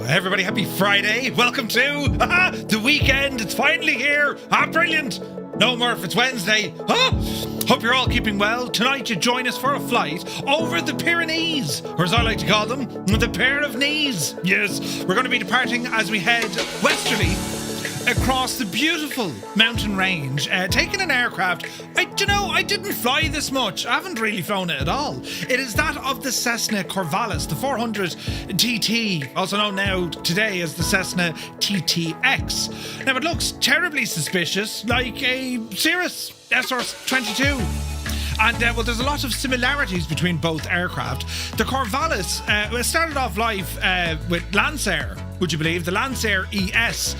Everybody, happy Friday. Welcome to the weekend. It's finally here. Brilliant. No, Murph, it's Wednesday. Hope you're all keeping well. Tonight you join us for a flight over the Pyrenees, or as I like to call them, the pair of knees. Yes, we're going to be departing as we head westerly across the beautiful mountain range, taking an aircraft. I didn't fly this much. I haven't really flown it at all. It is that of the Cessna Corvalis, the 400 TT, also known now today as the Cessna TTX. Now, it looks terribly suspicious, like a Cirrus SR-22. And, well, there's a lot of similarities between both aircraft. The Corvalis started off life with Lancer, would you believe? The Lancer ES.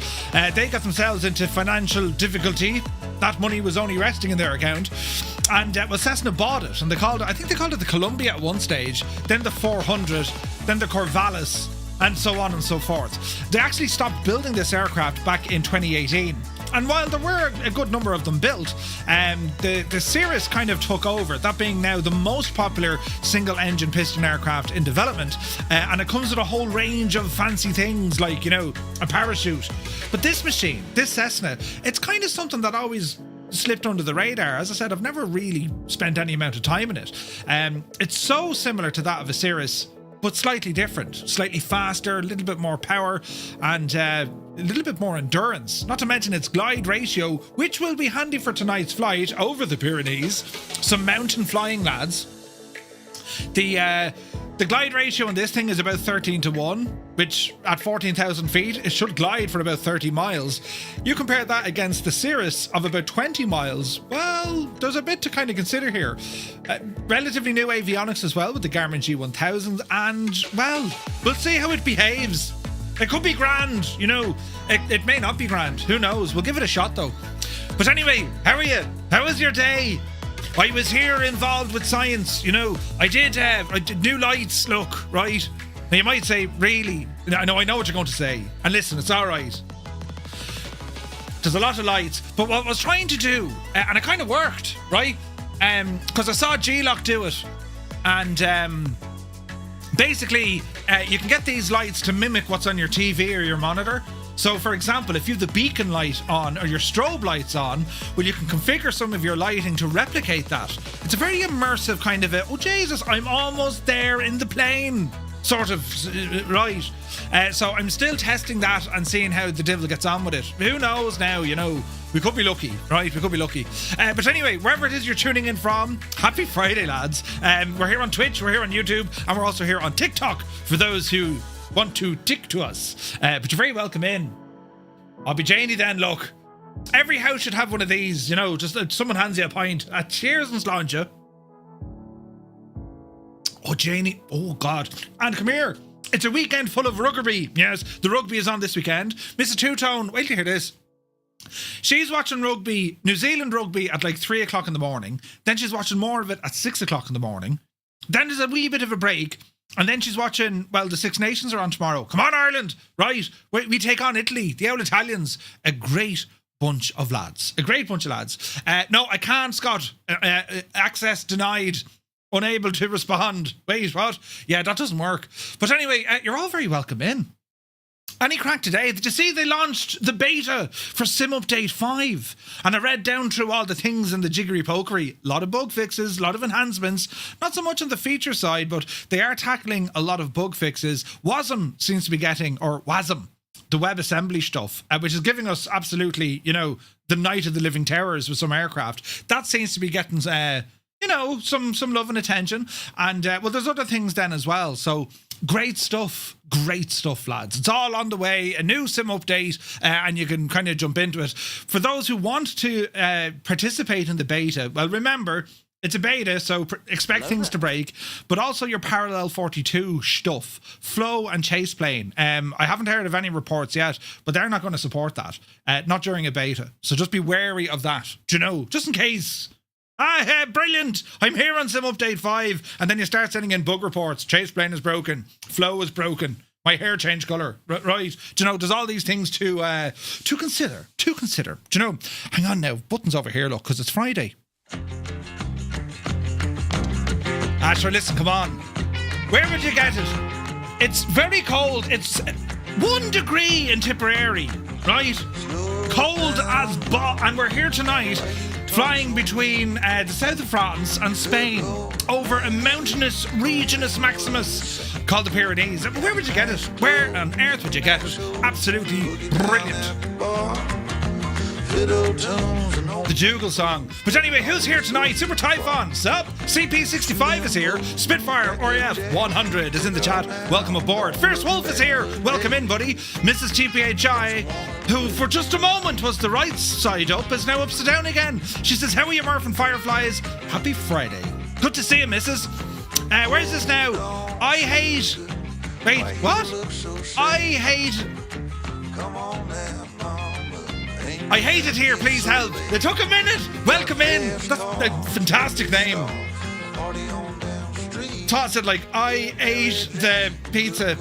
They got themselves into financial difficulty. That money was only resting in their account. And, well, Cessna bought it. And I think they called it the Columbia at one stage. Then the 400. Then the Corvalis. And so on and so forth. They actually stopped building this aircraft back in 2018. And while there were a good number of them built, the Cirrus kind of took over, that being now the most popular single-engine piston aircraft in development. And it comes with a whole range of fancy things like, a parachute. But this machine, this Cessna, it's kind of something that always slipped under the radar. As I said, I've never really spent any amount of time in it. It's so similar to that of a Cirrus, but slightly different, slightly faster, a little bit more power, and a little bit more endurance. Not to mention its glide ratio, which will be handy for tonight's flight over the Pyrenees. Some mountain flying, lads. The glide ratio on this thing is about 13-1, which at 14,000 feet, it should glide for about 30 miles. You compare that against the Cirrus of about 20 miles, well, there's a bit to kind of consider here. Relatively new avionics as well with the Garmin G1000, and, well, we'll see how it behaves. It could be grand, it may not be grand, who knows, we'll give it a shot though. But anyway, how are you? How was your day? I was here involved with science, I did new lights, look, right? Now you might say, really? I know what you're going to say. And listen, it's all right. There's a lot of lights. But what I was trying to do, and it kind of worked, right? Because I saw G-Lock do it. And basically, you can get these lights to mimic what's on your TV or your monitor. So, for example, if you have the beacon light on or your strobe lights on, well, you can configure some of your lighting to replicate that. It's a very immersive kind of oh, Jesus, I'm almost there in the plane, sort of, right? So I'm still testing that and seeing how the devil gets on with it. Who knows now, we could be lucky, right? We could be lucky. But anyway, wherever it is you're tuning in from, happy Friday, lads. We're here on Twitch, we're here on YouTube, and we're also here on TikTok for those who want to tick to us, but you're very welcome in. I'll be Janie then. Look, every house should have one of these, just someone hands you a pint. Cheers and sláinte. Oh, Janie, oh God. And come here, it's a weekend full of rugby. Yes, the rugby is on this weekend. Mrs. Two-Tone, wait till you hear this. She's watching rugby, New Zealand rugby, at like 3 o'clock in the morning. Then she's watching more of it at 6 o'clock in the morning. Then there's a wee bit of a break. And then she's watching, well, the Six Nations are on tomorrow. Come on, Ireland. Right. We take on Italy, the old Italians. A great bunch of lads. No, I can't, Scott. Access denied. Unable to respond. Wait, what? Yeah, that doesn't work. But anyway, you're all very welcome in. Any crack today? Did you see they launched the beta for Sim Update 5? And I read down through all the things in the jiggery pokery. A lot of bug fixes, a lot of enhancements. Not so much on the feature side, but they are tackling a lot of bug fixes. WASM seems to be getting, or WASM, the WebAssembly stuff, which is giving us absolutely, the night of the living terrors with some aircraft. That seems to be getting, some love and attention. And, well, there's other things then as well. So, great stuff, lads. It's all on the way. A new sim update, and you can kind of jump into it. For those who want to participate in the beta, well, remember, it's a beta, so expect things to break, but also your Parallel 42 stuff, flow and chase plane. I haven't heard of any reports yet, but they're not going to support that, not during a beta. So just be wary of that, just in case. Brilliant! I'm here on Sim Update 5, and then you start sending in bug reports. Chase plane is broken. Flow is broken. My hair changed colour. Right. There's all these things to consider. Hang on now. Buttons over here, look, because it's Friday. Sure, listen, come on. Where would you get it? It's very cold. It's 1 degree in Tipperary, right? Cold as and we're here tonight flying between the south of France and Spain over a mountainous regionus maximus called the Pyrenees. Where would you get it? Where on earth would you get it? Absolutely brilliant. The Dougal song. But anyway, who's here tonight? Super Typhon, sup? CP65 is here. Spitfire RAF 100 is in the chat. Welcome aboard. Fierce Wolf is here. Welcome in, buddy. Mrs. TPHI, who for just a moment was the right side up, is now upside down again. She says, how are you, Murph and Fireflies? Happy Friday. Good to see you, Mrs. Where's this now? I hate... Wait, what? I hate it here, please help. It took a minute. Welcome in. That's a fantastic name. Todd said, like, I ate the pizza.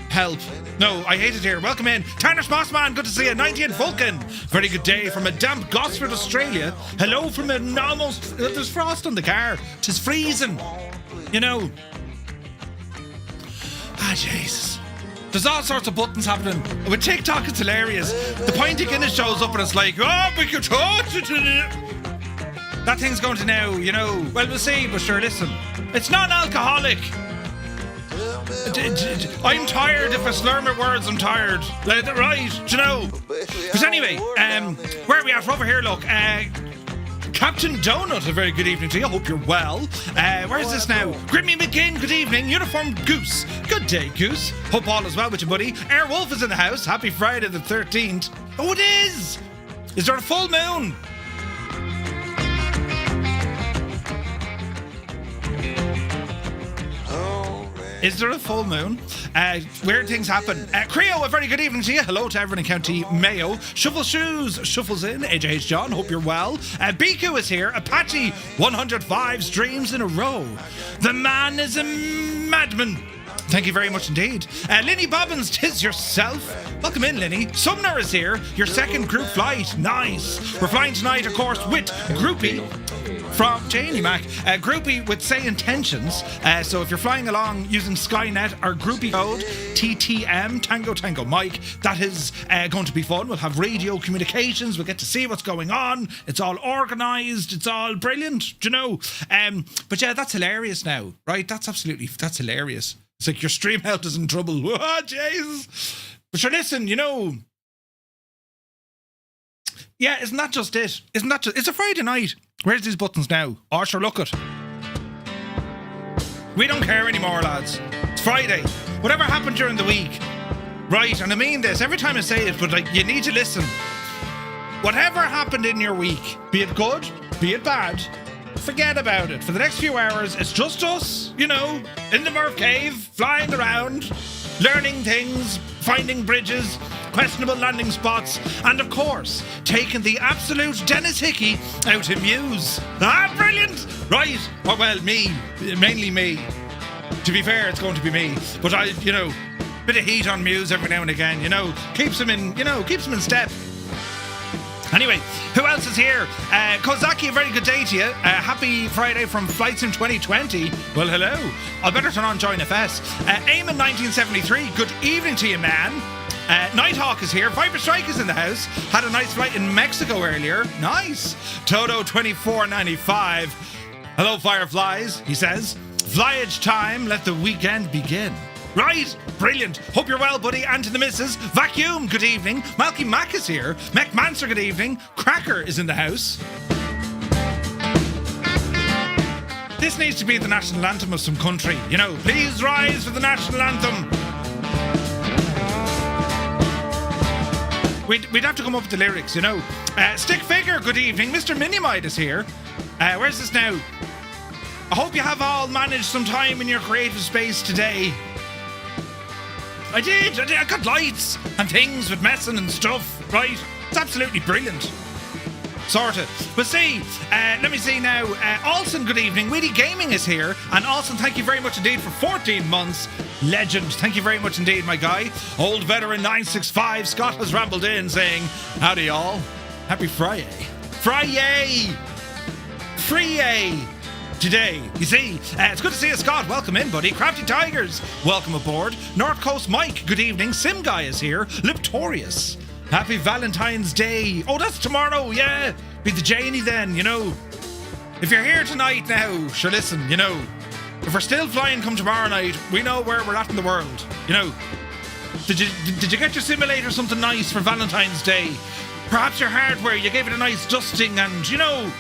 Help. No, I hate it here. Welcome in. Tarnish Mossman, good to see you. 19 Vulcan. Very good day from a damp Gosford, Australia. Hello from an almost... there's frost on the car. 'Tis freezing. You know. Ah, Jesus. There's all sorts of buttons happening. With TikTok, it's hilarious. The Pointy Guinness shows up and it's like, oh, we could talk to that thing's going to now, you know. Well, we'll see, but sure, listen. It's non-alcoholic. I'm tired. If I slur my words, I'm tired. Right, you know. But anyway, where are we at? We're over here, look. Captain Donut, a very good evening to you. I hope you're well. Where is this now? Grimmy McGinn, good evening. Uniform Goose, good day, Goose. Hope all is well with you, buddy. Airwolf is in the house. Happy Friday the 13th. Oh, it is! Is there a full moon? Is there a full moon? Weird things happen. Creo, a very good evening to you. Hello to everyone in County Mayo. Shuffle Shoes shuffles in. AJH John, hope you're well. Biku is here. Apache, 105 streams in a row. The man is a madman. Thank you very much indeed. Linny Bobbins, 'tis yourself. Welcome in, Linny. Sumner is here. Your second group flight. Nice. We're flying tonight, of course, with Groupie from Janie Mac. Groupie with Say Intentions. So if you're flying along using Skynet, our Groupie code, TTM, Tango Tango Mike, that is going to be fun. We'll have radio communications. We'll get to see what's going on. It's all organised. It's all brilliant, you know. But yeah, that's hilarious now, right? That's hilarious. It's like your stream health is in trouble. Oh, Jesus. But sure, listen, you know. Yeah, isn't that just it? It's a Friday night. Where's these buttons now? Oh, sure, look it. We don't care anymore, lads. It's Friday. Whatever happened during the week, right? And I mean this every time I say it, but like, you need to listen. Whatever happened in your week, be it good, be it bad, forget about it. For the next few hours, it's just us, you know, in the Murph Cave, flying around, learning things, finding bridges, questionable landing spots, and of course, taking the absolute Dennis Hickey out in Muse. Ah, brilliant! Right, oh, well, me, mainly me. To be fair, it's going to be me. But I, you know, bit of heat on Muse every now and again, you know, keeps him in step. Anyway, who else is here? Kozaki, a very good day to you. Happy Friday from Flight Sim 2020. Well, hello. I better turn on Join FS. Eamon 1973, good evening to you, man. Nighthawk is here. Viper Strike is in the house. Had a nice flight in Mexico earlier. Nice. Toto 2495. Hello, Fireflies, he says. Flyage time, let the weekend begin. Right, brilliant. Hope you're well, buddy. And to the missus, Vacuum, good evening. Malky Mack is here. Mech Manser, good evening. Cracker is in the house. This needs to be the national anthem of some country. You know, please rise for the national anthem. We'd have to come up with the lyrics, you know. Stick Figure, good evening. Mr. Minimite is here. Where's this now? I hope you have all managed some time in your creative space today. I did. I got lights and things with messing and stuff, right? It's absolutely brilliant. Sort of. But see, let me see now. Olsen, good evening. Weedy Gaming is here. And Olsen, thank you very much indeed for 14 months. Legend. Thank you very much indeed, my guy. Old veteran 965, Scott has rambled in saying, howdy y'all. Happy Friday. Friday! Friday! today. You see, it's good to see you, Scott. Welcome in, buddy. Crafty Tigers, welcome aboard. North Coast Mike, good evening. Sim Guy is here. Liptorius, happy Valentine's Day. Oh, that's tomorrow, yeah. Be the Janie then, you know. If you're here tonight now, sure, listen, you know, if we're still flying come tomorrow night, we know where we're at in the world, you know. Did you get your simulator something nice for Valentine's Day? Perhaps your hardware, you gave it a nice dusting and, you know,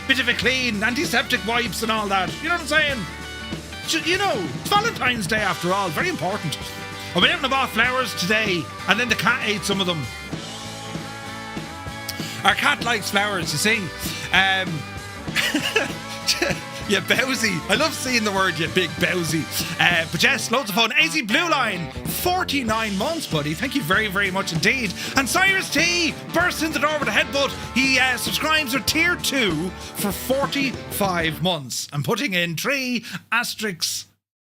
bit of a clean, antiseptic wipes and all that. You know what I'm saying? You know, it's Valentine's Day after all, very important. I've been out and bought flowers today, and then the cat ate some of them. Our cat likes flowers, you see. Yeah, Bowsy. I love seeing the word, you big Bowsy. But yes, loads of fun. AZ Blue Line, 49 months, buddy. Thank you very, very much indeed. And Cyrus T bursts into the door with a headbutt. He subscribes to Tier 2 for 45 months. I'm putting in 3 asterisks.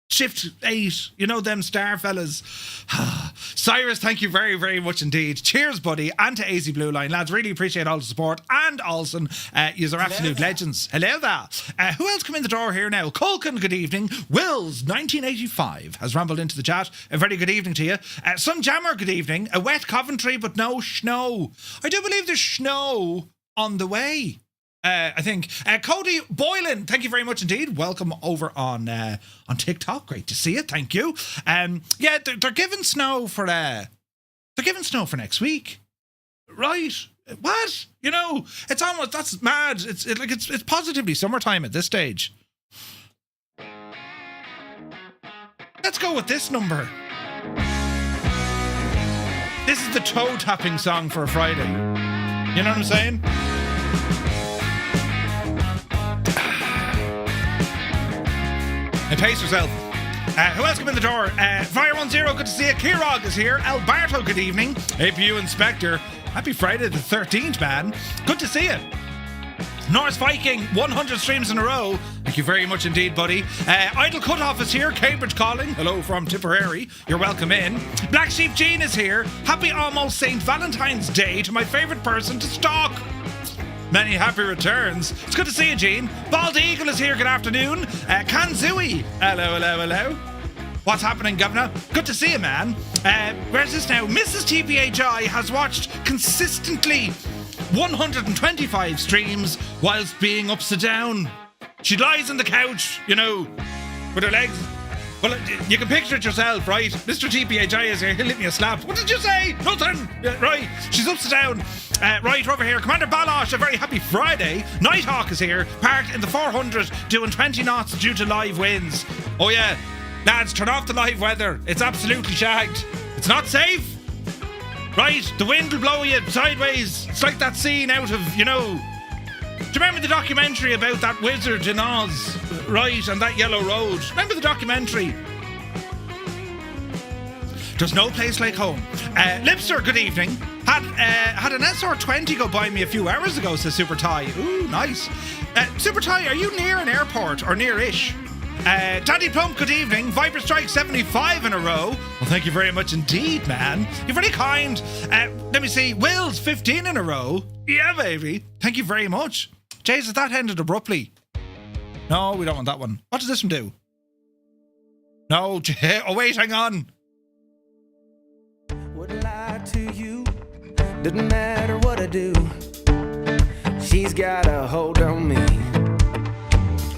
Shift 8, you know them star fellas. Cyrus, thank you very, very much indeed. Cheers, buddy, and to AZ Blue Line. Lads, really appreciate all the support. And Olsen, yous are absolute legends. Hello there. Who else come in the door here now? Colkin, good evening. Wills, 1985, has rambled into the chat. A very good evening to you. Sun Jammer, good evening. A wet Coventry, but no snow. I do believe there's snow on the way. I think Cody Boylan, thank you very much indeed. Welcome over on TikTok. Great to see you. Thank you. Yeah, they're giving snow for next week, right? What? You know, it's almost, that's mad. It's positively summertime at this stage. Let's go with this number. This is the toe tapping song for a Friday. You know what I'm saying? And pace yourself. Who else come in the door? Fire10, good to see you. Kirog is here. Alberto, good evening. APU Inspector, happy Friday the 13th, man. Good to see you. Norse Viking, 100 streams in a row. Thank you very much indeed, buddy. Idle Cutoff is here. Cambridge calling. Hello from Tipperary. You're welcome in. Black Sheep Jean is here. Happy almost St. Valentine's Day to my favourite person to stalk. Many happy returns. It's good to see you, Gene. Bald Eagle is here. Good afternoon. Kanzui. Hello. What's happening, Governor? Good to see you, man. Where's this now? Mrs. TPHI has watched consistently 125 streams whilst being upside down. She lies on the couch, you know, with her legs. Well, you can picture it yourself, right? Mr. TPHI is here. He'll hit me a slap. What did you say? Nothing. Yeah, right. She's upside down. Right over here. Commander Balosh, a very happy Friday. Nighthawk is here. Parked in the 400, doing 20 knots due to live winds. Oh, yeah. Lads, turn off the live weather. It's absolutely shagged. It's not safe. Right. The wind will blow you sideways. It's like that scene out of, you know... Do you remember the documentary about that wizard in Oz, right, and that yellow road? Remember the documentary? There's no place like home. Lipster, good evening. Had an SR20 go by me a few hours ago, says Super Ty. Ooh, nice. Super Ty, are you near an airport or near-ish? Daddy Plump, good evening. Viper Strike 75 in a row. Well, thank you very much indeed, man. You're very kind. Let me see. Wills, 15 in a row. Yeah, baby. Thank you very much. Jesus, that ended abruptly. No, we don't want that one. What does this one do? No, oh wait, hang on. Would lie to you. Doesn't matter what I do. She's got a hold on me.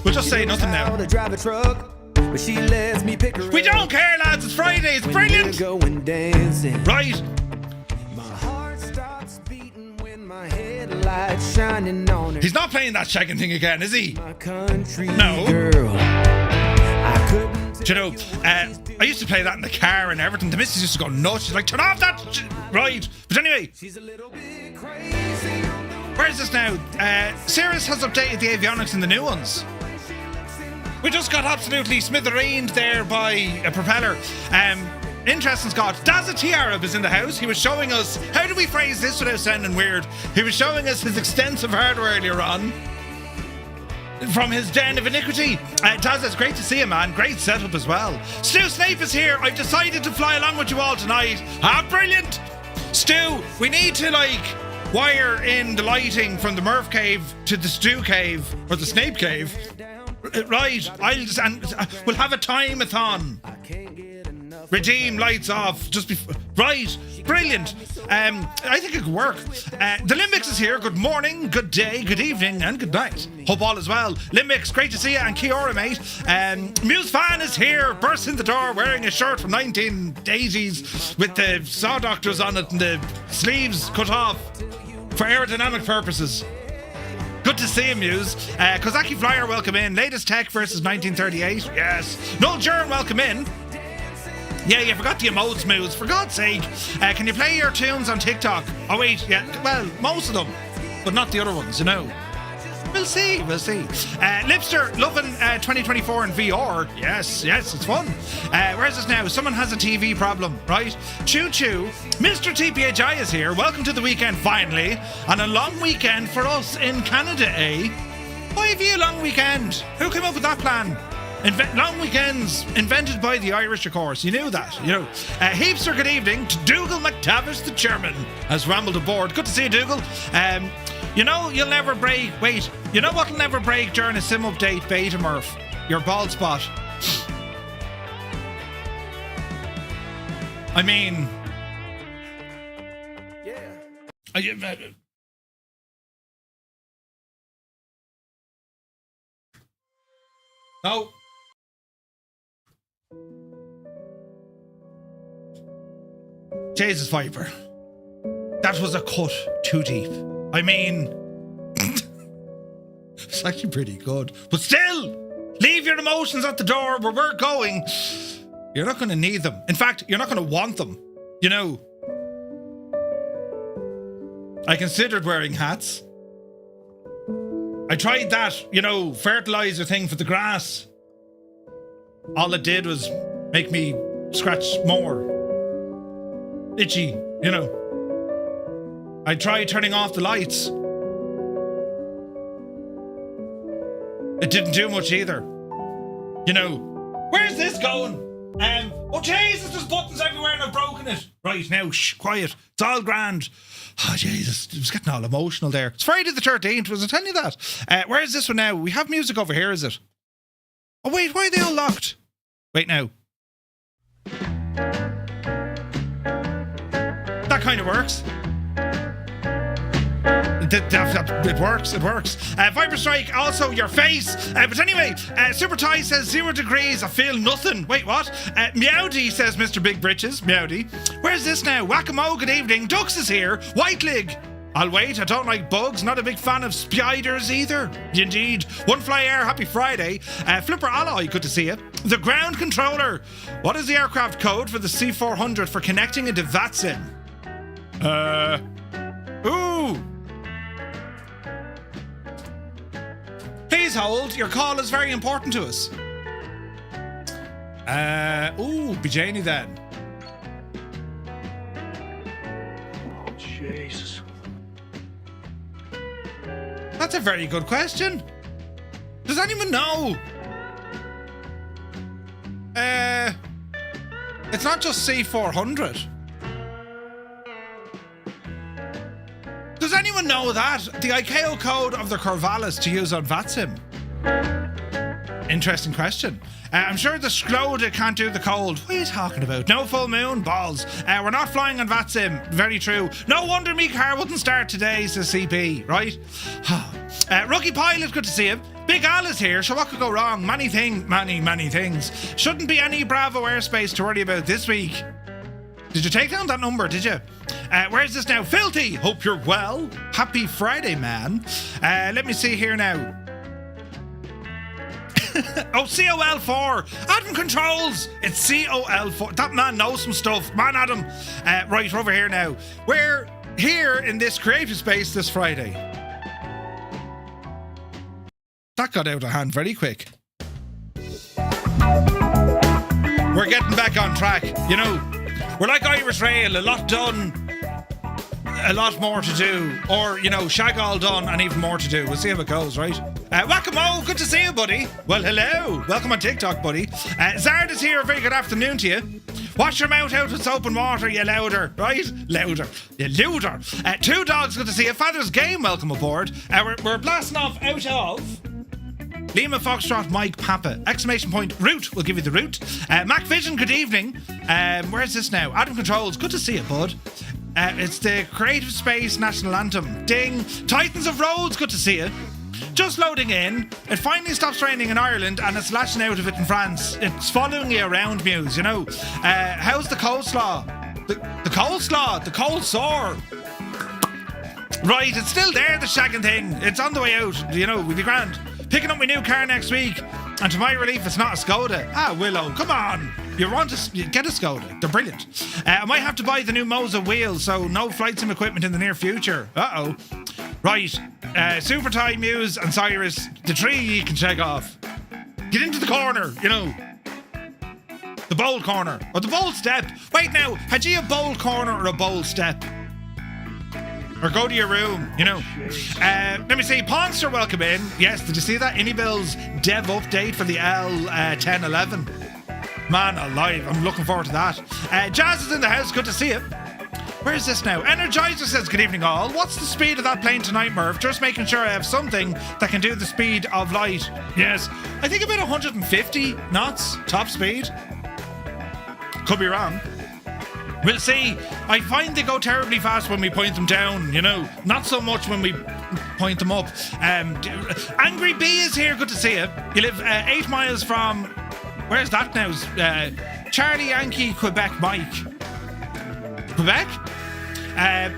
We'll just say nothing now. To drive a truck, but she lets me pick her we don't care, lads. It's Friday. It's brilliant. Going dancing. Right. My heart starts beating when my headlights shining on her. He's not playing that shagging thing again, is he? My country no. Girl. I couldn't. Do you know, I used to play that in the car and everything. The missus used to go nuts. She's like, turn off that. Right. But anyway. She's a little bit crazy. Where's this now? Cirrus has updated the avionics in the new ones. We just got absolutely smithereened there by a propeller. Interesting, Scott. Dazza T. Arab is in the house. He was showing us, how do we phrase this without sounding weird? He was showing us his extensive hardware earlier on from his den of iniquity. Dazza, it's great to see you, man. Great setup as well. Stu Snape is here. I've decided to fly along with you all tonight. Ah, brilliant. Stu, we need to, wire in the lighting from the Murph Cave to the Stu Cave, or the Snape Cave. Right, we'll have a time-a-thon. Redeem lights off just before. Right, brilliant. I think it could work. The Limbics is here. Good morning, good day, good evening, and good night. Hope all is well. Limbics, great to see you, and kia ora, mate. Muse Fan is here, bursts in the door wearing a shirt from 1980s with the Saw Doctors on it and the sleeves cut off for aerodynamic purposes. Good to see him, Muse. Kozaki Flyer, welcome in. Latest tech versus 1938. Yes. Noel Jern, welcome in. Yeah, you forgot the emotes, Muse. For God's sake. Can you play your tunes on TikTok? Oh, wait. Yeah. Well, most of them. But not the other ones, you know. We'll see. Lipster, loving 2024 in VR. Yes, it's fun. Where's this now? Someone has a TV problem, right? Choo choo. Mr. TPHI is here. Welcome to the weekend, finally. On a long weekend for us in Canada, eh? Why have you a long weekend? Who came up with that plan? Long weekends invented by the Irish, of course. You knew that, you know. Heapster, good evening to Dougal McTavish, the chairman, has rambled aboard. Good to see you, Dougal. You know you'll never break. Wait, you know what'll never break during a sim update, Beta Murph? Your bald spot. I mean, no. Jesus, Viper. That was a cut too deep. I mean, it's actually pretty good. But still, leave your emotions at the door where we're going. You're not going to need them. In fact, you're not going to want them. You know, I considered wearing hats. I tried that, you know, fertilizer thing for the grass. All it did was make me scratch more. Itchy, you know. I tried turning off the lights. It didn't do much either. You know, where's this going? Oh Jesus, there's buttons everywhere and I've broken it. Right, now, shh, quiet. It's all grand. Oh, Jesus, it was getting all emotional there. It's Friday the 13th, was I telling you that? Where's this one now? We have music over here, is it? Oh, wait, why are they all locked? Wait, now. That kind of works. It works. Viper Strike, also your face. But anyway, Super Ty says 0 degrees, I feel nothing. Wait, what? Meowdy says Mr. Big Britches. Meowdy. Where's this now? Whack-a-mo, good evening. Dux is here. White Leg. I'll wait, I don't like bugs. Not a big fan of spiders either. Indeed. One Fly Air, happy Friday. Flipper Alloy, good to see you. The Ground Controller. What is the aircraft code for the C400 for connecting into VATSIM? Ooh. Please hold. Your call is very important to us. Be Janie then. Oh, Jesus. That's a very good question. Does anyone know? It's not just C400. Does anyone know that? The ICAO code of the Corvalis to use on VATSIM? Interesting question. I'm sure the Skloda can't do the cold. What are you talking about? No full moon? Balls. We're not flying on VATSIM. Very true. No wonder me car wouldn't start today, says CP, right? Rookie Pilot, good to see you. Big Al is here, so what could go wrong? Many things. Shouldn't be any Bravo airspace to worry about this week. Did you take down that number, did you? Where's this now? Filthy, hope you're well. Happy Friday, man. Let me see here now. Oh, COL4. Adam Controls. It's COL4. That man knows some stuff. Man, Adam. Right, we're over here now. We're here in this creative space this Friday. That got out of hand very quick. We're getting back on track. You know, we're like Irish Rail, a lot done, a lot more to do. Or, you know, shag all done and even more to do. We'll see how it goes, right? Whack-a-mo, good to see you, buddy. Well, hello. Welcome on TikTok, buddy. Zard is here. Very good afternoon to you. Wash your mouth out with soap and water, you louder, right? Louder. You looter. Two Dogs, good to see you. Father's Game, welcome aboard. We're blasting off out of Lima Foxtrot Mike Papa. Exclamation point route. We'll give you the route. Mac Vision, good evening. Where's this now? Adam Controls, good to see you, bud. It's the Creative Space National Anthem. Ding. Titans of Roads, good to see you. Just loading in. It finally stops raining in Ireland and it's lashing out of it in France. It's following you around, Muse, you know. How's the coleslaw? The coleslaw, the cold sore. Right, it's still there, the shagging thing. It's on the way out, you know, we'll be grand. Picking up my new car next week. And to my relief, it's not a Skoda. Ah, Willow, come on. You want to get a Skoda. They're brilliant. I might have to buy the new Moza wheels, so no flight sim equipment in the near future. Uh-oh. Right, Super Tie, Muse and Cyrus, the tree you can check off. Get into the corner, you know. The bold corner. Or the bold step. Wait now, had you a bold corner or a bold step? Or go to your room, you know. Let me see, Ponster, welcome in. Yes, did you see that? Inibill's dev update for the L1011. Man alive, I'm looking forward to that. Jazz is in the house, good to see you. Where is this now? Energizer says, good evening all. What's the speed of that plane tonight, Murph? Just making sure I have something that can do the speed of light. Yes, I think about 150 knots, top speed. Could be wrong. We'll see. I find they go terribly fast when we point them down, you know. Not so much when we point them up. Angry B is here. Good to see you. You live 8 miles from... Where's that now? Charlie Yankee, Quebec Mike. Quebec?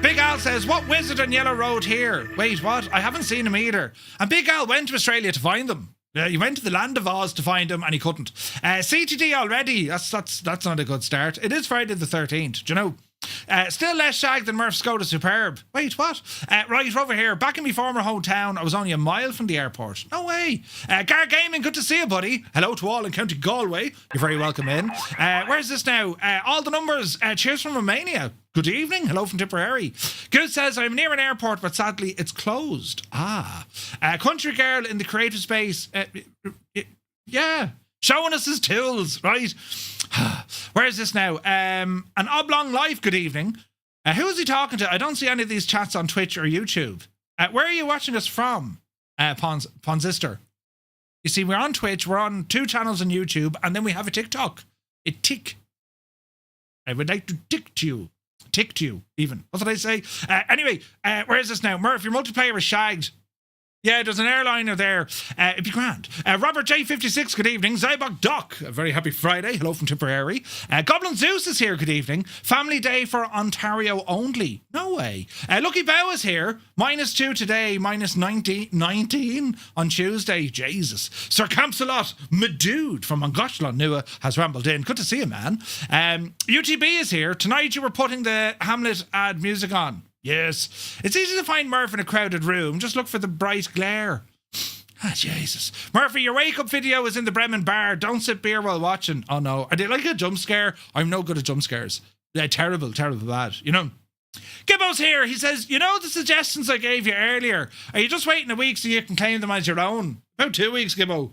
Big Al says, what wizard on Yellow Road here? Wait, what? I haven't seen him either. And Big Al went to Australia to find them. He went to the land of Oz to find him and he couldn't. CTD already. That's not a good start. It is Friday the 13th. Do you know? Still less shag than Murph's Skoda Superb. Wait, what? Right, over here. Back in my former hometown, I was only a mile from the airport. No way. Gar Gaming, good to see you, buddy. Hello to all in County Galway. You're very welcome in. Where's this now? All the numbers. Cheers from Romania. Good evening. Hello from Tipperary. Good says, I'm near an airport, but sadly it's closed. Country girl in the creative space. Yeah. Showing us his tools, right? Where is this now? An oblong life, good evening. Who is he talking to? I don't see any of these chats on Twitch or YouTube. Where are you watching us from, Ponzister? You see, we're on Twitch, we're on 2 channels on YouTube, and then we have a TikTok. I would like to tick to you. Tick to you, even. That's what I say. Anyway, where is this now? Murph, your multiplayer is shagged. Yeah, there's an airliner there. It'd be grand. Robert J56, good evening. Zybok Doc, a very happy Friday. Hello from Tipperary. Goblin Zeus is here, good evening. Family day for Ontario only. No way. Lucky Bow is here. -2 today, -19 on Tuesday. Jesus. Sir Campsalot, my dude from Mongoshlan Nua has rambled in. Good to see you, man. UTB is here. Tonight you were putting the Hamlet ad music on. Yes. It's easy to find Murph in a crowded room. Just look for the bright glare. Jesus. Murphy, your wake-up video is in the Bremen bar. Don't sip beer while watching. Oh, no. Are they like a jump scare? I'm no good at jump scares. They're terrible, terrible bad. You know. Gibbo's here. He says, you know the suggestions I gave you earlier? Are you just waiting a week so you can claim them as your own? About 2 weeks, Gibbo.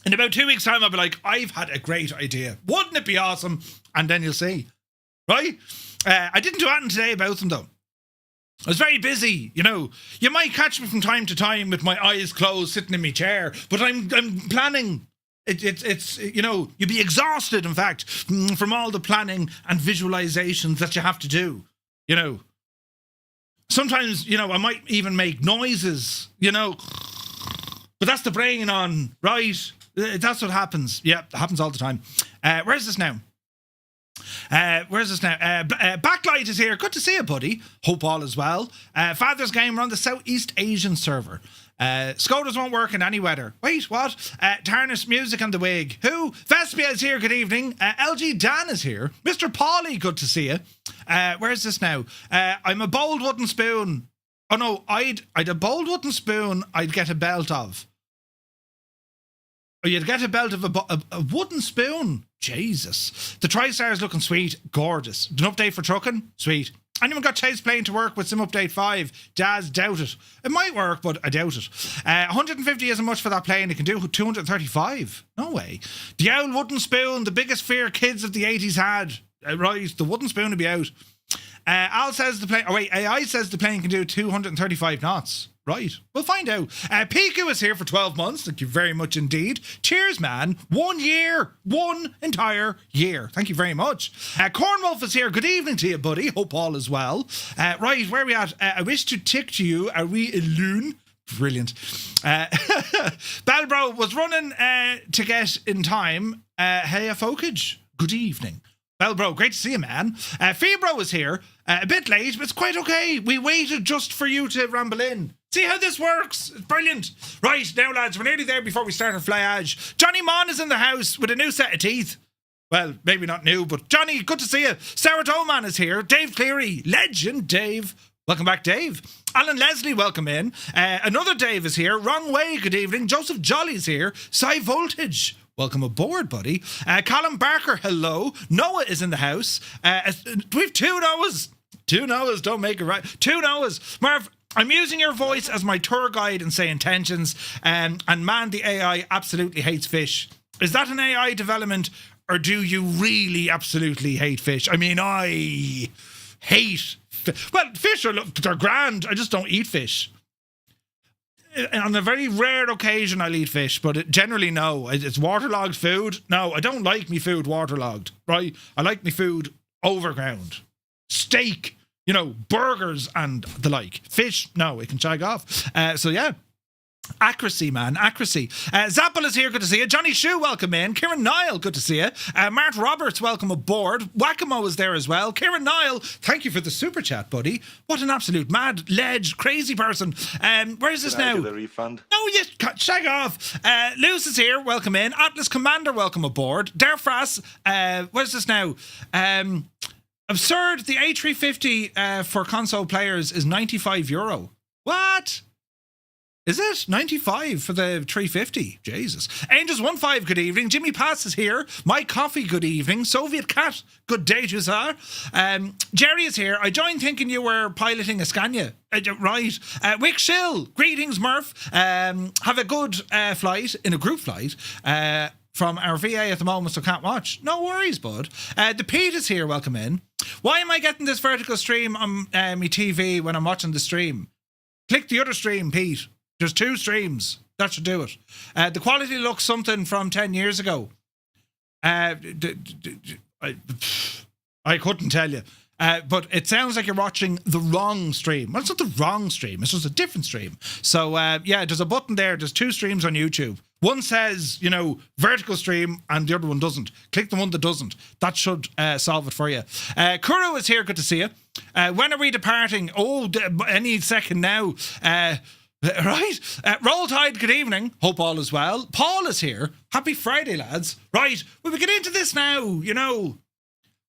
In about 2 weeks' time, I'll be like, I've had a great idea. Wouldn't it be awesome? And then you'll see. Right? I didn't do anything today about them, though. I was very busy, you know. You might catch me from time to time with my eyes closed, sitting in my chair, but I'm planning. It's you know, you'd be exhausted, in fact, from all the planning and visualizations that you have to do, you know. Sometimes, you know, I might even make noises, you know, but that's the brain on, right? That's what happens. Yeah, it happens all the time. Where's this now? Backlight is here. Good to see you, buddy. Hope all is well. Father's Game, we're on the Southeast Asian server. Skodas won't work in any weather. Wait, what? Tarnish Music and the Wig. Who? Vespia is here, good evening. LG Dan is here. Mr. Paulie, good to see you. Where's this now? I'm a bold wooden spoon. Oh no, I'd a bold wooden spoon I'd get a belt of. Or you'd get a belt of a wooden spoon. Jesus. The TriStar is looking sweet. Gorgeous. An update for trucking? Sweet. Anyone got Chase Plane to work with Sim Update 5? Daz, doubt it. It might work, but I doubt it. 150 isn't much for that plane. It can do 235. No way. The owl wooden spoon, the biggest fear kids of the 80s had. Right, the wooden spoon would be out. Al says the plane. Oh wait, AI says the plane can do 235 knots. Right, we'll find out. Piku is here for 12 months. Thank you very much indeed. Cheers, man. 1 year. 1 entire year. Thank you very much. Cornwolf is here. Good evening to you, buddy. Hope all is well. Right, where are we at? I wish to tick to you. Are we alone? Brilliant. Balbro was running to get in time. Hey, Fokage. Good evening. Balbro, great to see you, man. Febro is here. A bit late, but it's quite okay. We waited just for you to ramble in. See how this works? It's brilliant. Right, now, lads, we're nearly there before we start our flyage. Johnny Mon is in the house with a new set of teeth. Well, maybe not new, but Johnny, good to see you. Sarah Doman is here. Dave Cleary, legend Dave. Welcome back, Dave. Alan Leslie, welcome in. Another Dave is here. Wrong way, good evening. Joseph Jolly's here. Cy Voltage. Welcome aboard, buddy. Colin Barker, hello. Noah is in the house. We've 2 Noahs. 2 Noahs, don't make it right. 2 Noahs. Marv, I'm using your voice as my tour guide and say intentions. And man, the AI absolutely hates fish. Is that an AI development, or do you really absolutely hate fish? I mean, I hate fish. Well, fish are, look, they're grand. I just don't eat fish. On a very rare occasion, I'll eat fish, but generally, no. It's waterlogged food. No, I don't like me food waterlogged, right? I like me food overground. Steak, you know, burgers and the like. Fish, no, it can shag off. So, yeah. Accuracy, man, accuracy. Zappel is here, good to see you. Johnny Shue, welcome in. Kieran Niall, good to see you. Mart Roberts, welcome aboard. Wackamo is there as well. Kieran Niall, thank you for the super chat, buddy. What an absolute mad, ledge, crazy person. Where is this now? Do the refund? No, you shag off. Lewis is here, welcome in. Atlas Commander, welcome aboard. Derfras, where's this now? Absurd, the A350 for console players is €95. What? Is it 95 for the 350? Jesus. Angels15, good evening. Jimmy Pass is here. My Coffee, good evening. Soviet Cat, good day to you. Jerry is here. I joined thinking you were piloting a Scania. Right. Wick Shill, greetings, Murph. Have a good flight, in a group flight. From our VA at the moment, so can't watch. No worries, bud. The Pete is here, welcome in. Why am I getting this vertical stream on my TV when I'm watching the stream? Click the other stream, Pete. There's 2 streams. That should do it. The quality looks something from 10 years ago. I couldn't tell you. But it sounds like you're watching the wrong stream. Well, it's not the wrong stream. It's just a different stream. So, yeah, there's a button there. There's 2 streams on YouTube. One says, you know, vertical stream, and the other one doesn't. Click the one that doesn't. That should solve it for you. Kuro is here. Good to see you. When are we departing? Oh, any second now. Right. Roll Tide, good evening. Hope all is well. Paul is here. Happy Friday, lads. Right. Well, we get into this now. You know,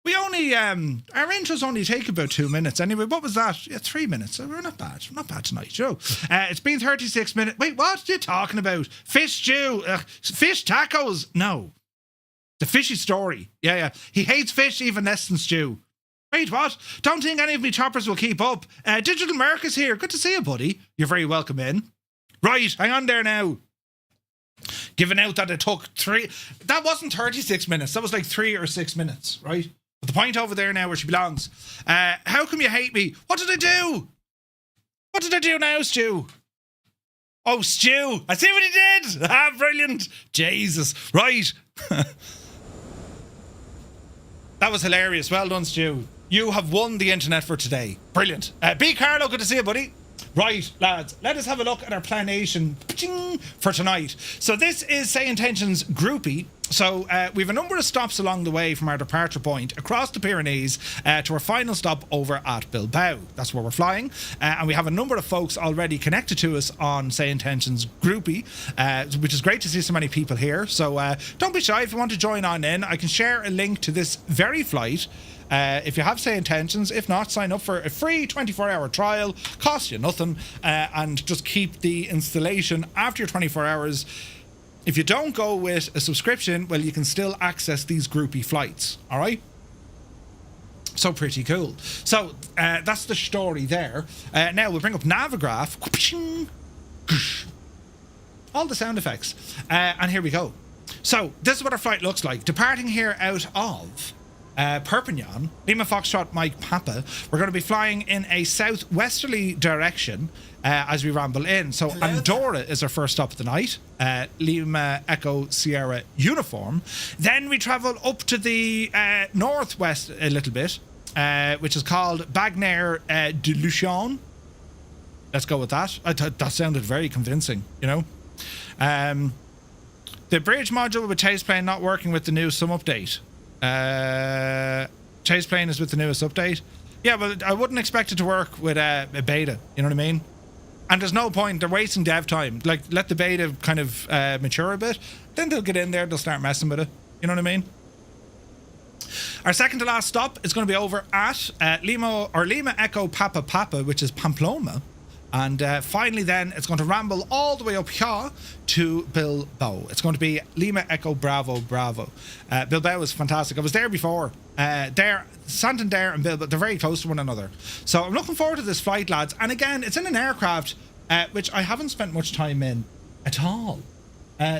we only, our intros only take about 2 minutes. Anyway, what was that? Yeah, 3 minutes. So we're not bad. We're not bad tonight, Joe. It's been 36 minutes. Wait, what are you talking about? Fish stew. Fish tacos. No. The fishy story. Yeah. He hates fish even less than stew. Wait, what? Don't think any of me choppers will keep up. Digital Merc is here. Good to see you, buddy. You're very welcome in. Right, hang on there now. Giving out that it took 3... That wasn't 36 minutes. That was like 3 or 6 minutes, right? But the point over there now where she belongs. How come you hate me? What did I do? What did I do now, Stu? Oh, Stu. I see what he did. Ah, brilliant. Jesus. Right. That was hilarious. Well done, Stu. You have won the internet for today. Brilliant. B. Carlo, good to see you, buddy. Right, lads, let us have a look at our planation for tonight. So this is Say Intentions Groupie. So we have a number of stops along the way from our departure point across the Pyrenees to our final stop over at Bilbao. That's where we're flying. And we have a number of folks already connected to us on Say Intentions Groupie, which is great to see so many people here. So don't be shy if you want to join on in. I can share a link to this very flight. If you have Say Intentions, if not, sign up for a free 24-hour trial, costs you nothing, and just keep the installation after your 24 hours. If you don't go with a subscription, well, you can still access these groupie flights, all right? So pretty cool. So that's the story there. Now we'll bring up Navigraph. All the sound effects. And here we go. So this is what our flight looks like. Departing here out of Perpignan, Lima Foxtrot Mike Papa. We're going to be flying in a southwesterly direction as we ramble in. So Andorra is our first stop of the night. Lima Echo Sierra Uniform. Then we travel up to the northwest a little bit, which is called Bagner de Luchon. Let's go with that. That sounded very convincing, you know. The bridge module with chase plane not working with the new some update. Chase plane is with the newest update. Yeah, but I wouldn't expect it to work with a beta. You know what I mean? And there's no point. They're wasting dev time. Like, let the beta kind of mature a bit. Then they'll get in there. They'll start messing with it. You know what I mean? Our second to last stop is going to be over at Lima Echo Papa Papa, which is Pamplona. And finally then, it's going to ramble all the way up here to Bilbao. It's going to be Lima Echo Bravo Bravo. Bilbao is fantastic. I was there before. Santander and Bilbao, they're very close to one another. So I'm looking forward to this flight, lads. And again, it's in an aircraft which I haven't spent much time in at all.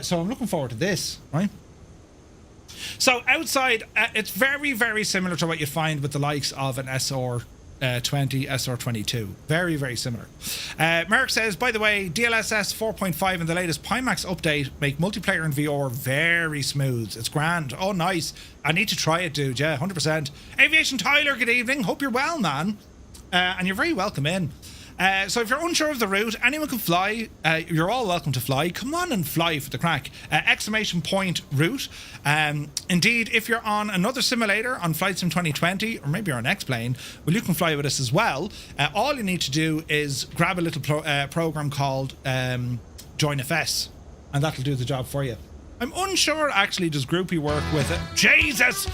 So I'm looking forward to this, right? So outside, it's very, very similar to what you find with the likes of an SR 20, SR22. Very, very similar. Merrick says, by the way, DLSS 4.5 and the latest Pimax update make multiplayer in VR very smooth. It's grand. Oh, nice. I need to try it, dude. Yeah, 100%. Aviation Tyler, good evening. Hope you're well, man. And you're very welcome in. So if you're unsure of the route, anyone can fly. You're all welcome to fly. Come on and fly for the crack. Exclamation point route. Indeed, if you're on another simulator on Flight Sim 2020, or maybe you're on X-Plane, well, you can fly with us as well. All you need to do is grab a little program called Join FS, and that'll do the job for you. I'm unsure, actually, does Groupie work with it? Jesus!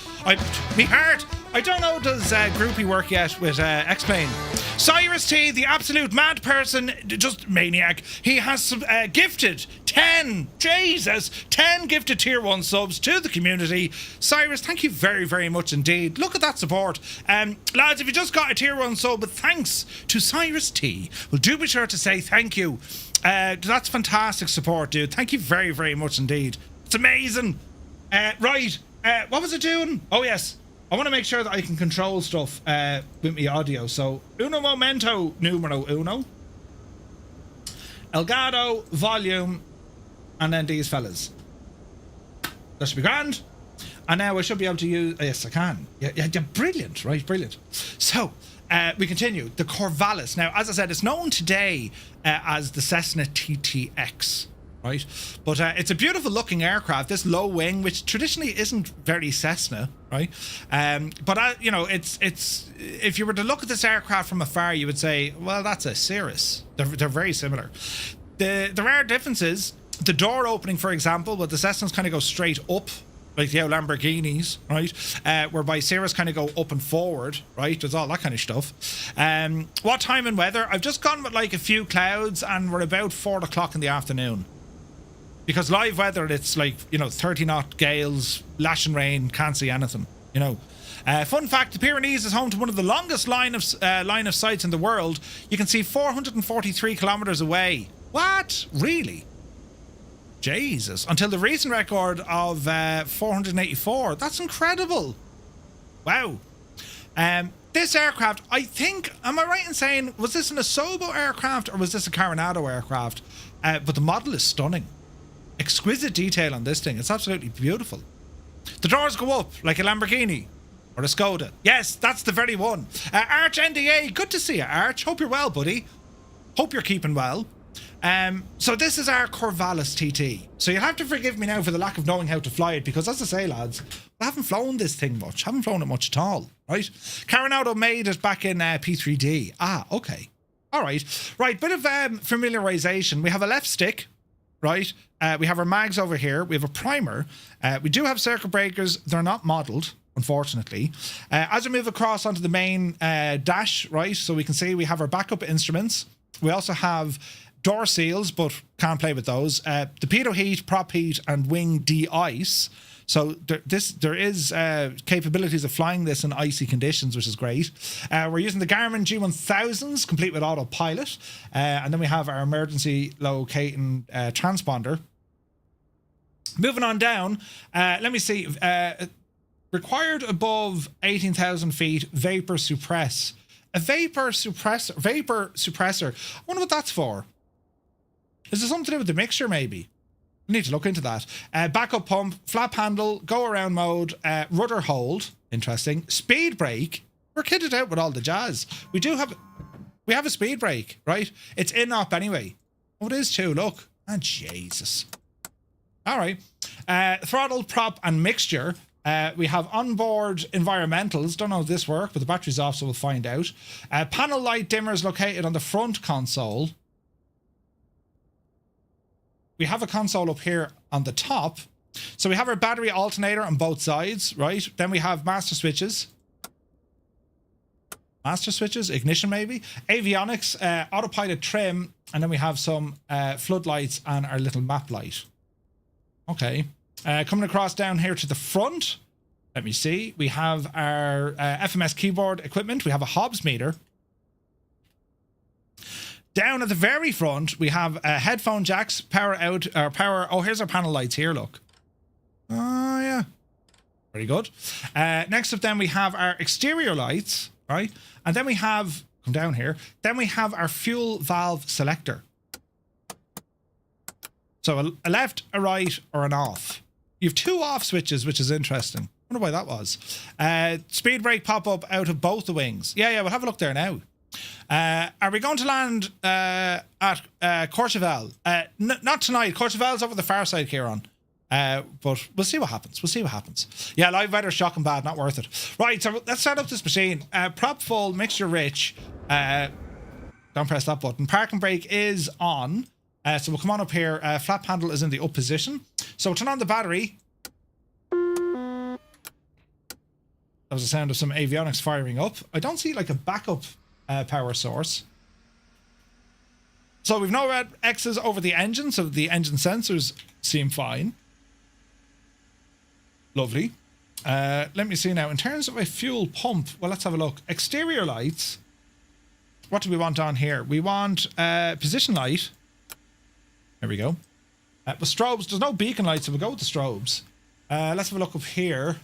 Me heart! I don't know, does Groupie work yet with X-Plane? Cyrus T, the absolute mad person, just maniac. He has gifted 10 gifted tier 1 subs to the community. Cyrus, thank you very, very much indeed. Look at that support. Lads, if you just got a tier 1 sub, but thanks to Cyrus T, well, do be sure to say thank you. That's fantastic support, dude. Thank you very, very much indeed. It's amazing. Right, what was it doing? Oh, yes. I want to make sure that I can control stuff with my audio. So, uno momento numero uno. Elgato, volume, and then these fellas. That should be grand. And now I should be able to use... Yes, I can. Yeah, brilliant, right? Brilliant. So, we continue. The Corvalis. Now, as I said, it's known today as the Cessna TTX. Right, but it's a beautiful looking aircraft. This low wing, which traditionally isn't very Cessna, right? But you know, it's if you were to look at this aircraft from afar, you would say, well, that's a Cirrus. They're very similar. There are differences. The door opening, for example, but the Cessnas kind of go straight up, like the Lamborghinis, right? Whereby Cirrus kind of go up and forward, right? There's all that kind of stuff. What time and weather? I've just gone with like a few clouds, and we're about 4 o'clock in the afternoon. Because live weather, it's like, you know, 30 knot gales, lashing rain, can't see anything, you know. Fun fact, the Pyrenees is home to one of the longest line of sights in the world. You can see 443 kilometers away. What? Really? Jesus. Until the recent record of 484. That's incredible. Wow. This aircraft, I think, am I right in saying, was this an Asobo aircraft or was this a Coronado aircraft? But the model is stunning. Exquisite detail on this thing. It's absolutely beautiful. The doors go up like a Lamborghini or a Skoda. Yes, that's the very one. Arch NDA, good to see you, Arch. Hope you're well, buddy. Hope you're keeping well. So this is our Corvalis TT. So you'll have to forgive me now for the lack of knowing how to fly it, because as I say, lads, I haven't flown this thing much. Haven't flown it much at all, right? Coronado made it back in P3D. Ah, okay. All right. Right, bit of familiarization. We have a left stick, right? We have our mags over here. We have a primer. We do have circuit breakers. They're not modelled, unfortunately. As we move across onto the main dash, right, so we can see we have our backup instruments. We also have door seals, but can't play with those. The pitot heat, prop heat, and wing de-ice. So there is capabilities of flying this in icy conditions, which is great. We're using the Garmin G1000s, complete with autopilot. And then we have our emergency locating transponder. Moving on down, let me see. We're Required above 18,000 feet, vapor suppress. A vapor suppressor. I wonder what that's for. Is it something to do with the mixture, maybe? We need to look into that. Backup pump, flap handle, go around mode, rudder hold. Interesting. Speed brake. We're kitted out with all the jazz. We have a speed brake, right? It's in-op anyway. Oh, it is too, look. And Jesus. All right. Throttle, prop, and mixture. We have onboard environmentals. Don't know if this works, but the battery's off, so we'll find out. Panel light dimmers located on the front console. We have a console up here on the top. So we have our battery alternator on both sides, right? Then we have master switches. Master switches, ignition maybe. Avionics, autopilot trim. And then we have some floodlights and our little map light. Okay. Coming across down here to the front. Let me see. We have our FMS keyboard equipment. We have a Hobbs meter. Down at the very front, we have headphone jacks, power out, or power. Oh, here's our panel lights here, look. Oh, yeah. Very good. Next up, then we have our exterior lights, right? And then we have, come down here, then we have our fuel valve selector. So a left, a right, or an off. You have two off switches, which is interesting. I wonder why that was. Speed brake pop up out of both the wings. Yeah, we'll have a look there now. Are we going to land at Courchevel? Not tonight. Courchevel's over the far side, Kieran. But we'll see what happens. Yeah, live weather, shocking bad, not worth it. Right, so let's start up this machine. Prop full, mixture rich. Don't press that button. Parking brake is on. So we'll come on up here. Flap handle is in the up position. So we'll turn on the battery. That was the sound of some avionics firing up. I don't see like a backup power source. So we've no red X's over the engine, so the engine sensors seem fine. Lovely. Let me see now. In terms of a fuel pump, well, let's have a look. Exterior lights. What do we want on here? We want position light. There we go. With strobes, there's no beacon lights, so we'll go with the strobes. Let's have a look up here.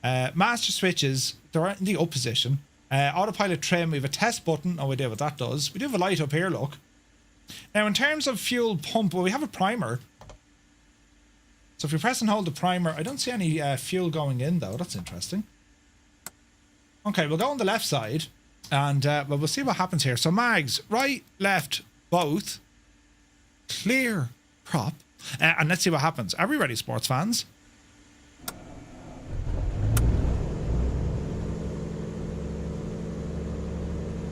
Master switches, they're in the up position. Autopilot trim, we have a test button. No idea what that does. We do have a light up here, look. Now, in terms of fuel pump, well, we have a primer. So if you press and hold the primer, I don't see any fuel going in, though. That's interesting. Okay, we'll go on the left side. And well, we'll see what happens here. So mags, right, left, both. Clear prop. And let's see what happens. Are we ready, sports fans?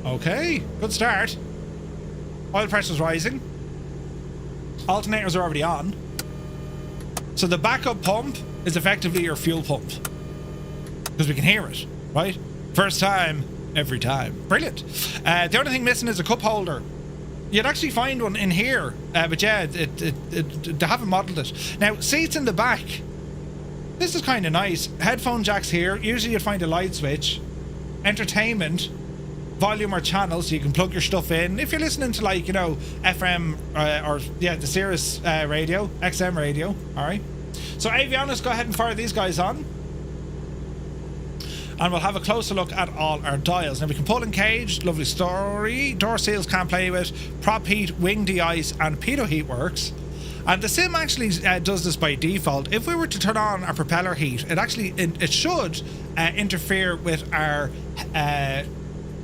Okay, good start. Oil pressure's rising. Alternators are already on. So the backup pump is effectively your fuel pump. Because we can hear it, right? First time, every time. Brilliant. The only thing missing is a cup holder. You'd actually find one in here. But yeah, they haven't modelled it. Now, seats in the back. This is kind of nice. Headphone jacks here. Usually you'd find a light switch. Entertainment. Volume or channel, so you can plug your stuff in. If you're listening to, like, you know, FM the Sirius radio, XM radio. All right. So avionics, go ahead and fire these guys on. And we'll have a closer look at all our dials. Now we can pull and cage, lovely story. Door seals can't play with. Prop heat, wing de-ice, and pitot heat works. And the sim actually does this by default. If we were to turn on our propeller heat, it should interfere with our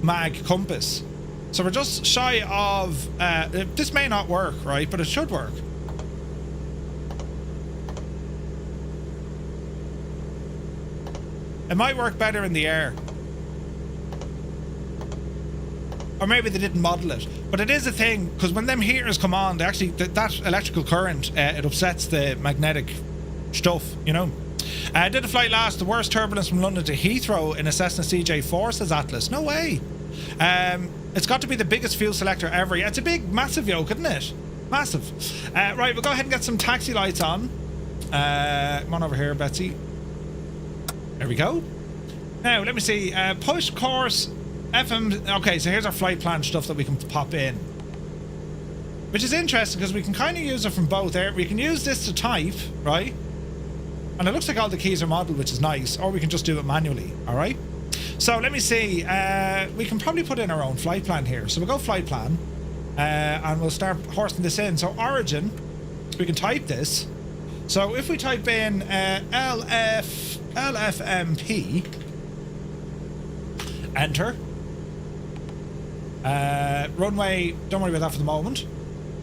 mag compass. So we're just shy of this may not work, right, but it should work. It might work better in the air, or maybe they didn't model it, but it is a thing, because when them heaters come on, they actually that electrical current it upsets the magnetic stuff, you know. Did the flight last the worst turbulence from London to Heathrow in a Cessna CJ4, says Atlas. No way. It's got to be the biggest fuel selector ever. Yeah, it's a big, massive yoke, isn't it? Massive. Right, we'll go ahead and get some taxi lights on. Come on over here, Betsy. There we go. Now, let me see. Push course FM. Okay, so here's our flight plan stuff that we can pop in, which is interesting because we can kind of use it from both. We can use this to type, right? And it looks like all the keys are modeled, which is nice. Or we can just do it manually, all right? So let me see. We can probably put in our own flight plan here. So we'll go flight plan. And we'll start horsing this in. So origin, we can type this. So if we type in LFMP, enter. Runway, don't worry about that for the moment.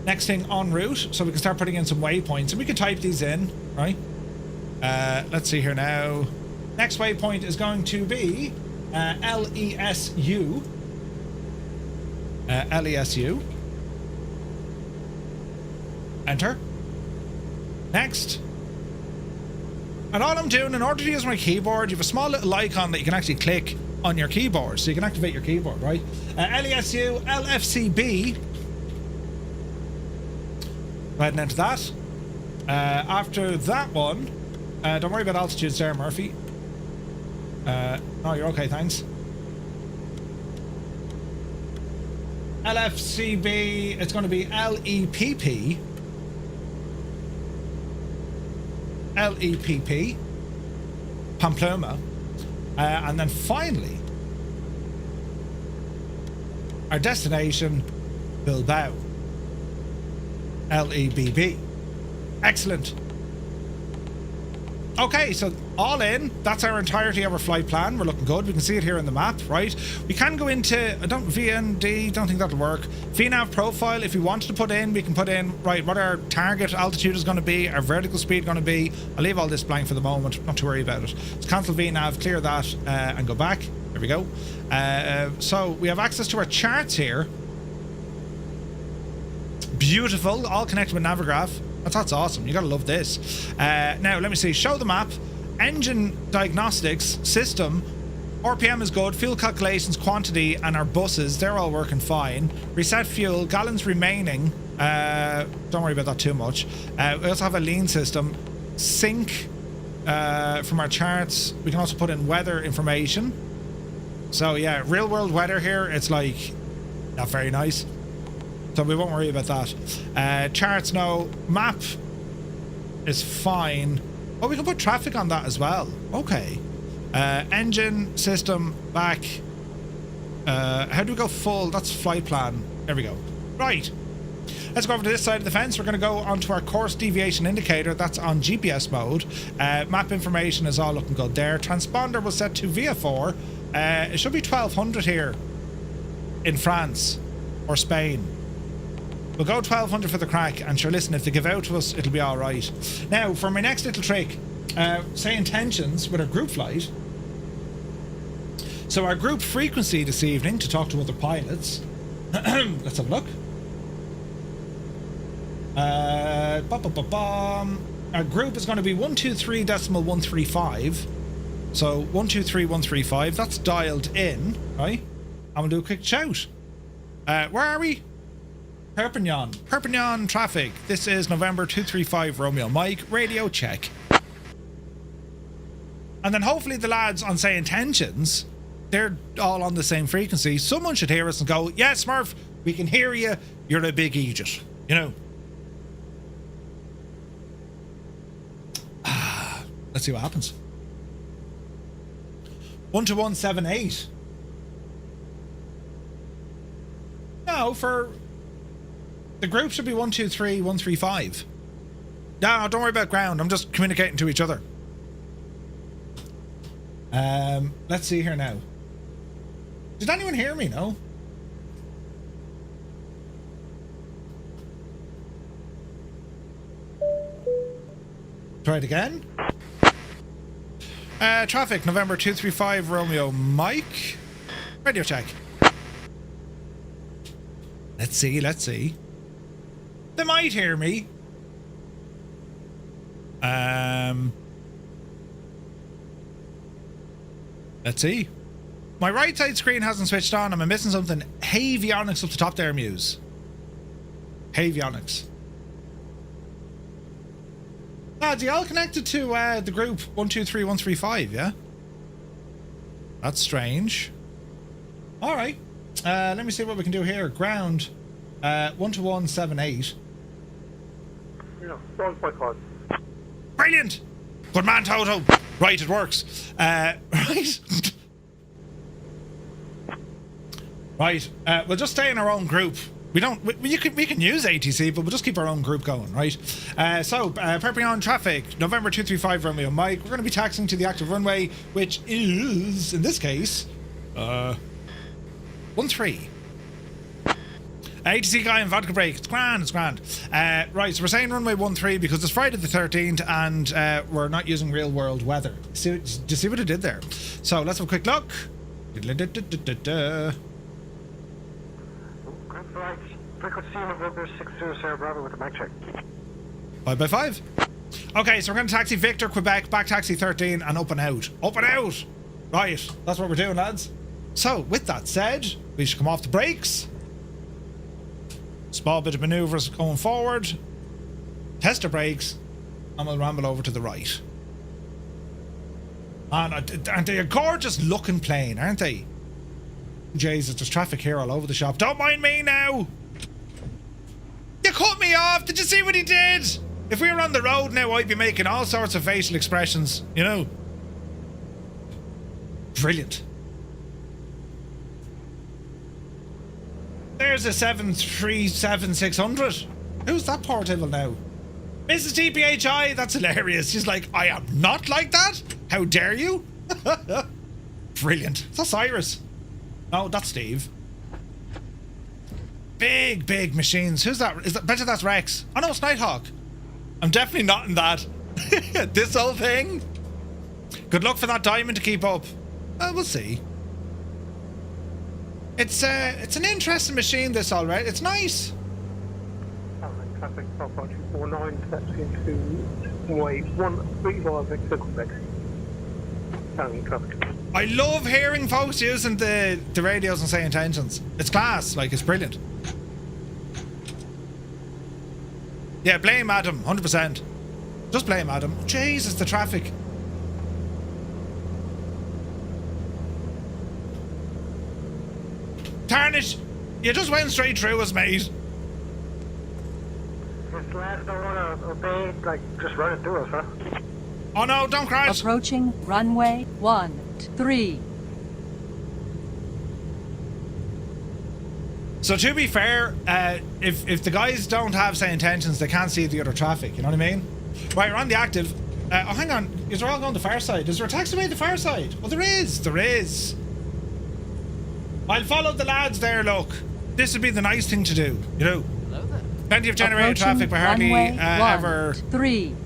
Next thing, en route. So we can start putting in some waypoints. And we can type these in, right? Let's see here now. Next waypoint is going to be LESU. LESU. Enter. Next. And all I'm doing, in order to use my keyboard, you have a small little icon that you can actually click on your keyboard. So you can activate your keyboard, right? LESU, LFCB. Go ahead and enter that. After that one, don't worry about altitudes there, Murphy. No, you're okay, thanks. LFCB, it's going to be LEPP. LEPP. Pamplona. And then finally, our destination, Bilbao. LEBB. Excellent. Okay, so all in, that's our entirety of our flight plan. We're looking good. We can see it here in the map, right? We can go into, VND, don't think that'll work. VNAV profile, if we wanted to put in, we can put in, right, what our target altitude is going to be, our vertical speed going to be. I'll leave all this blank for the moment, not to worry about it. Let's cancel VNAV, clear that, and go back. There we go. So we have access to our charts here. Beautiful, all connected with Navigraph. That's awesome. You gotta love this. Now, let me see. Show the map. Engine diagnostics system. RPM is good. Fuel calculations, quantity, and our buses, they're all working fine. Reset fuel. Gallons remaining. Don't worry about that too much. We also have a lean system. Sync from our charts. We can also put in weather information. So, yeah, real world weather here. It's like not very nice. So we won't worry about that. Charts, no. Map is fine. Oh, we can put traffic on that as well. Okay. Engine, system, back. How do we go full? That's flight plan. There we go. Right. Let's go over to this side of the fence. We're going to go onto our course deviation indicator. That's on GPS mode. Map information is all looking good there. Transponder was set to VF4. It should be 1200 here in France or Spain. We'll go 1200 for the crack, and sure, listen, if they give out to us, it'll be all right. Now, for my next little trick, say intentions with our group flight. So our group frequency this evening to talk to other pilots. Let's have a look. Our group is going to be 123.135. So 123.135. That's dialed in, right? And we'll do a quick shout. Where are we? Perpignan traffic. This is November 235 Romeo Mike. Radio check. And then hopefully the lads on Say Intentions, they're all on the same frequency. Someone should hear us and go, yes, Murph, we can hear you. You're a big idiot. You know. Let's see what happens. 12178. No, for the group should be 123.135. No, don't worry about ground. I'm just communicating to each other. Let's see here now. Did anyone hear me? No? Try it again. Traffic, November 235 Romeo Mike. Radio check. Let's see, let's see. They might hear me. Let's see. My right side screen hasn't switched on. Am I missing something? Avionics up the top there, Muse. Avionics. Lads, you all connected to the group 123135, yeah? That's strange. Alright. Let me see what we can do here. Ground 12178. Yeah, 1.5. Brilliant! Good man, Toto. Right, it works. Right. Right. We'll just stay in our own group. We can use ATC, but we'll just keep our own group going, right? Prepping on traffic, November 235 runway on Mike. We're going to be taxiing to the active runway, which is, in this case, 13. ATC guy and vodka break. It's grand. Right, so we're saying runway 13 because it's Friday the 13th and we're not using real world weather. Do you see what I did there? So let's have a quick look. Right. Frequency November 60 Sarah Bravo with a back check. 5x5. Okay, so we're going to taxi Victor, Quebec, back taxi 13 and up and out. Up and out! Right, that's what we're doing, lads. So, with that said, we should come off the brakes. Small bit of manoeuvres going forward. Test the brakes. And we'll ramble over to the right. And they're a gorgeous looking plane, aren't they? Jesus, there's traffic here all over the shop. Don't mind me now! You cut me off! Did you see what he did? If we were on the road now, I'd be making all sorts of facial expressions, you know? Brilliant. There's a 737-600. Who's that portable now? Mrs. TPHI, that's hilarious. She's like, I am not like that? How dare you? Brilliant. That's Cyrus. No, that's Steve. Big machines. Who's that? Betcha that's Rex. Oh no, it's Nighthawk. I'm definitely not in that. This whole thing. Good luck for that diamond to keep up. We'll see. It's an interesting machine, this, all right. It's nice. Traffic 549 steps into way 135 Victor Quebec. Traffic. I love hearing folks using the radios and saying intentions. It's class, like, it's brilliant. Yeah, blame Adam, 100%. Just blame Adam. Jesus, the traffic. Tarnish, you just went straight through us, mate. This lads don't want to obey, like, just run it through us, huh? Oh no, don't crash. Approaching runway 13. So to be fair, if the guys don't have say intentions, they can't see the other traffic, you know what I mean? Right, we're on the active. Oh, hang on, is there all going the far side? Is there a taxiway the far side? Oh, there is. I'll follow the lads there, look. This would be the nice thing to do, you know? Hello there. Plenty of generated traffic, but hardly ever... 13.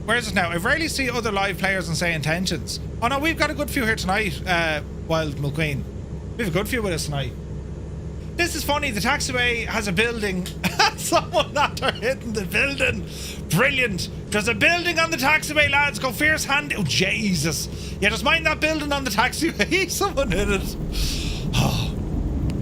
Where's it now? I rarely see other live players and say intentions. Oh no, we've got a good few here tonight, Wild McQueen. We have a good few with us tonight. This is funny, the taxiway has a building. Someone after hitting the building. Brilliant. There's a building on the taxiway, lads. Go fierce hand. Oh, Jesus. Yeah, just mind that building on the taxiway. Someone hit it. Oh.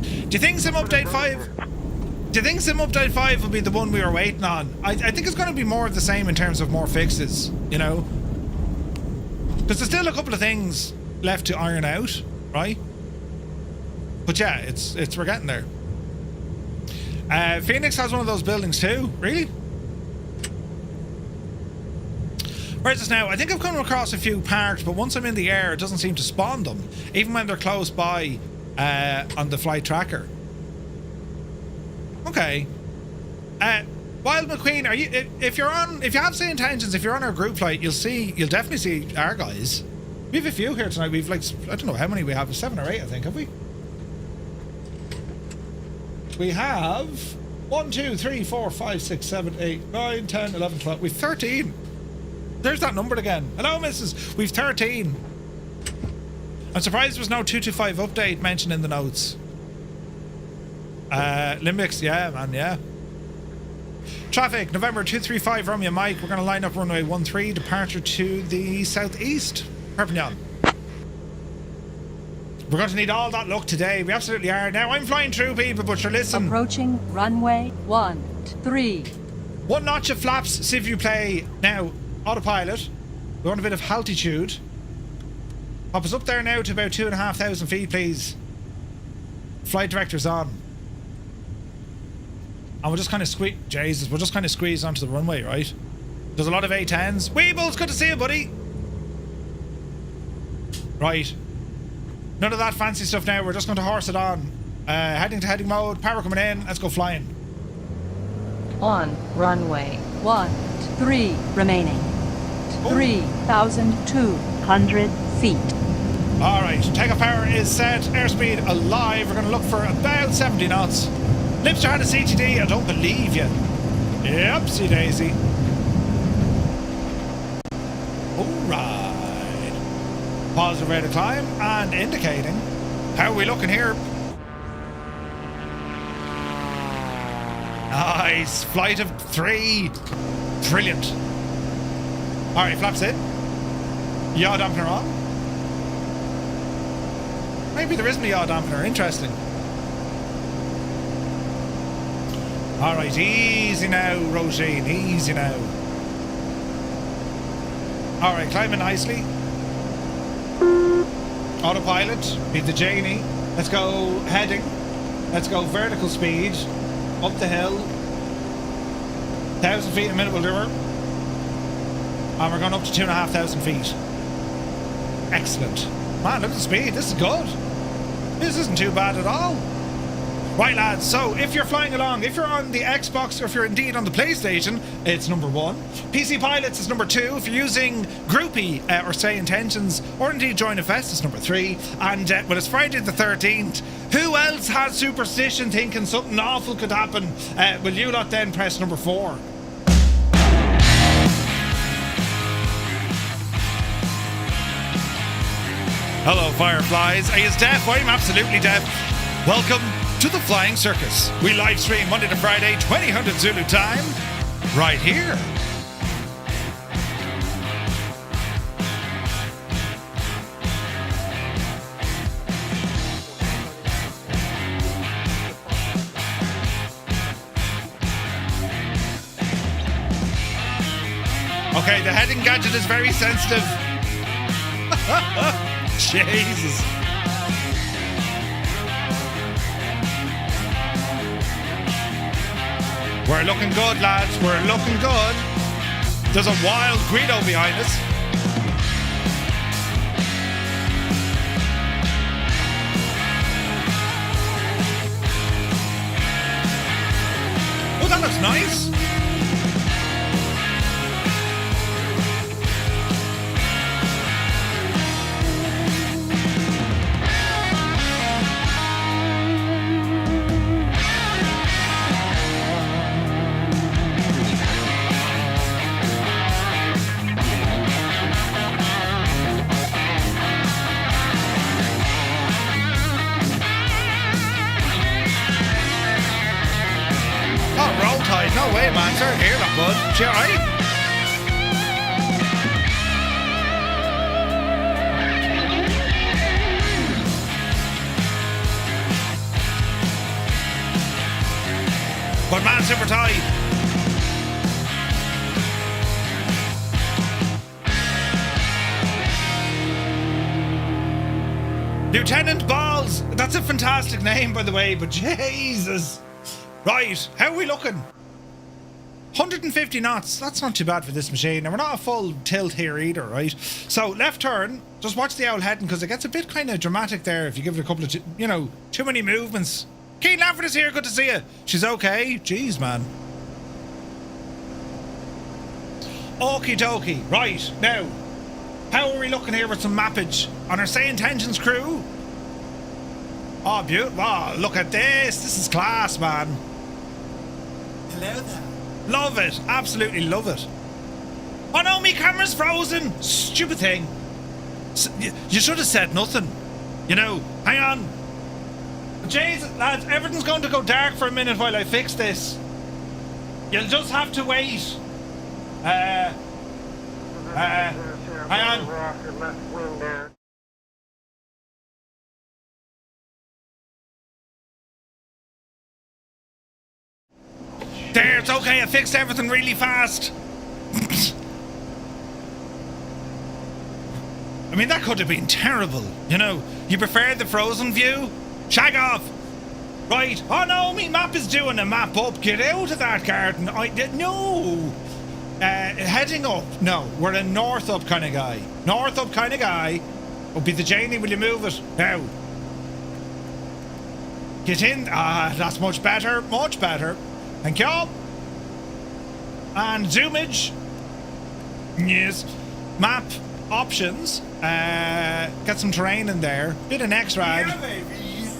Do you think Sim Update 5... Do you think Sim Update 5 will be the one we were waiting on? I think it's going to be more of the same in terms of more fixes, you know? Because there's still a couple of things left to iron out, right? But yeah, we're getting there. Phoenix has one of those buildings too. Really? Where's this now? I think I've come across a few parked, but once I'm in the air, it doesn't seem to spawn them, even when they're close by on the flight tracker. Okay. Wild McQueen, are you? If you have say intentions, if you're on our group flight, you'll definitely see our guys. We have a few here tonight. We've like, I don't know how many we have. 7 or 8, I think. Have we? We have 1, 2, 3, 4, 5, 6, 7, 8, 9, 10, 11, 12. We've 13. There's that number again. Hello, Mrs. We've 13. I'm surprised there was no 225 update mentioned in the notes. Limbics, yeah, man, yeah. Traffic, November 235, Romeo Mike. We're going to line up runway 13, departure to the southeast. Perpignan. We're going to need all that luck today. We absolutely are. Now, I'm flying through, people, but sure, listen. Approaching runway 13. One notch of flaps, see if you play. Now, autopilot. We want a bit of altitude. Pop us up there now to about 2,500 feet, please. Flight director's on. And we'll just kind of squeeze... Jesus, we'll just kind of squeeze onto the runway, right? There's a lot of A10s. Weebles, good to see you, buddy. Right. None of that fancy stuff now. We're just going to horse it on. Heading to heading mode. Power coming in. Let's go flying. On runway 13 remaining. Oh. 3,200 feet. Alright, takeoff power is set. Airspeed alive. We're going to look for about 70 knots. Lipster had a CTD. I don't believe you. Yepsy daisy. Alright. Positive rate of climb and indicating. How are we looking here? Nice. Flight of 3. Brilliant. Alright, flaps in. Yaw dampener on. Maybe there isn't a yaw dampener. Interesting. Alright, easy now, Roisin. Easy now. Alright, climbing nicely. Autopilot. Beat the Janie. Let's go heading. Let's go vertical speed. Up the hill. 1,000 feet a minute we'll do her. And we're going up to 2,500 feet. Excellent. Man, look at the speed. This is good. This isn't too bad at all. Right, lads, so if you're flying along, if you're on the Xbox or if you're indeed on the PlayStation, it's number 1. PC Pilots is number 2. If you're using Groupie or Say Intentions or indeed Join a Fest, it's number 3. And well, it's Friday the 13th. Who else has superstition thinking something awful could happen? Will you lot then press number 4? Hello, Fireflies. Are you deaf? I'm absolutely deaf. Welcome to the Flying Circus. We live stream Monday to Friday, 2000 Zulu time, right here. Okay, the heading gadget is very sensitive. Jesus. We're looking good, lads. We're looking good. There's a wild Guido behind us. Oh, that looks nice. No way, man. Sorry to hear that, bud. You alright? But man, super tight. Lieutenant Balls. That's a fantastic name, by the way, but Jesus. Right, how are we looking? 150 knots, that's not too bad for this machine. And we're not a full tilt here either, right? So, left turn, just watch the owl heading because it gets a bit kind of dramatic there if you give it a couple of, too many movements. Keen Lafford is here, good to see you. She's okay? Jeez, man. Okie dokie. Right, now, how are we looking here with some mappage on our Say Intentions crew? Oh, beautiful. Oh, look at this. This is class, man. Hello there. Love it. Absolutely love it. Oh no, me camera's frozen. Stupid thing. You should have said nothing. Hang on. Jesus, lads, everything's going to go dark for a minute while I fix this. You'll just have to wait. Hang on. There, it's okay. I fixed everything really fast. I mean, that could have been terrible. You prefer the frozen view? Shag off. Right. Oh no, me map is doing a map up. Get out of that garden. No. Heading up. No, we're a north up kind of guy. North up kind of guy. Oh, be the Janie, will you move it? Now. Get in. Ah, that's much better. Much better. Thank you. And zoomage. Yes. Map options. Get some terrain in there. Bit of X-Rad. Yeah, baby.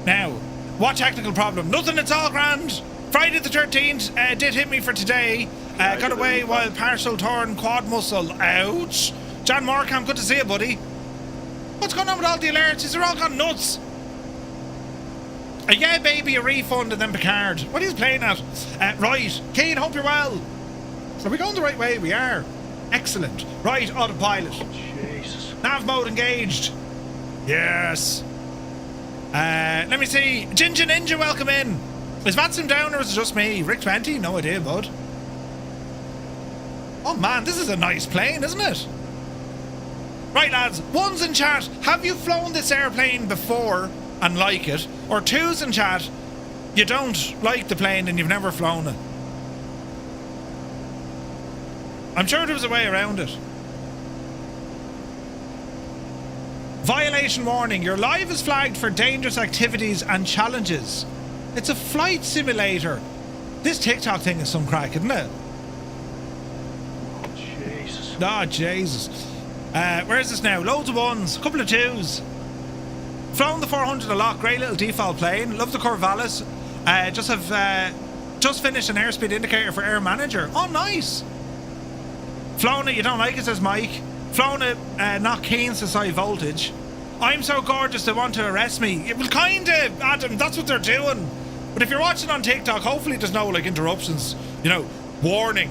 Now, what technical problem? Nothing, it's all grand. Friday the 13th did hit me for today. Got away while partial torn quad muscle. Ouch. John Morecambe, good to see you, buddy. What's going on with all the alerts? These are all gone nuts. Yeah, baby, a refund and then Picard. What are you playing at? Right. Keen, hope you're well. Are we going the right way? We are. Excellent. Right, autopilot. Jesus. Nav mode engaged. Yes. Let me see. Ginger Ninja, welcome in. Is Vatsim down or is it just me? Rick 20? No idea, bud. Oh man, this is a nice plane, isn't it? Right, lads. Ones in chat. Have you flown this airplane before and like it? Or twos in chat. You don't like the plane and you've never flown it. I'm sure there was a way around it. Violation warning. Your live is flagged for dangerous activities and challenges. It's a flight simulator. This TikTok thing is some crack, isn't it? Oh, Jesus. Oh, Jesus. Where is this now? Loads of ones. A couple of twos. Flown the 400 a lot. Great little default plane. Love the Corvalis. Just finished an airspeed indicator for Air Manager. Oh, nice. Flown it, you don't like it, says Mike. Flown it, not keen, says high voltage. I'm so gorgeous they want to arrest me. Well, kinda, Adam, that's what they're doing. But if you're watching on TikTok, hopefully there's no, like, interruptions. You know, warning.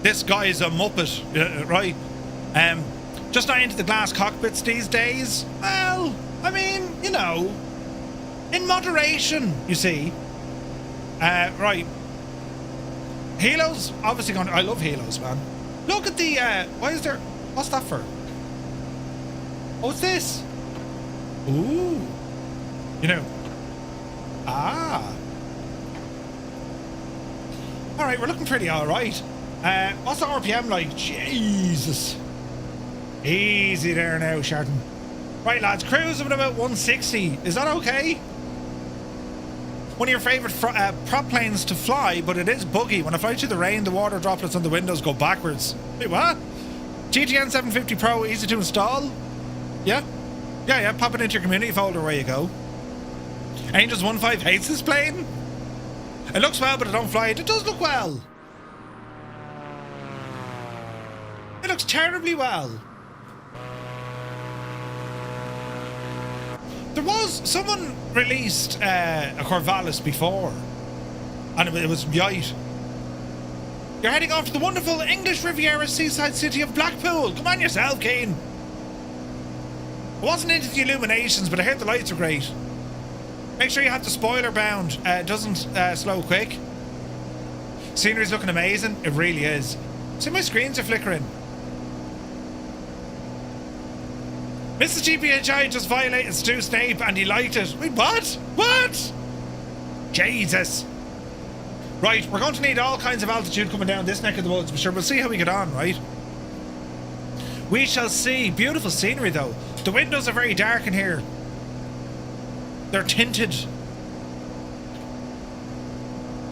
This guy's a muppet, right? Just not into the glass cockpits these days. Well, I mean, you know, in moderation, you see. Right. Helos, obviously I love Helos, man. Look at the, why is there, what's that for? What's this? Ooh. You know. Ah. Alright, we're looking pretty alright. What's the RPM like? Jesus. Easy there now, Sharton. Right, lads, cruising at about 160. Is that okay? One of your favourite prop planes to fly, but it is buggy. When I fly through the rain, the water droplets on the windows go backwards. Wait, what? GTN 750 Pro, easy to install? Yeah? Yeah, pop it into your community folder, where you go. Angels15 hates this plane? It looks well, but I don't fly it. It does look well. It looks terribly well. There was, someone released a Corvalis before, and it was yite. You're heading off to the wonderful English Riviera seaside city of Blackpool. Come on yourself, Kane. I wasn't into the illuminations, but I heard the lights are great. Make sure you have the spoiler bound. It doesn't slow quick. Scenery's looking amazing. It really is. See, my screens are flickering. Mrs. GPHI just violated Stu Snape and he liked it. Wait, what? What? Jesus. Right, we're going to need all kinds of altitude coming down this neck of the woods, but sure, we'll see how we get on, right? We shall see. Beautiful scenery, though. The windows are very dark in here. They're tinted.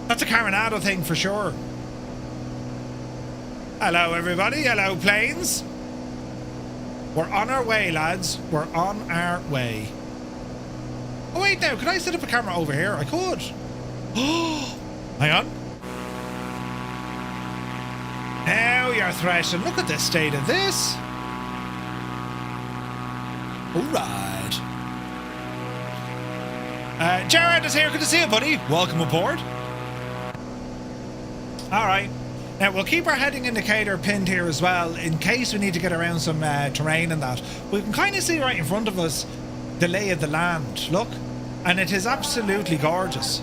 That's a Carinado thing for sure. Hello, everybody. Hello, planes. We're on our way, lads. We're on our way. Oh, wait now. Could I set up a camera over here? I could. Oh, hang on. Now you're thrashing. Look at the state of this. All right. Jared is here. Good to see you, buddy. Welcome aboard. All right. Now, we'll keep our heading indicator pinned here as well, in case we need to get around some terrain and that. We can kind of see right in front of us the lay of the land. Look. And it is absolutely gorgeous.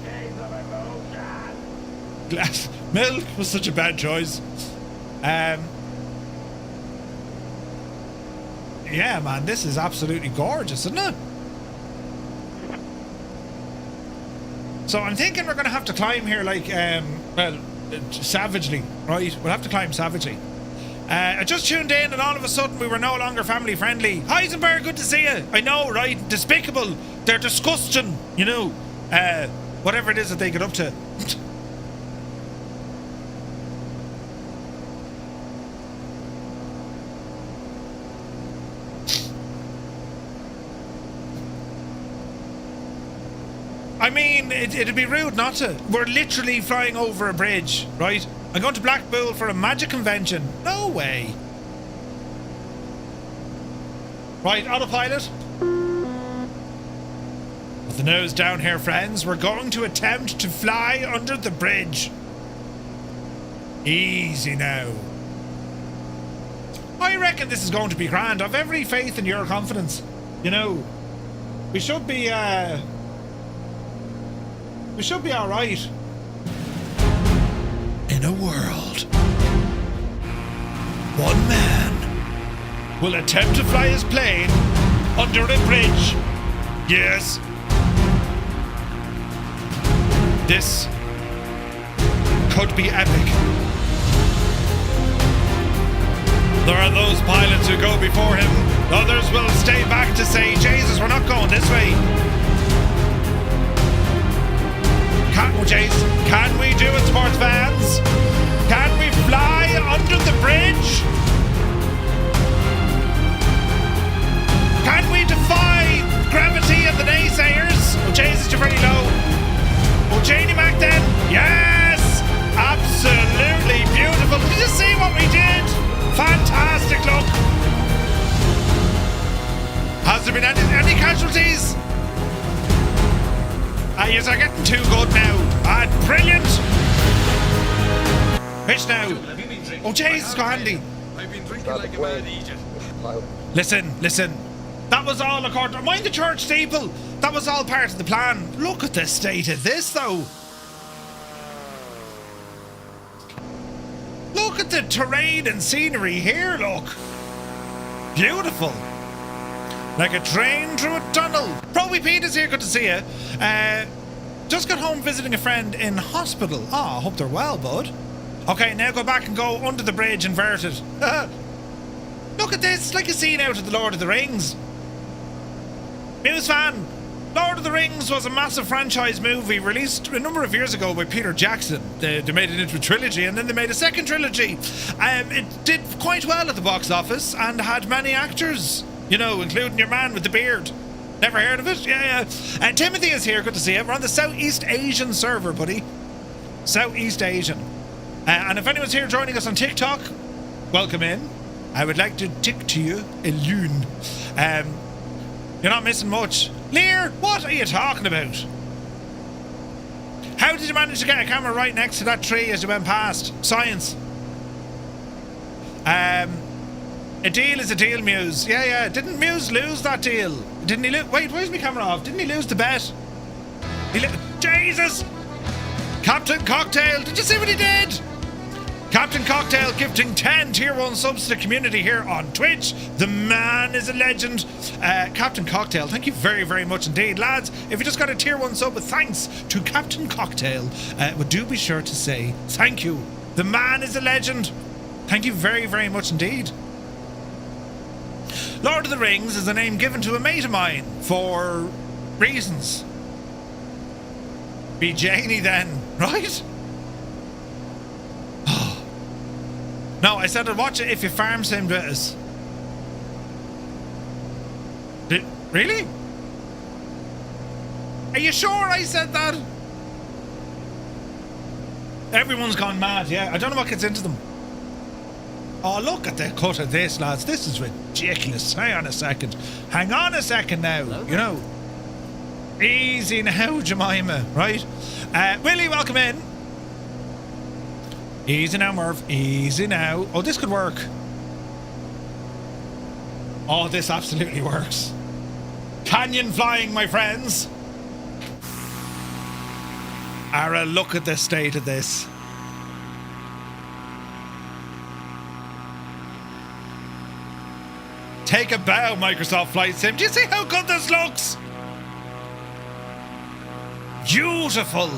Glass milk was such a bad choice. Yeah, man, this is absolutely gorgeous, isn't it? So I'm thinking we're going to have to climb here like, well, savagely, right? We'll have to climb savagely. I just tuned in and all of a sudden we were no longer family friendly. Heisenberg, good to see you. I know, right? Despicable. They're disgusting, you know. Whatever it is that they get up to. I mean, it'd be rude not to. We're literally flying over a bridge, right? I'm going to Blackpool for a magic convention. No way. Right, autopilot. With the nose down here, friends, we're going to attempt to fly under the bridge. Easy now. I reckon this is going to be grand. I've every faith in your confidence. You know, we should be alright. In a world, one man will attempt to fly his plane under a bridge. Yes. This could be epic. There are those pilots who go before him. Others will stay back to say, Jesus, we're not going this way. Can we do it, sports fans? Can we fly under the bridge? Can we defy gravity and the naysayers? Oh, Jesus, you're very low. Oh, Janie Mac then. Yes! Absolutely beautiful. Did you see what we did? Fantastic look. Has there been any casualties? You are getting too good now. Brilliant. Pitch now. Oh, Jesus, go handy. I've been drinking like a mad Egypt. Listen. That was all according. Mind the church steeple. That was all part of the plan. Look at the state of this, though. Look at the terrain and scenery here. Look. Beautiful. Like a train through a tunnel. Proby Pete is here, good to see you. Just got home visiting a friend in hospital. I hope they're well, bud. Okay, now go back and go under the bridge inverted. Look at this, it's like a scene out of The Lord of the Rings. News fan, Lord of the Rings was a massive franchise movie released a number of years ago by Peter Jackson. They made it into a trilogy and then they made a second trilogy. It did quite well at the box office and had many actors. You know, including your man with the beard. Never heard of it? Yeah. Timothy is here. Good to see you. We're on the Southeast Asian server, buddy. Southeast Asian. And if anyone's here joining us on TikTok, welcome in. I would like to tick to you a loon. You're not missing much. Lear, what are you talking about? How did you manage to get a camera right next to that tree as you went past? Science. A deal is a deal, Muse. Yeah. Didn't Muse lose that deal? Didn't he lose? Wait, where's my camera off? Didn't he lose the bet? Jesus! Captain Cocktail, did you see what he did? Captain Cocktail gifting 10 tier 1 subs to the community here on Twitch. The man is a legend. Captain Cocktail, thank you very, very much indeed. Lads, if you just got a tier 1 sub with thanks to Captain Cocktail, do be sure to say thank you. The man is a legend. Thank you very, very much indeed. Lord of the Rings is a name given to a mate of mine for reasons. Be Janie then, right? No, I said I'd watch it if you farm sim with us. Really? Are you sure I said that? Everyone's gone mad, yeah. I don't know what gets into them. Oh, look at the cut of this, lads. This is ridiculous. Hang on a second now. Hello? You know. Easy now, Jemima, right? Willie, welcome in. Easy now, Merv. Easy now. Oh, this could work. Oh, this absolutely works. Canyon flying, my friends. Ara, look at the state of this. Take a bow, Microsoft Flight Sim. Do you see how good this looks? Beautiful.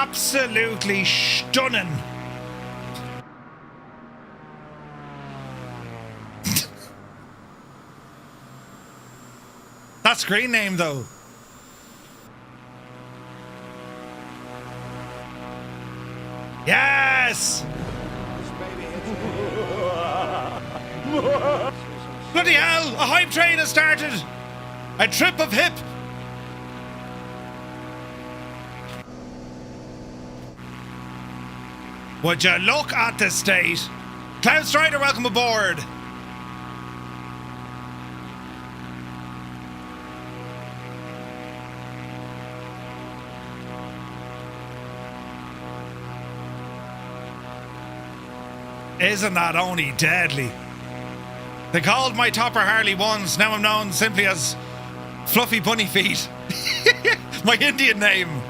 Absolutely stunning. That screen name though. Yes! Bloody hell! A hype train has started! A trip of hip! Would you look at the state? Cloud Strider, welcome aboard! Isn't that only deadly? They called my topper Harley once, now I'm known simply as Fluffy Bunny Feet. My Indian name.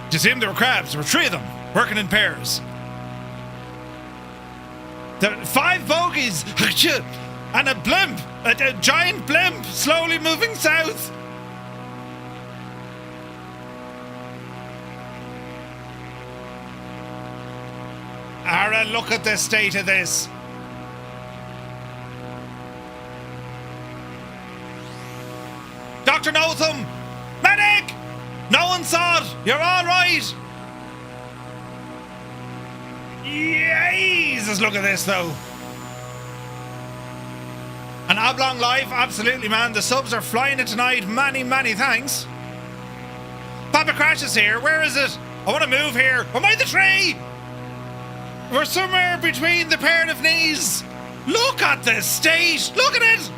Did you see them? There were crabs. There were 3 of them, working in pairs. There were 5 bogies, and a blimp, a giant blimp slowly moving south. Ara, look at the state of this. Dr. Notham! Medic! No one saw it! You're alright! Jesus, look at this though. An oblong life, absolutely man. The subs are flying it tonight. Many, many thanks. Papa Crash is here. Where is it? I want to move here. Am I the tree? We're somewhere between the pair of knees. Look at the state. Look at it.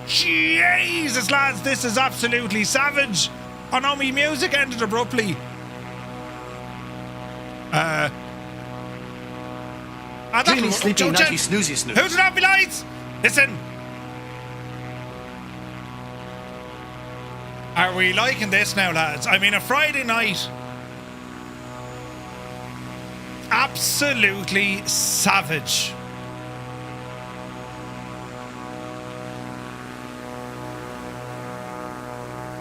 Jesus, lads, this is absolutely savage. Oh no, me music ended abruptly. Clearly sleepy, naughty, snoozy snooze. Who turned off my lights? Listen. Are we liking this now, lads? I mean, a Friday night. Absolutely savage.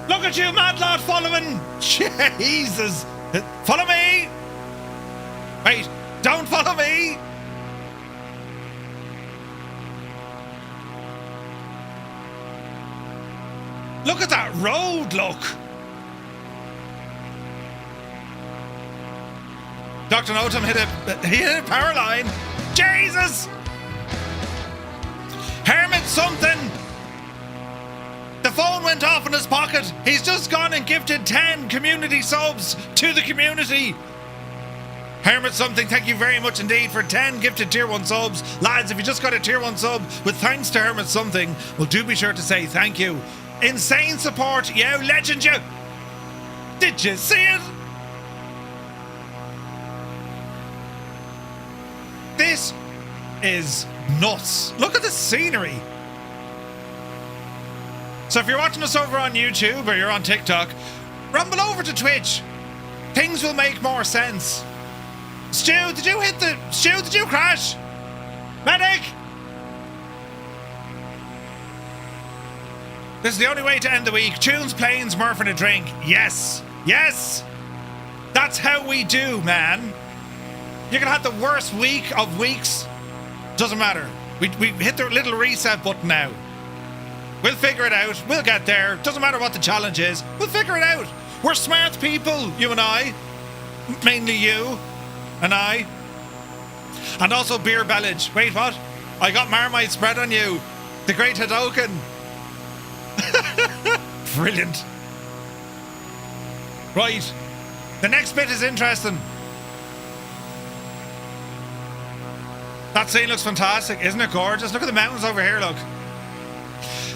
Look at you, mad lad, following. Jesus. Follow me. Wait, don't follow me. Look at that road, look. Dr. Notum hit a power line. Jesus! Hermit something! The phone went off in his pocket. He's just gone and gifted 10 community subs to the community. Hermit something, thank you very much indeed for 10 gifted tier 1 subs. Lads, if you just got a tier 1 sub with thanks to Hermit something, well, do be sure to say thank you. Insane support, you legend, you. Did you see it? This is nuts. Look at the scenery. So if you're watching us over on YouTube or you're on TikTok, rumble over to Twitch. Things will make more sense. Stu, did you crash? Medic! This is the only way to end the week. Tunes, planes, Murph and a drink. Yes. Yes. That's how we do, man. You can have the worst week of weeks. Doesn't matter. We hit the little reset button now. We'll figure it out. We'll get there. Doesn't matter what the challenge is. We'll figure it out. We're smart people, you and I. Mainly you and I. And also beer bellage. Wait, what? I got Marmite spread on you. The great Hadoken. Brilliant. Right. The next bit is interesting. That scene looks fantastic. Isn't it gorgeous? Look at the mountains over here, look.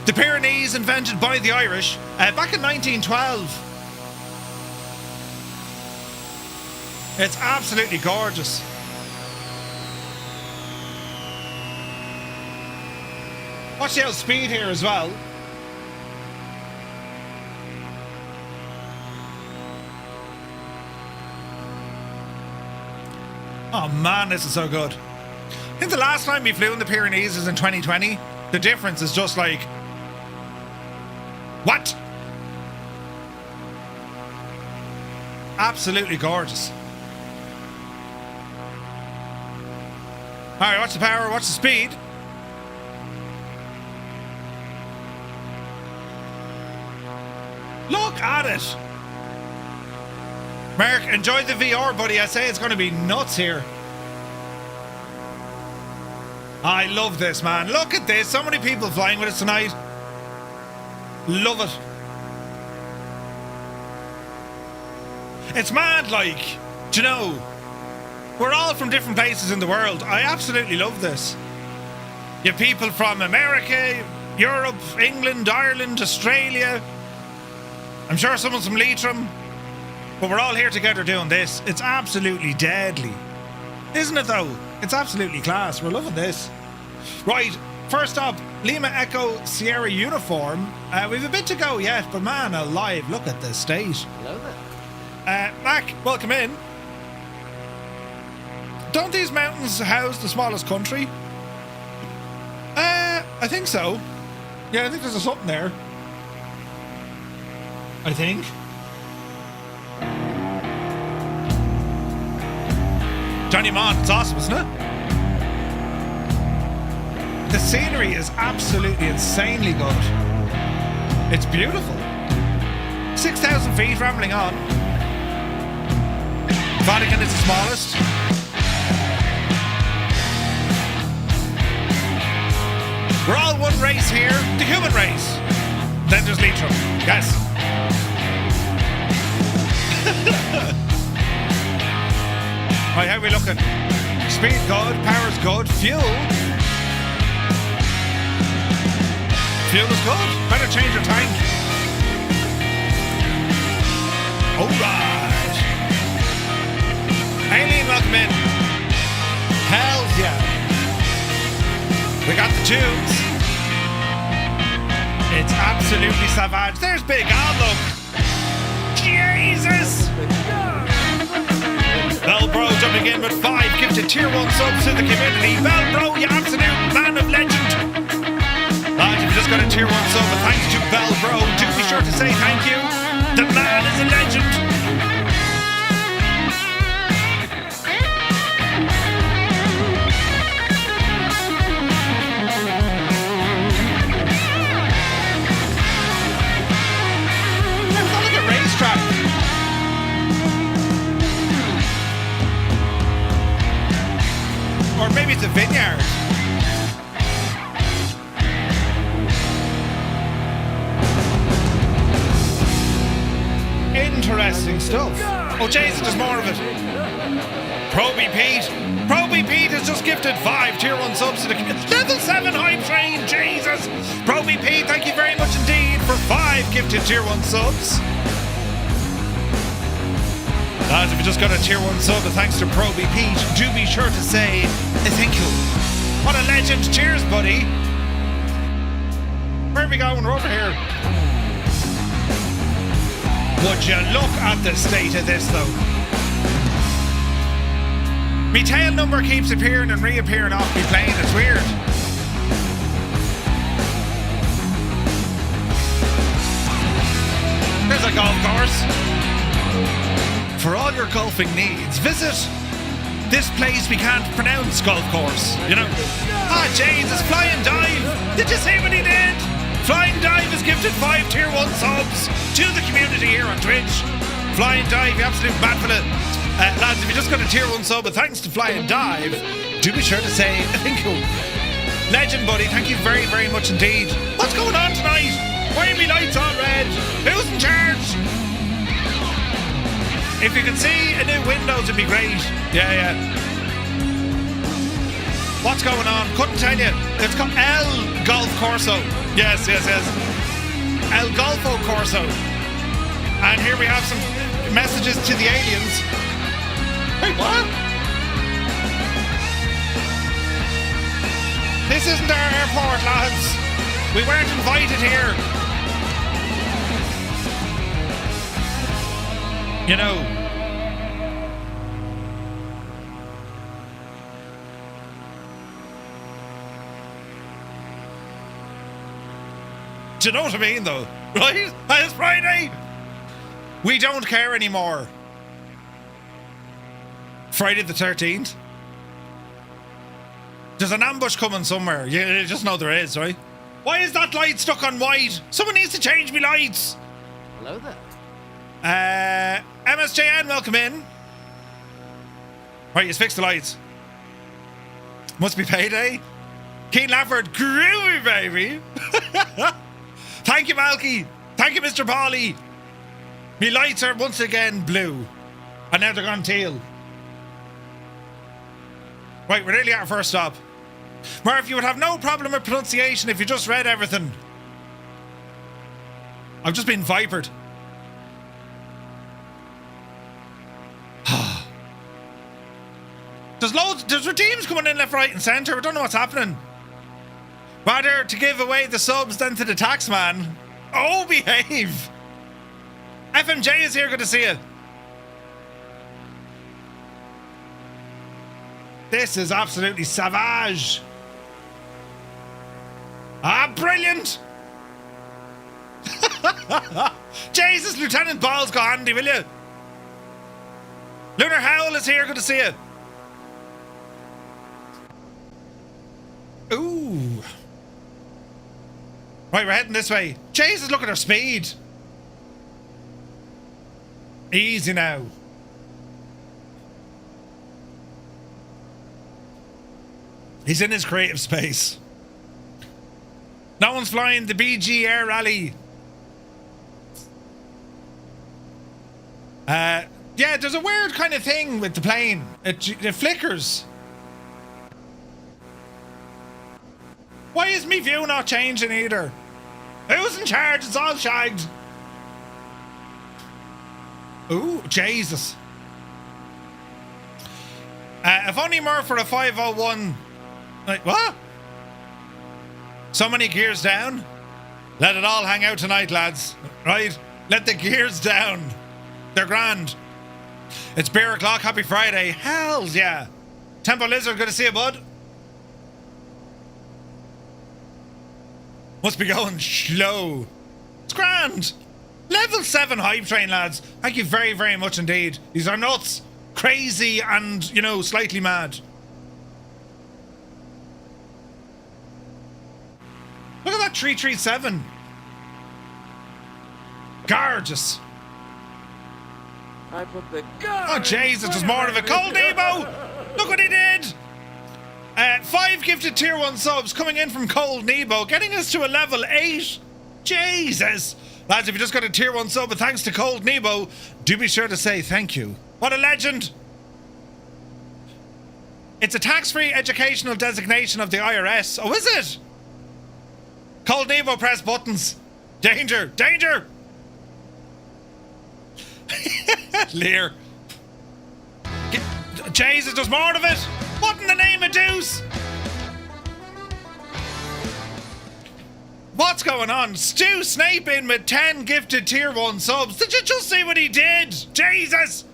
The Pyrenees, invented by the Irish back in 1912. It's absolutely gorgeous. Watch the outspeed here as well. Oh man, this is so good. I think the last time we flew in the Pyrenees was in 2020. The difference is just like... What? Absolutely gorgeous. Alright, watch the power, watch the speed. Look at it. Mark, enjoy the VR, buddy. I say it's going to be nuts here. I love this, man. Look at this. So many people flying with it tonight. Love it. It's mad, like, do you know, we're all from different places in the world. I absolutely love this. You have people from America, Europe, England, Ireland, Australia. I'm sure someone's from Leitrim. But we're all here together doing this. It's absolutely deadly. Isn't it, though? It's absolutely class. We're loving this. Right, first up, Lima Echo Sierra uniform. We've a bit to go yet, but man alive, look at the state. Hello there. Mac, welcome in. Don't these mountains house the smallest country? I think so. Yeah, I think there's something there. I think. Johnny Mont, it's awesome, isn't it? The scenery is absolutely insanely good. It's beautiful. 6,000 feet rambling on. Vatican is the smallest. We're all one race here, the human race. Then there's Leitrim. Yes. Right, how are we looking? Speed good, power's good, fuel. Fuel is good. Better change your tank. Alright. Aileen, welcome in. Hells yeah. We got the tunes. It's absolutely savage. There's Big Al, look. Jesus. Belbro jumping in with 5, gives you tier 1 subs to the community. Belbro, you absolute man of legend. Lads, you've just got a tier 1 sub, but thanks to Belbro. Do be sure to say thank you. The man is a legend. It's not like a racetrack. Or maybe it's a vineyard. Interesting stuff. Oh, Jesus, there's more of it. Proby Pete. Proby Pete has just gifted 5 tier 1 subs to the level 7 hype train. Jesus. Proby Pete, thank you very much indeed for 5 gifted tier 1 subs. Lads, if you just got a tier 1 sub, thanks to Proby Pete, do be sure to say thank you. What a legend. Cheers, buddy. Where are we going? We're over here. Would you look at the state of this, though? Me tail number keeps appearing and reappearing off me plane. It's weird. There's a golf course. For all your golfing needs, visit this place we can't pronounce golf course. You know? Ah, Jesus, Flying Dive. Did you see what he did? Flying Dive has gifted 5 tier 1 subs to the community here on Twitch. Flying Dive, you absolute bad fella. Lads, if you just got a tier 1 sub, but thanks to Flying Dive, do be sure to say thank you. Legend, buddy, thank you very, very much indeed. What's going on tonight? Why are my lights all red? Who's in charge? If you could see a new Windows, it'd be great. Yeah. What's going on? Couldn't tell you. It's called El Golf Corso. Yes. El Golfo Corso. And here we have some messages to the aliens. Wait, what? This isn't our airport, lads. We weren't invited here. You know. Do you know what I mean, though? Right? It's Friday. We don't care anymore. Friday the 13th. There's an ambush coming somewhere. You just know there is, right? Why is that light stuck on white? Someone needs to change me lights. Hello there. MSJN, welcome in. Right, you fixed the lights. Must be payday. Keen Lafford, groovy, baby. Thank you, Malky. Thank you, Mr. Polly. Me lights are once again blue. And now they're gone teal. Right, we're nearly at our first stop. Murph, you would have no problem with pronunciation if you just read everything. I've just been vipered. There's teams coming in left, right and centre. I don't know what's happening. Rather to give away the subs than to the tax man. Oh, behave. FMJ is here, good to see you. This is absolutely savage. Ah, brilliant. Jesus, Lieutenant Balls, go handy, will you? Lunar Howl is here, good to see you. Ooh. Right, we're heading this way. Jesus, look at our speed. Easy now. He's in his creative space. No one's flying the BG Air Rally. Yeah, there's a weird kind of thing with the plane. It flickers. Why is me view not changing either? Who's in charge? It's all shagged. Ooh, Jesus. If only more for a 501. Like, what? So many gears down? Let it all hang out tonight, lads. Right? Let the gears down. They're grand. It's beer o'clock. Happy Friday. Hells yeah. Tempo Lizard, good to see you, bud. Must be going slow. It's grand. Level 7 hype train, lads. Thank you very, very much indeed. These are nuts. Crazy and, you know, slightly mad. Look at that 337. Gorgeous. I put the Oh, Jesus, there's more of a Cold Nebo. Look what he did. 5 gifted tier 1 subs coming in from Cold Nebo, getting us to a level 8. Jesus. Lads, if you just got a tier 1 sub, but thanks to Cold Nebo, do be sure to say thank you. What a legend. It's a tax-free educational designation of the IRS. Oh, is it? Cold Nebo, press buttons. Danger, danger. Lear. Jesus, there's more of it. What in the name of Deuce? What's going on? Stu Snape in with 10 gifted tier 1 subs. Did you just see what he did? Jesus!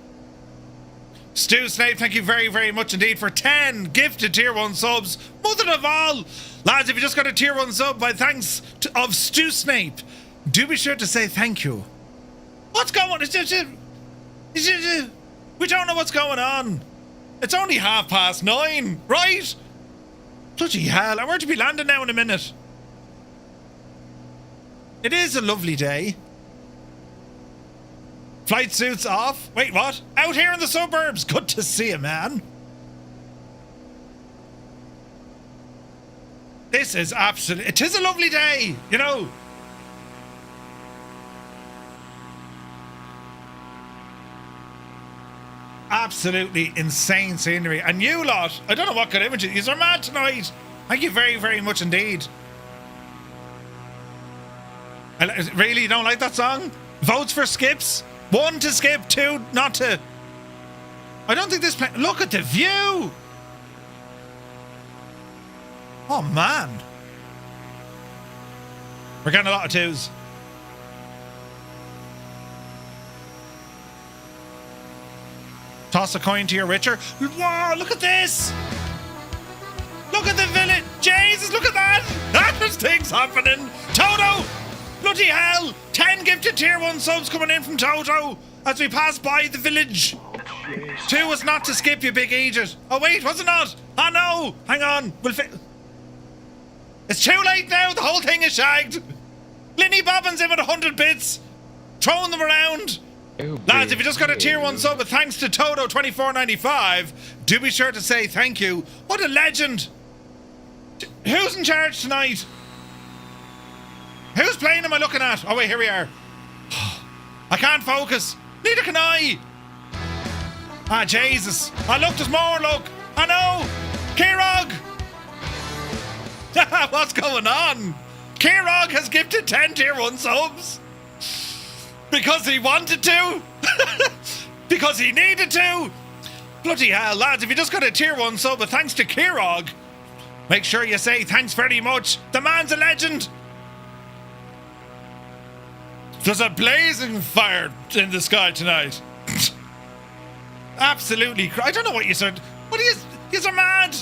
Stu Snape, thank you very, very much indeed for 10 gifted tier 1 subs. Mother of all! Lads, if you just got a tier 1 sub by thanks of Stu Snape, do be sure to say thank you. What's going on? We don't know what's going on. It's only 9:30, right? Bloody hell, I'm going to be landing now in a minute. It is a lovely day. Flight suits off. Wait, what? Out here in the suburbs. Good to see you, man. This is absolutely... It is a lovely day, you know. Absolutely insane scenery. And you lot, I don't know what good images. You're mad tonight. Thank you very, very much indeed. Really, you don't like that song? Votes for skips? 1 to skip, 2 not to. I don't think this... Look at the view! Oh, man. We're getting a lot of 2s. Toss a coin to your richer. Wow, look at this! Look at the village! Jesus, look at that! There's things happening! Toto! Bloody hell! 10 gifted tier 1 subs coming in from Toto as we pass by the village. 2 was not to skip, you big idiot. Oh wait, was it not? Oh no, hang on. It's too late now, the whole thing is shagged. Linny Bobbins in with 100 bits, throwing them around. Lads, if you just got a tier 1 sub with thanks to Toto2495, do be sure to say thank you. What a legend. Who's in charge tonight? Whose plane am I looking at? Oh wait, here we are. I can't focus. Neither can I. Ah, Jesus. Ah, look, there's more, look. I know. Kirog. What's going on? Kirog has gifted 10 tier 1 subs. Because he wanted to. Because he needed to. Bloody hell, lads, if you just got a tier 1 sub with thanks to Kirog, make sure you say thanks very much. The man's a legend. There's a blazing fire in the sky tonight. Absolutely. I don't know what you said. What is? You're mad.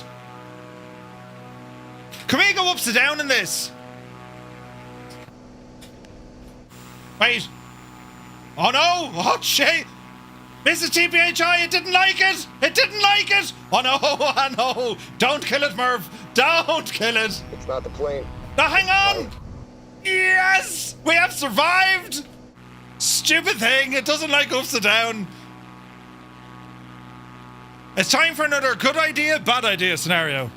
Can we go upside down in this? Wait. Oh no. Oh shit. Mrs. TPHI, it didn't like it. It didn't like it. Oh no. Oh no. Don't kill it, Merv. Don't kill it. It's not the plane. Now hang on. Yes. We have survived. Stupid thing. It doesn't like upside down. It's time for another good idea, bad idea scenario.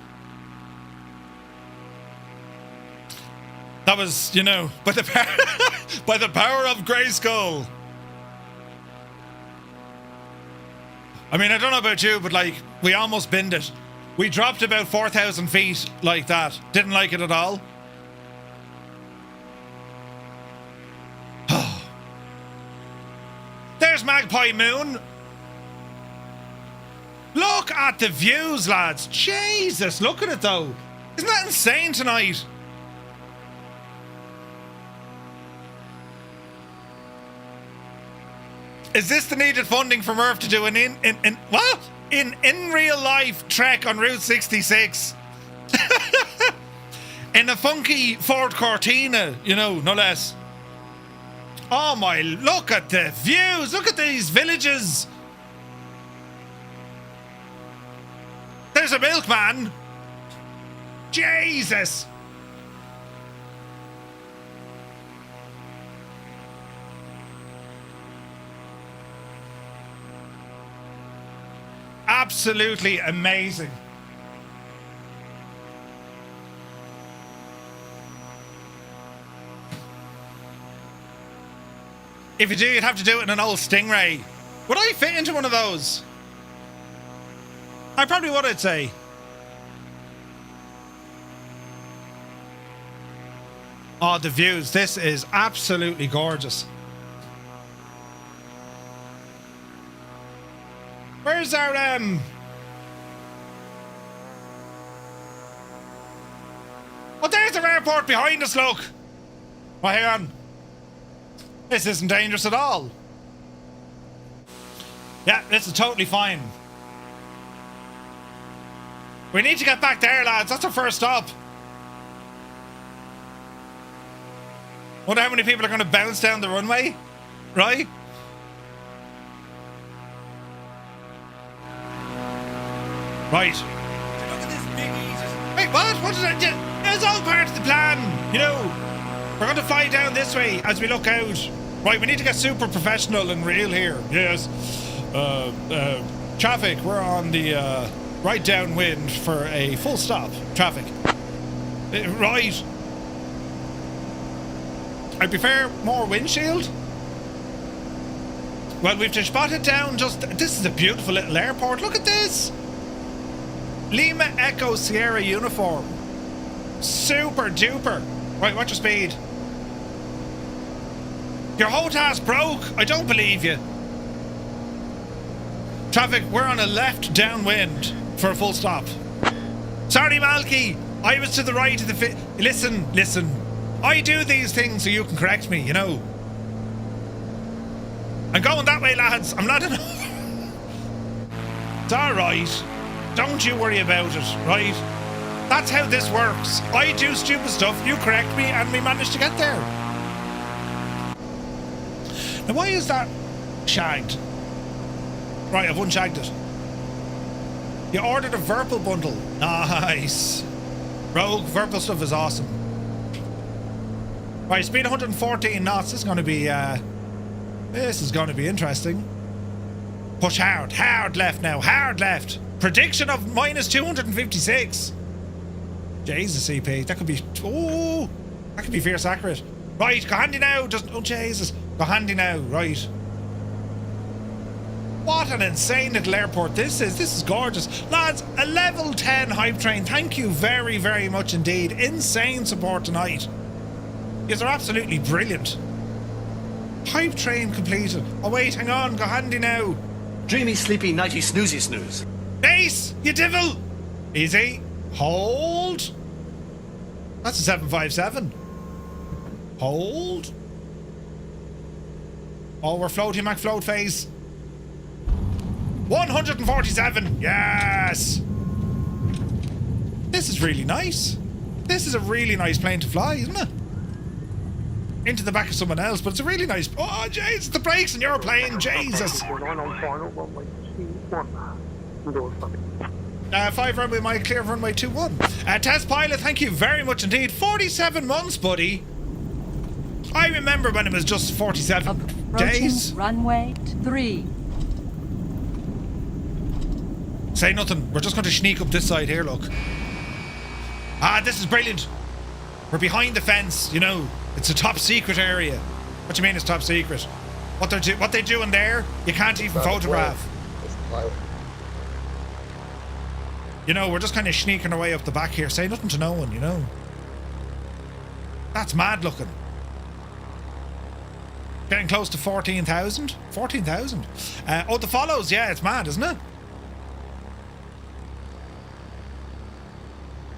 That was, you know, by the power of Grayskull. I mean, I don't know about you, but like, we almost binned it. We dropped about 4,000 feet like that. Didn't like it at all. There's Magpie Moon. Look at the views, lads. Jesus, look at it though. Isn't that insane tonight? Is this the needed funding for Murph to do an in real life trek on Route 66? In a funky Ford Cortina, you know, no less. Oh my, look at the views. Look at these villages. There's a milkman. Jesus. Absolutely amazing. If you do, you'd have to do it in an old Stingray. Would I fit into one of those? I probably would, I'd say. Oh, the views. This is absolutely gorgeous. Where's our, Oh, there's our airport behind us, look. Oh, hang on. This isn't dangerous at all. Yeah, this is totally fine. We need to get back there, lads. That's our first stop. Wonder how many people are going to bounce down the runway, right? Right. Look at this big easy. Wait, what? What did I do? It's all part of the plan. You know, we're going to fly down this way as we look out. Right, we need to get super professional and real here. Yes. Traffic, we're on the right downwind for a full stop. Traffic. Right. I prefer more windshield. Well, we've just spotted down just... This is a beautiful little airport. Look at this. Lima Echo Sierra uniform. Super duper. Right, what's your speed? Your HOTAS broke. I don't believe you. Traffic, we're on a left downwind for a full stop. Sorry, Malky. I was to the right of the... Listen. I do these things so you can correct me, you know. I'm going that way, lads. I'm not enough. It's alright. Don't you worry about it, right? That's how this works. I do stupid stuff, you correct me, and we manage to get there. Now, why is that shagged? Right, I've unshagged it. You ordered a Verpal bundle. Nice. Rogue Verpal stuff is awesome. Right, speed 114 knots. This is going to be interesting. Push hard. Hard left now. Hard left. Prediction of minus 256. Jesus, CP. That could be... Oh, that could be fierce accurate. Right, go handy now. Just... Oh, Jesus. Go handy now. Right. What an insane little airport this is. This is gorgeous. Lads, a level 10 hype train. Thank you very, very much indeed. Insane support tonight. Yes, they're absolutely brilliant. Hype train completed. Oh, wait, hang on. Go handy now. Dreamy, sleepy, nighty, snoozy, snooze. Base, you devil. Easy. Hold. That's a 757. Hold. Oh, we're floating, Mac float phase. 147. Yes. This is really nice. This is a really nice plane to fly, isn't it? Into the back of someone else, but it's a really nice... Oh, Jesus, the brakes in your plane, Jesus. 5 runway, my clear runway 21. Test pilot, thank you very much indeed. 47 months, buddy. I remember when it was just 47 days. Runway 3. Say nothing. We're just going to sneak up this side here, look. Ah, this is brilliant. We're behind the fence, you know. It's a top secret area. What do you mean it's top secret? What they're doing there, you can't even photograph. You know, we're just kind of sneaking our way up the back here. Say nothing to no one, you know. That's mad looking. Getting close to 14,000. 14,000. Oh, the follows. Yeah, it's mad, isn't it?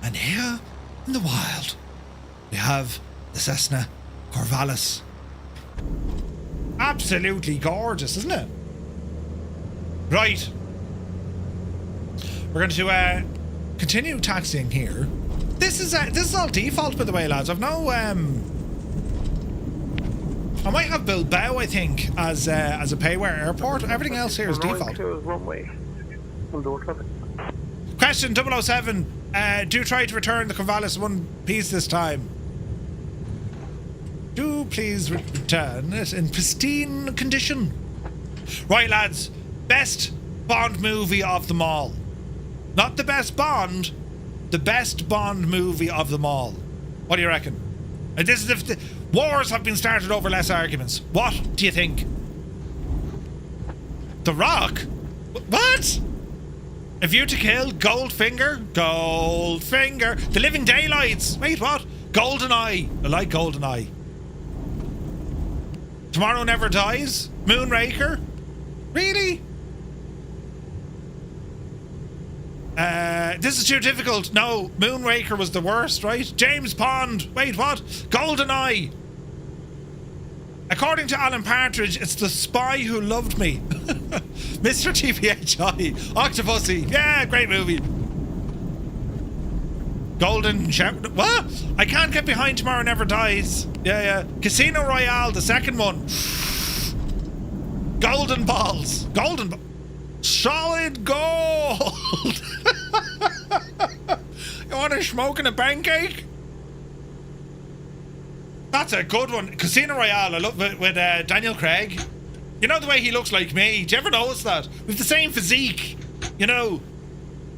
And here in the wild, we have the Cessna Corvalis. Absolutely gorgeous, isn't it? Right. We're going to continue taxiing here. This is all default, by the way, lads. I've no I might have Bilbao, I think, as a payware airport. Everything else here is default. Question 007. Do try to return the Corvalis one piece this time. Do please return it in pristine condition. Right, lads. Best Bond movie of them all. Not the best Bond, the best Bond movie of them all. What do you reckon? And this is if the wars have been started over less arguments. What do you think? The Rock? What? A View to Kill? Goldfinger? Goldfinger. The Living Daylights. Wait, what? GoldenEye. I like GoldenEye. Tomorrow Never Dies? Moonraker? Really? This is too difficult. No, Moonraker was the worst, right? James Bond. Wait, what? GoldenEye. According to Alan Partridge, it's The Spy Who Loved Me. Mr. TPHI. Octopussy. Yeah, great movie. Golden Shepherd. What? I can't get behind Tomorrow Never Dies. Yeah. Casino Royale, the second one. Golden Balls. Solid gold. You want a smoke and a pancake? That's a good one. Casino Royale, I love it with Daniel Craig. You know the way he looks like me? Do you ever notice that? With the same physique. You know,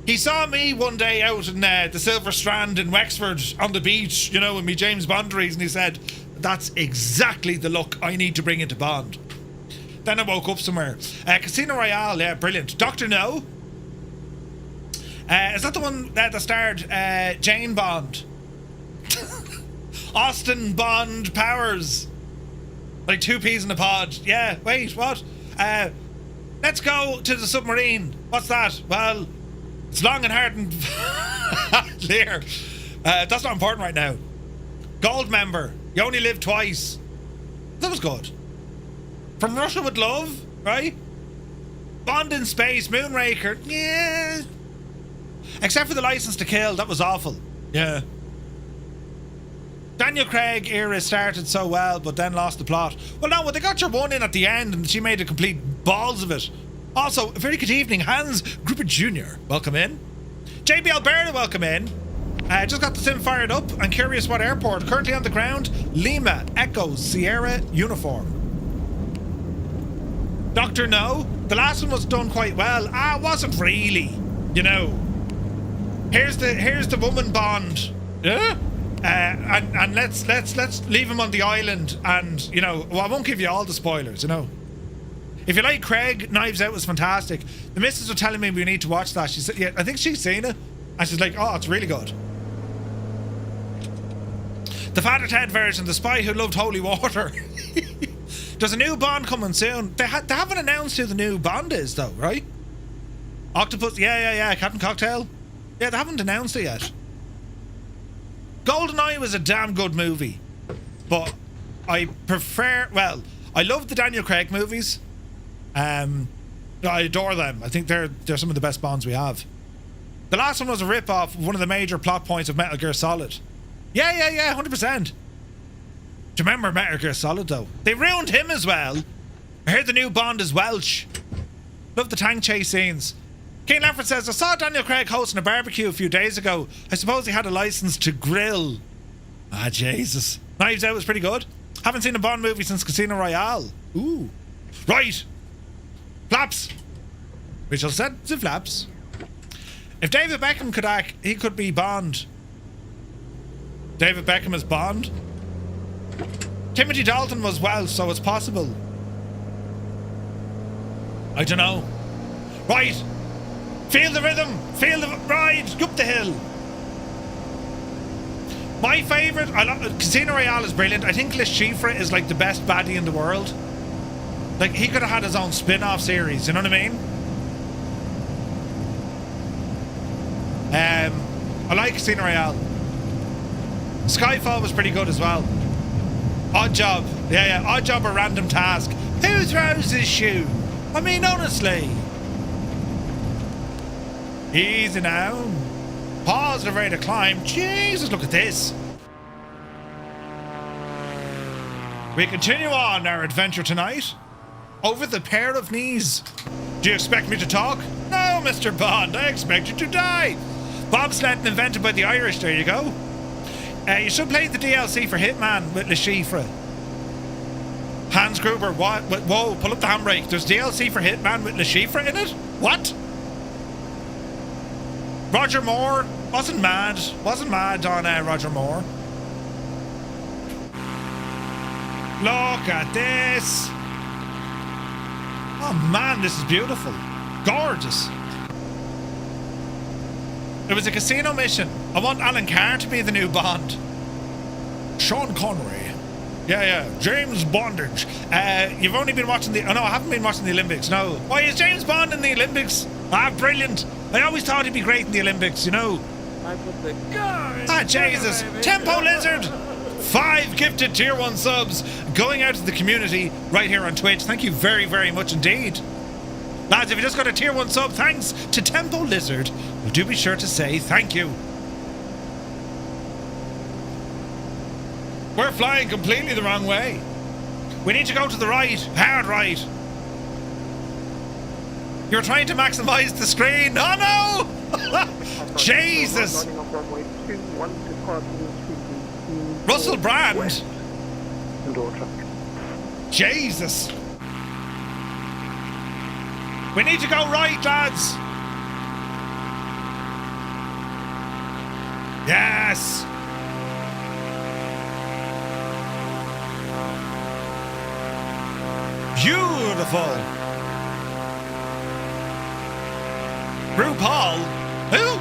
he saw me one day out in the Silver Strand in Wexford on the beach, you know, with me James Bonderies, and he said, that's exactly the look I need to bring into Bond. Then I woke up somewhere. Casino Royale, yeah, brilliant. Dr. No. Is that the one that starred Jane Bond? Austin Bond Powers. Like 2 peas in a pod. Yeah, wait, what? Let's go to the submarine. What's that? Well, it's long and hard and clear. That's not important right now. Gold member. You only live twice. That was good. From Russia with Love, right? Bond in Space, Moonraker. Yeah. Except for the License to Kill, that was awful. Yeah. Daniel Craig era started so well, but then lost the plot. Well, no, they got your one in at the end, and she made a complete balls of it. Also, a very good evening, Hans Gruber Jr. Welcome in. JB Alberta, welcome in. Just got the sim fired up. I'm curious what airport. Currently on the ground. Lima, Echo, Sierra, uniform. Doctor, no. The last one was done quite well. It wasn't really. You know. Here's the woman Bond. Yeah. And let's leave him on the island. And you know, well, I won't give you all the spoilers. You know. If you like Craig, Knives Out was fantastic. The missus was telling me we need to watch that. She said, yeah, I think she's seen it. And she's like, oh, it's really good. The Father Ted version, The Spy Who Loved Holy Water. There's a new Bond coming soon. They haven't announced who the new Bond is, though, right? Octopus, yeah. Captain Cocktail. Yeah, they haven't announced it yet. GoldenEye was a damn good movie. But I prefer, well, I love the Daniel Craig movies. I adore them. I think they're some of the best Bonds we have. The last one was a rip-off of one of the major plot points of Metal Gear Solid. Yeah, 100%. Do you remember Metal Gear Solid, though? They ruined him as well. I heard the new Bond is Welsh. Love the tank chase scenes. Kane Lamford says, I saw Daniel Craig hosting a barbecue a few days ago. I suppose he had a license to grill. Ah, Jesus. Knives Out was pretty good. Haven't seen a Bond movie since Casino Royale. Ooh. Right. Flaps. We shall set the flaps. If David Beckham could act, he could be Bond. David Beckham is Bond. Timothy Dalton was Welsh, so it's possible. I don't know. Right. Feel the rhythm. Feel the ride. Up the hill. My favourite, Casino Royale is brilliant. I think Le Chiffre is like the best baddie in the world. Like, he could have had his own spin-off series, you know what I mean? I like Casino Royale. Skyfall was pretty good as well. Odd Job. Yeah. Odd Job or Random Task. Who throws his shoe? I mean, honestly. Easy now. Positive rate of climb. Jesus, look at this. We continue on our adventure tonight. Over the pair of knees. Do you expect me to talk? No, Mr. Bond, I expect you to die. Bobsledding invented by the Irish, there you go. You should play the DLC for Hitman with Le Chiffre. Hans Gruber, what? Whoa, pull up the handbrake. There's DLC for Hitman with Le Chiffre in it? What? Roger Moore wasn't mad on Roger Moore. Look at this. Oh man, this is beautiful. Gorgeous. It was a casino mission. I want Alan Carr to be the new Bond. Sean Connery. Yeah. James Bondage. You've only been watching the... Oh no, I haven't been watching the Olympics, no. Why is James Bond in the Olympics? Ah, brilliant. I always thought he'd be great in the Olympics, you know. I put the gun. Ah, Jesus. Tempo Lizard. 5 gifted tier 1 subs going out to the community right here on Twitch. Thank you very, very much indeed. Lads, if you just got a tier 1 sub, thanks to Tempo Lizard. Well, do be sure to say thank you. We're flying completely the wrong way. We need to go to the right. Hard right. You're trying to maximize the screen. Oh no! Jesus! Russell Brand. Jesus. We need to go right, lads. Yes. Beautiful. RuPaul? Who?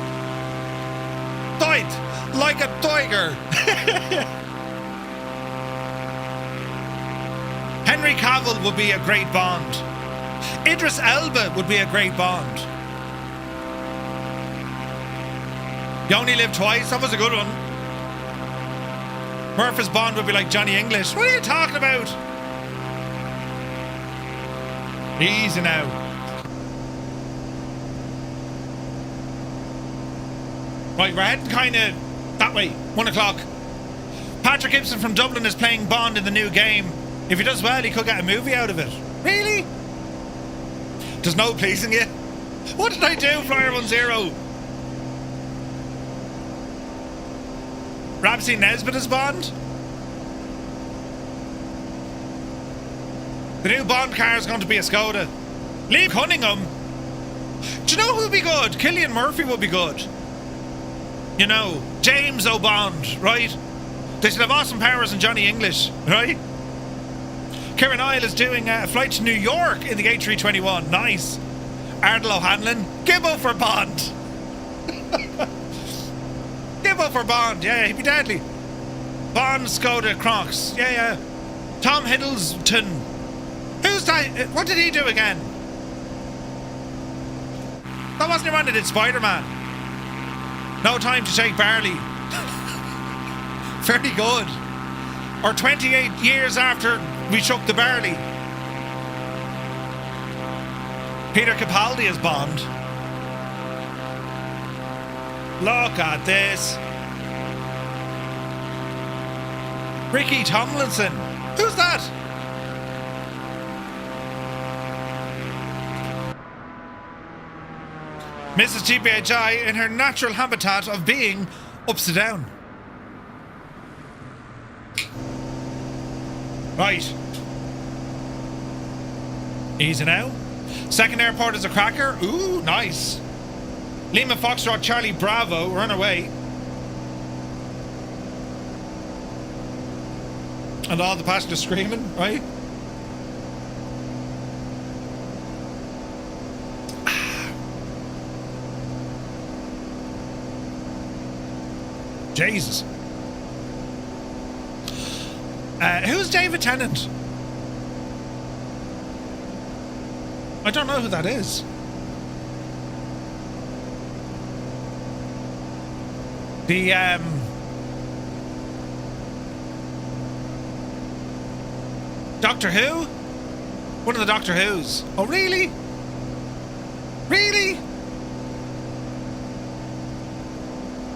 Died like a tiger. Henry Cavill would be a great Bond. Idris Elba would be a great Bond. You Only Live Twice, that was a good one. Murphy's Bond would be like Johnny English. What are you talking about? Easy now. Right, we're heading kind of that way. 1 o'clock. Patrick Gibson from Dublin is playing Bond in the new game. If he does well, he could get a movie out of it. Really? There's no pleasing you. What did I do, Flyer 10? Ramsey Nesbitt is Bond? The new Bond car is going to be a Skoda. Lee Cunningham? Do you know who would be good? Cillian Murphy would be good. You know, James O'Bond, right? They should have Austin Powers and Johnny English, right? Kieran Isle is doing a flight to New York in the A321. Nice. Ardal O'Hanlon. Gibbo for Bond. Gibbo for Bond. Yeah, he'd be deadly. Bond, Skoda, Crocs. Yeah. Tom Hiddleston. Who's that? What did he do again? That wasn't the man that did Spider-Man. No Time to Shake Barley. Very good. Or 28 years after we shook the barley. Peter Capaldi as Bond. Look at this. Ricky Tomlinson. Who's that? Mrs. GBHI in her natural habitat of being upside down. Right. Easy now. Second airport is a cracker. Ooh, nice. Lima Foxtrot Charlie Bravo. Run away. And all the passengers screaming, right? Jesus. Who's David Tennant? I don't know who that is. The Doctor Who? One of the Doctor Who's. Oh, really? Really?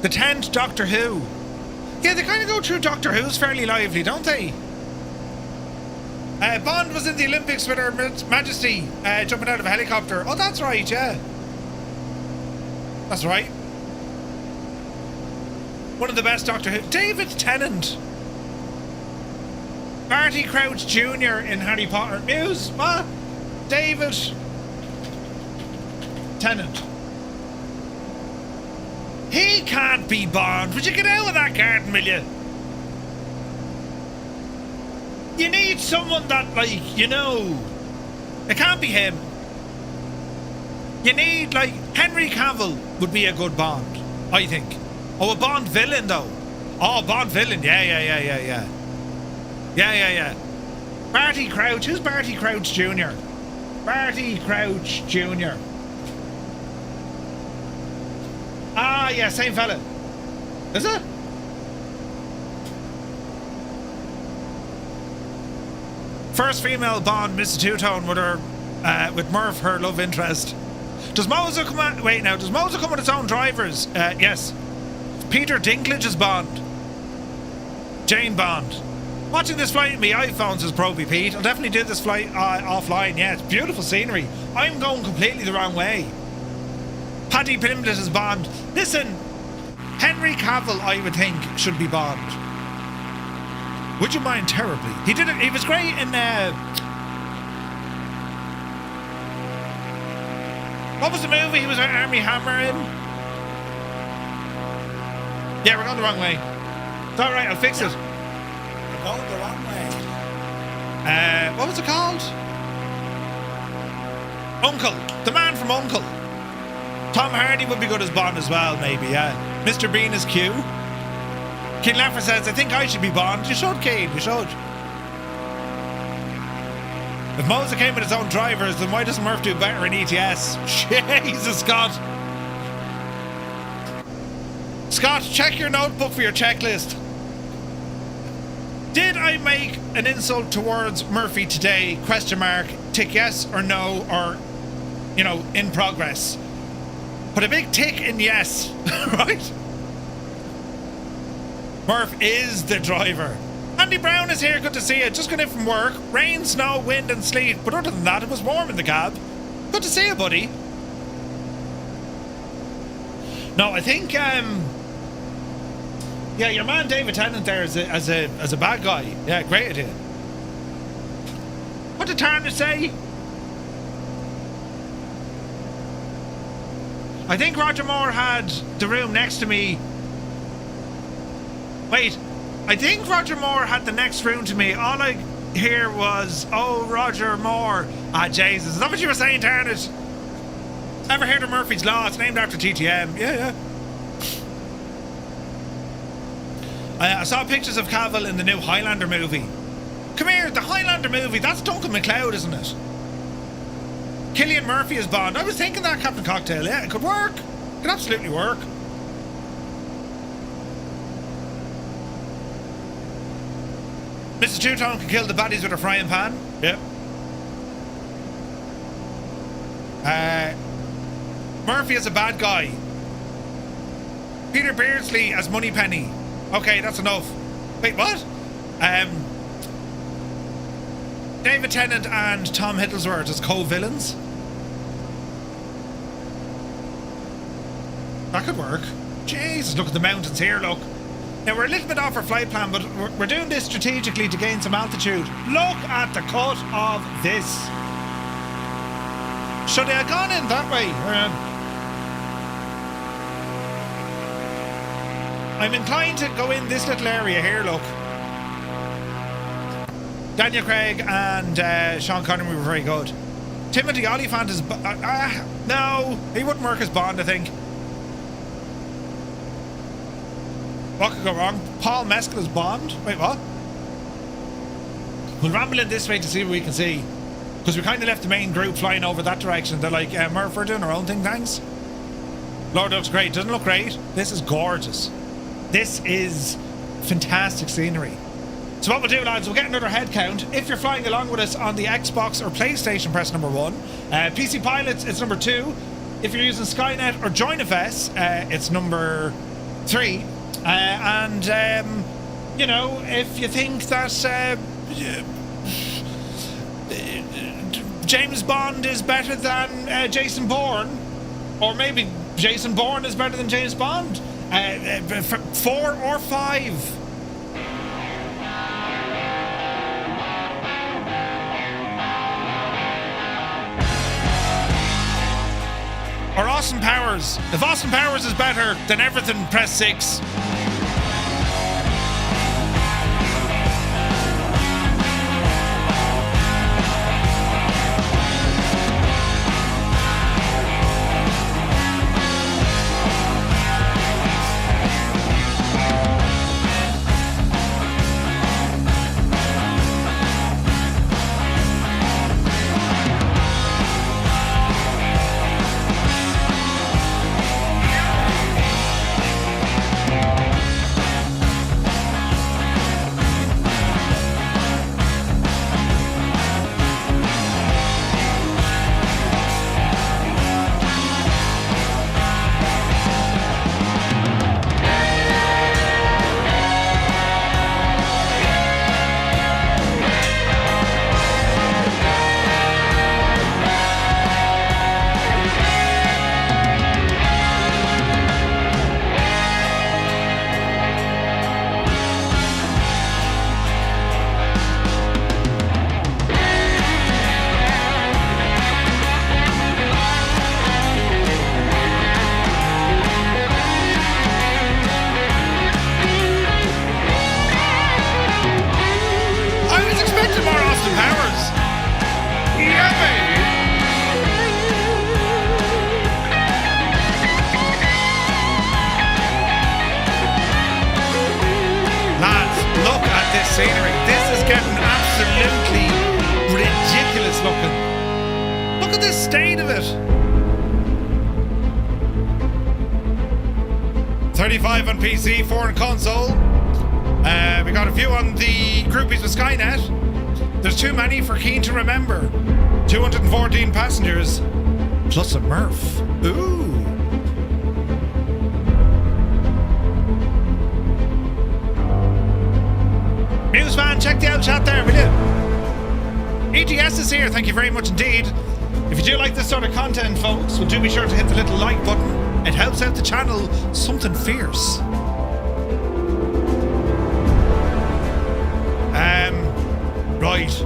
The 10th Doctor Who. Yeah, they kind of go through Doctor Who's fairly lively, don't they? Bond was in the Olympics with Her Majesty, jumping out of a helicopter. Oh, that's right, yeah. That's right. One of the best Doctor Who. David Tennant. Barty Crouch Jr. in Harry Potter. Muse, what? David Tennant. He can't be Bond. Would you get out of that garden, will you? You need someone that, like, you know, it can't be him. You need, like, Henry Cavill would be a good Bond, I think. Oh, a Bond villain, though. Oh, Bond villain. Yeah. Barty Crouch. Who's Barty Crouch Jr.? Barty Crouch Jr. Ah, yeah, same fella. Is it? First female Bond, Mrs. Two-Tone, with her, with Murph, her love interest. Does Moser come out? Wait now, does Moser come with its own drivers? Yes. Peter Dinklage is Bond. Jane Bond. Watching this flight on my iPhones is Proby Pete. I'll definitely do this flight offline. Yeah, it's beautiful scenery. I'm going completely the wrong way. Paddy Pimblett is Bond. Listen, Henry Cavill, I would think, should be Bond. Would you mind terribly? He did it. He was great in. What was the movie he was an Army Hammer in? Yeah, we're going the wrong way. It's all right. I'll fix it. We're going the wrong way. What was it called? Uncle. The Man from Uncle. Tom Hardy would be good as Bond as well, maybe. Yeah. Mr. Bean is Q. Keen Laffer says, I think I should be Bond. You should, Keen. You should. If Moser came with his own drivers, then why doesn't Murph do better in ETS? Jesus, Scott. Scott, check your notebook for your checklist. Did I make an insult towards Murphy today? Question mark. Tick yes or no, or, you know, in progress. Put a big tick in yes, right? Murph is the driver. Andy Brown is here, good to see you. Just got in from work. Rain, snow, wind and sleet. But other than that, it was warm in the cab. Good to see you, buddy. No, I think, yeah, your man David Tennant there as a bad guy. Yeah, great idea. What did Turner say? I think Roger Moore had the room next to me. Wait, I think Roger Moore had the next room to me. All I hear was, oh, Roger Moore. Ah, Jesus. Is that what you were saying, Turnage? Ever heard of Murphy's Law? It's named after TTM. Yeah. I saw pictures of Cavill in the new Highlander movie. Come here, the Highlander movie. That's Duncan MacLeod, isn't it? Cillian Murphy is Bond. I was thinking that, Captain Cocktail. Yeah, it could work. It could absolutely work. Mr. Two-Tone can kill the baddies with a frying pan. Yep. Murphy is a bad guy. Peter Beardsley as Moneypenny. Okay, that's enough. Wait, what? David Tennant and Tom Hiddlesworth as co-villains. That could work. Jesus, look at the mountains here, look. Now, we're a little bit off our flight plan, but we're doing this strategically to gain some altitude. Look at the cut of this. Should I have gone in that way? I'm inclined to go in this little area here, look. Daniel Craig and Sean Connery were very good. Timothy Olyphant is... no, he wouldn't work as Bond, I think. What could go wrong? Paul Mescal as Bond? Wait, what? We'll ramble in this way to see what we can see. Because we kind of left the main group flying over that direction. They're like, Murph, we're doing our own thing, thanks. Lord, looks great. Doesn't it look great? This is gorgeous. This is fantastic scenery. So what we'll do, lads, we'll get another head count. If you're flying along with us on the Xbox or PlayStation, press number 1. PC Pilots, it's number 2. If you're using Skynet or JoinFS, it's number 3. You know, if you think that James Bond is better than Jason Bourne, or maybe Jason Bourne is better than James Bond, 4 or 5. Or Austin Powers. If Austin Powers is better than everything, press 6. Scenery. This is getting absolutely ridiculous looking. Look at the state of it. 35 on PC, 4 on console. We got a few on the groupies with Skynet. There's too many for Keen to remember. 214 passengers, plus a Murph. Ooh. Newsman, check the out chat there, will you? ETS is here, thank you very much indeed. If If you do like this sort of content, folks, well, do be sure to hit the little like button. It helps out the channel something fierce. Right.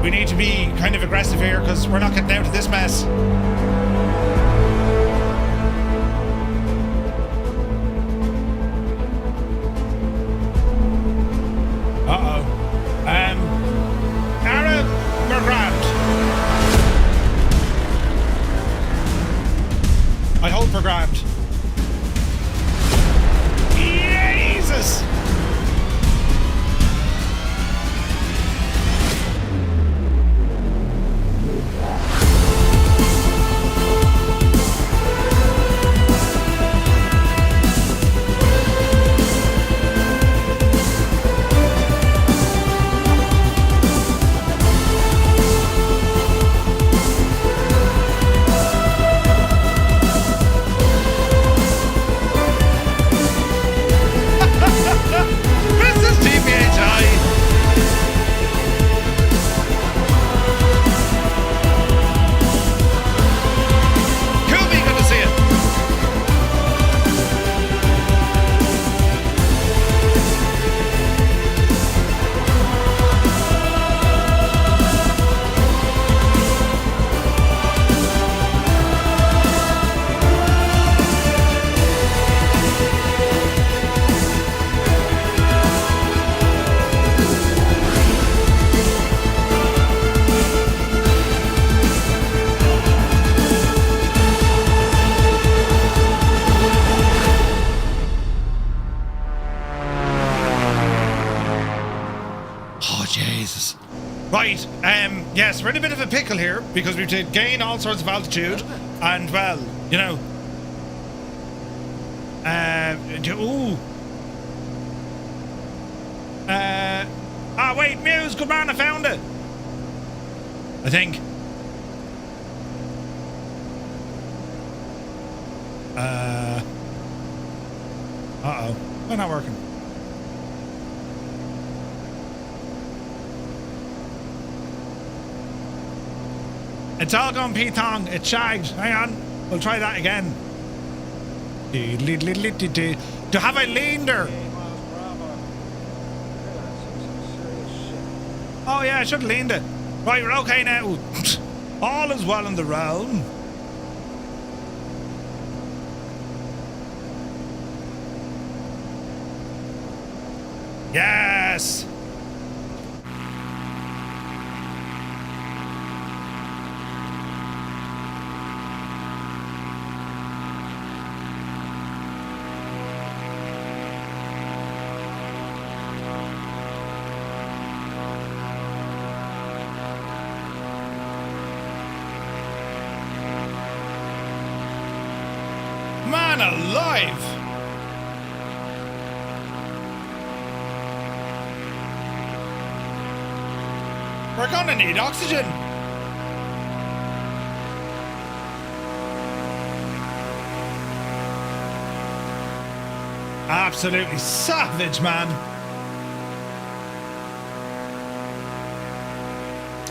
We need to be kind of aggressive here because we're not getting out of this mess. Arab, we're grand. I hope we're grand. Jesus! Right, yes, we're in a bit of a pickle here because we've to gain all sorts of altitude and, well, you know, wait, Muse, good man, I found it. I think. Uh-oh, they're not working. It's all gone P-Thong. It's shagged. Hang on. We'll try that again. To have I leaned her? Oh yeah, I should have leaned it. Right, we're okay now. All is well in the realm. Yes! Man alive! We're gonna need oxygen! Absolutely savage, man!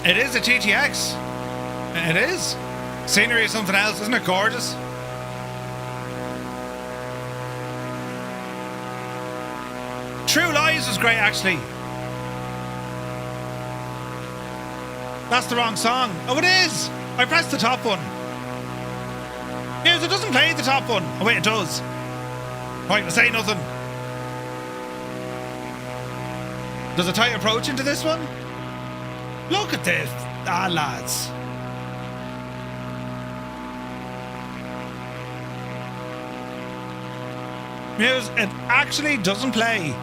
It is a TTX. It is. Scenery is something else, isn't it gorgeous? True Lies was great, actually. That's the wrong song. Oh, it is! I pressed the top one. Yes, it doesn't play the top one. Oh, wait, it does. Right, we'll say nothing. Does a tight approach into this one? Look at this. Ah, lads. Muse, it actually doesn't play.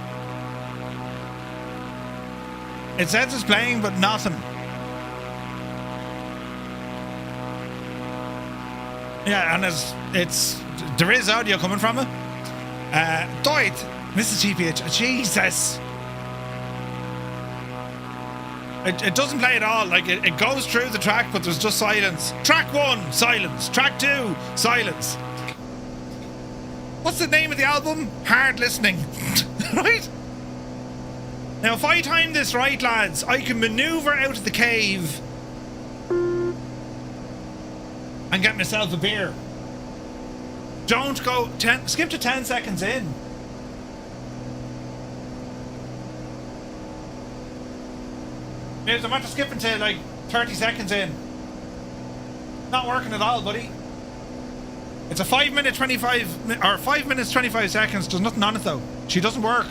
It says it's playing, but nothing. Yeah, and there is audio coming from it. Doit, Mrs. TPH, Jesus. It doesn't play at all. Like, it goes through the track, but there's just silence. Track 1, silence. Track 2, silence. What's the name of the album? Hard Listening. Right? Now, if I time this right, lads, I can maneuver out of the cave and get myself a beer. Don't go skip to 10 seconds in. Here's, I'm after skipping to like 30 seconds in. Not working at all, buddy. It's a 5 minute 25 or 5 minutes 25 seconds. There's nothing on it though. She doesn't work.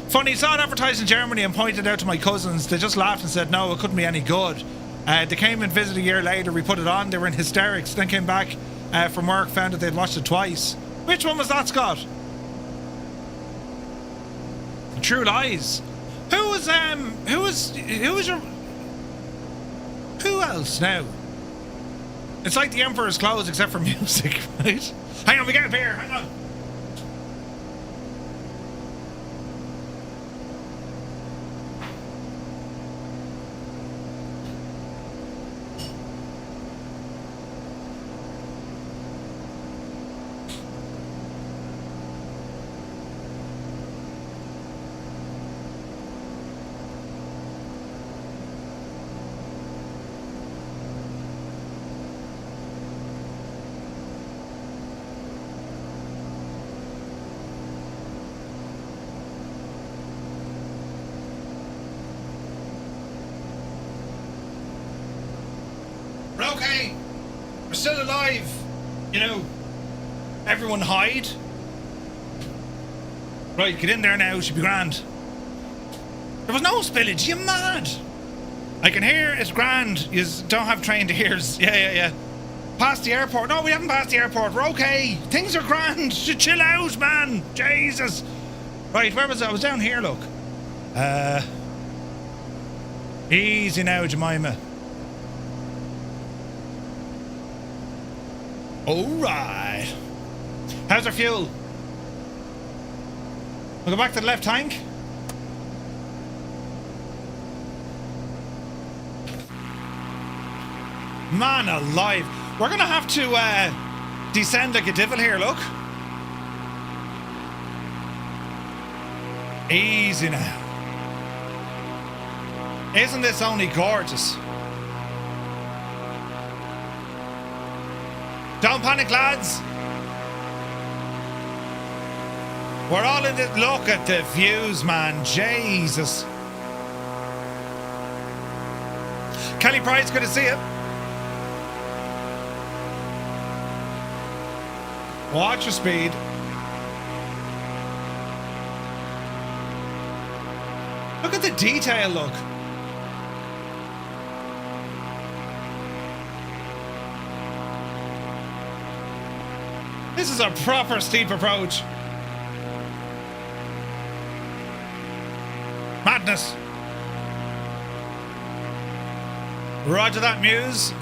Funny, saw it advertised in Germany and pointed out to my cousins. They just laughed and said no, it couldn't be any good. They came and visited a year later. We put it on. They were in hysterics. Then came back from work, found that they'd watched it twice. Which one was that, Scott? True Lies. Who else now? It's like the Emperor's Clothes except for music, right? Hang on, we get a beer. Hang on. We're okay. We're still alive. You know, everyone hide. Right, get in there now. Should be grand. There was no spillage. You mad? I can hear it's grand. You don't have trained ears. Yeah. Past the airport. No, we haven't passed the airport. We're okay. Things are grand. Chill out, man. Jesus. Right, where was I? I was down here, look. Easy now, Jemima. Alright. How's our fuel? We'll go back to the left tank. Man alive. We're gonna have to descend like a devil here, look. Easy now. Isn't this only gorgeous? Don't panic, lads. We're all in it. Look at the views, man. Jesus. Kelly Price, good to see you. Watch your speed. Look at the detail, look. This is a proper steep approach. Madness. Roger that, Muse.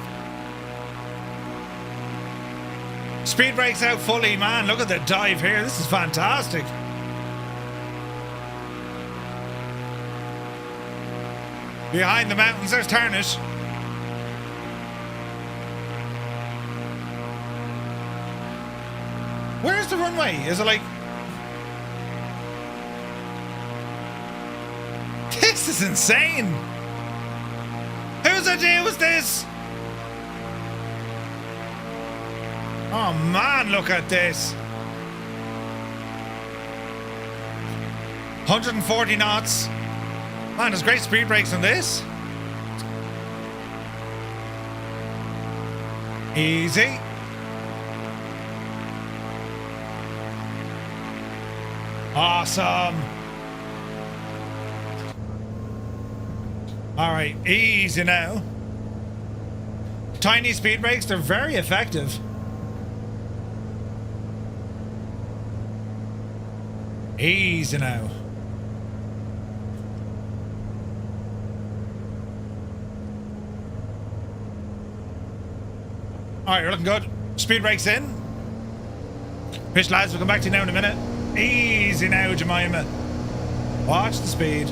Speed brakes out fully, man. Look at the dive here. This is fantastic. Behind the mountains, there's Tarnish. Where's the runway? Is it like... This is insane. Whose idea was this? Oh man, look at this. 140 knots. Man, there's great speed brakes on this. Easy. Awesome. All right, easy now. Tiny speed brakes, they're very effective. Easy now. All right, you're looking good. Speed brakes in. Pitch, lads, we'll come back to you now in a minute. Easy now, Jemima. Watch the speed.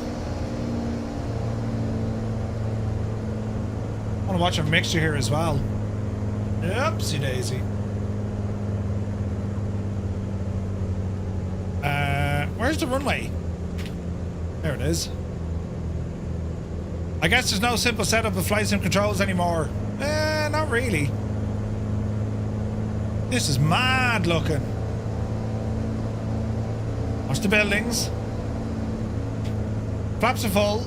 I want to watch our mixture here as well. Oopsie daisy. Where's the runway? There it is. I guess there's no simple setup of flight sim controls anymore. Not really. This is mad looking. Watch the buildings. Flaps are full.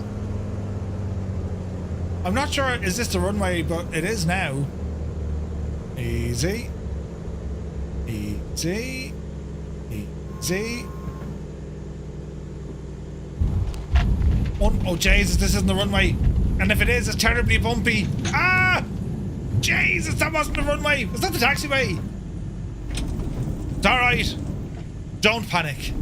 I'm not sure, is this the runway, but it is now. Easy. Easy. Easy. Oh, Jesus, this isn't the runway. And if it is, it's terribly bumpy. Ah! Jesus, that wasn't the runway. Was that the taxiway? It's alright. Don't panic.